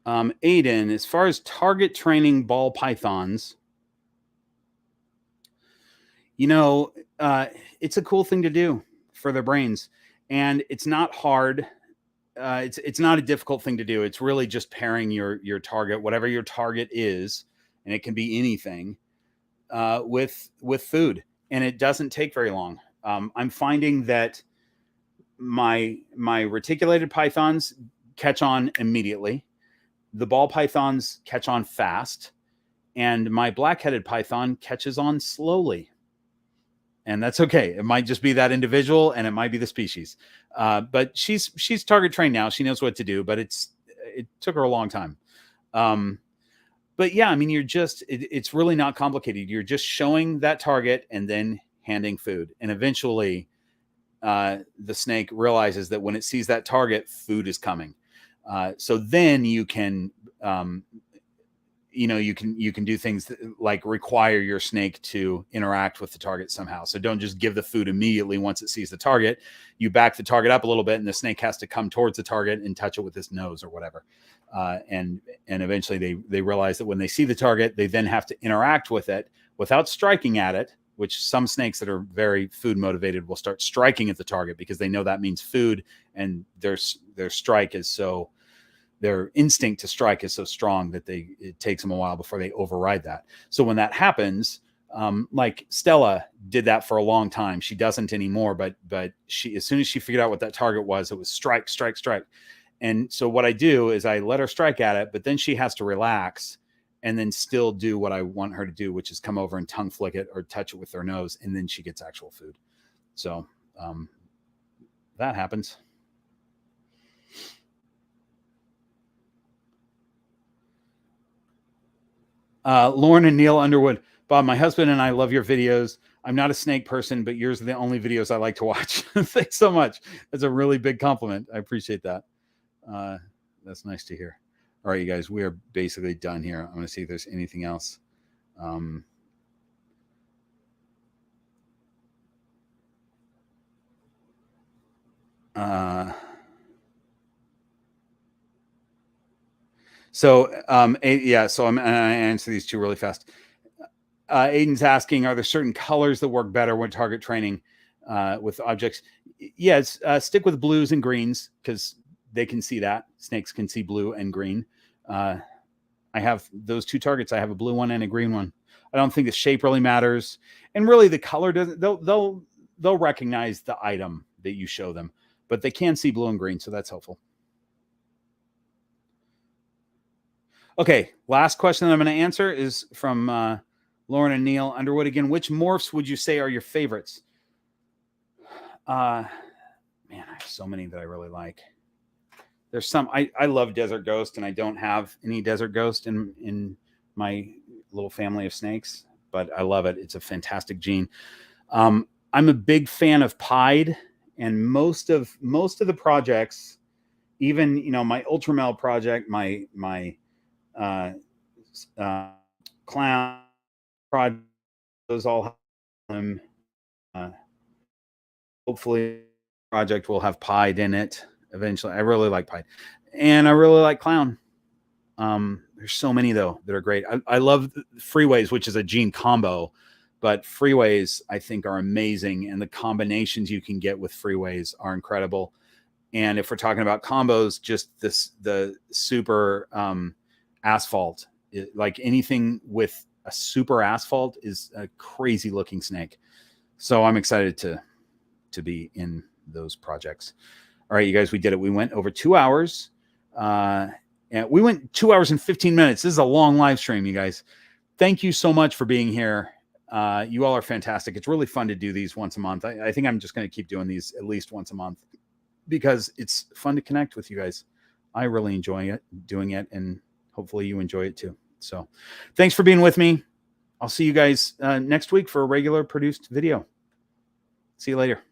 Aiden, as far as target training ball pythons, it's a cool thing to do for their brains, and it's not hard. It's not a difficult thing to do. It's really just pairing your target, whatever your target is, and it can be anything, with food, and it doesn't take very long. I'm finding that my reticulated pythons catch on immediately. The ball pythons catch on fast, and my black-headed python catches on slowly. And that's okay. It might just be that individual, and it might be the species. But she's target trained now. She knows what to do, but it took her a long time. But yeah, I mean, it's really not complicated. You're just showing that target and then handing food. And eventually the snake realizes that when it sees that target, food is coming. So then you can, you can do things like require your snake to interact with the target somehow. So don't just give the food immediately once it sees the target. You back the target up a little bit, and the snake has to come towards the target and touch it with his nose or whatever. And eventually they realize that when they see the target, they then have to interact with it without striking at it, which some snakes that are very food motivated will start striking at the target because they know that means food, and their strike is so, their instinct to strike is so strong that it takes them a while before they override that. So when that happens, like Stella did that for a long time. She doesn't anymore, but she, as soon as she figured out what that target was, it was strike, strike, strike. And so what I do is I let her strike at it, but then she has to relax and then still do what I want her to do, which is come over and tongue flick it or touch it with her nose, and then she gets actual food. So that happens. Lauren and Neil Underwood. Bob, my husband and I love your videos. I'm not a snake person, but yours are the only videos I like to watch. Thanks so much. That's a really big compliment. I appreciate that. That's nice to hear. All right, you guys, we are basically done here. I'm going to see if there's anything else. So I answer these two really fast. Aiden's asking, are there certain colors that work better when target training with objects? Yes, stick with blues and greens because they can see that. Snakes can see blue and green. I have those two targets. I have a blue one and a green one. I don't think the shape really matters, and really the color doesn't. They'll recognize the item that you show them, but they can see blue and green, so that's helpful. Okay, last question that I'm going to answer is from Lauren and Neil Underwood again. Which morphs would you say are your favorites? Man, I have so many that I really like. There's some I love Desert Ghost, and I don't have any Desert Ghost in my little family of snakes, but I love it. It's a fantastic gene. I'm a big fan of Pied, and most of the projects, even my Ultramel project, my clown project, those all have them. Hopefully project will have Pied in it eventually. I really like Pied, and I really like clown. There's so many though that are great. I love freeways, which is a gene combo, but freeways I think are amazing, and the combinations you can get with freeways are incredible. And if we're talking about combos, just the super asphalt, like anything with a super asphalt is a crazy looking snake. So I'm excited to be in those projects. All right, you guys, we did it. We went over 2 hours. And we went 2 hours and 15 minutes. This is a long live stream, you guys. thank you so much for being here. You all are fantastic. It's really fun to do these once a month. I think I'm just going to keep doing these at least once a month because it's fun to connect with you guys. I really enjoy doing it, and hopefully you enjoy it too. So thanks for being with me. I'll see you guys next week for a regular produced video. See you later.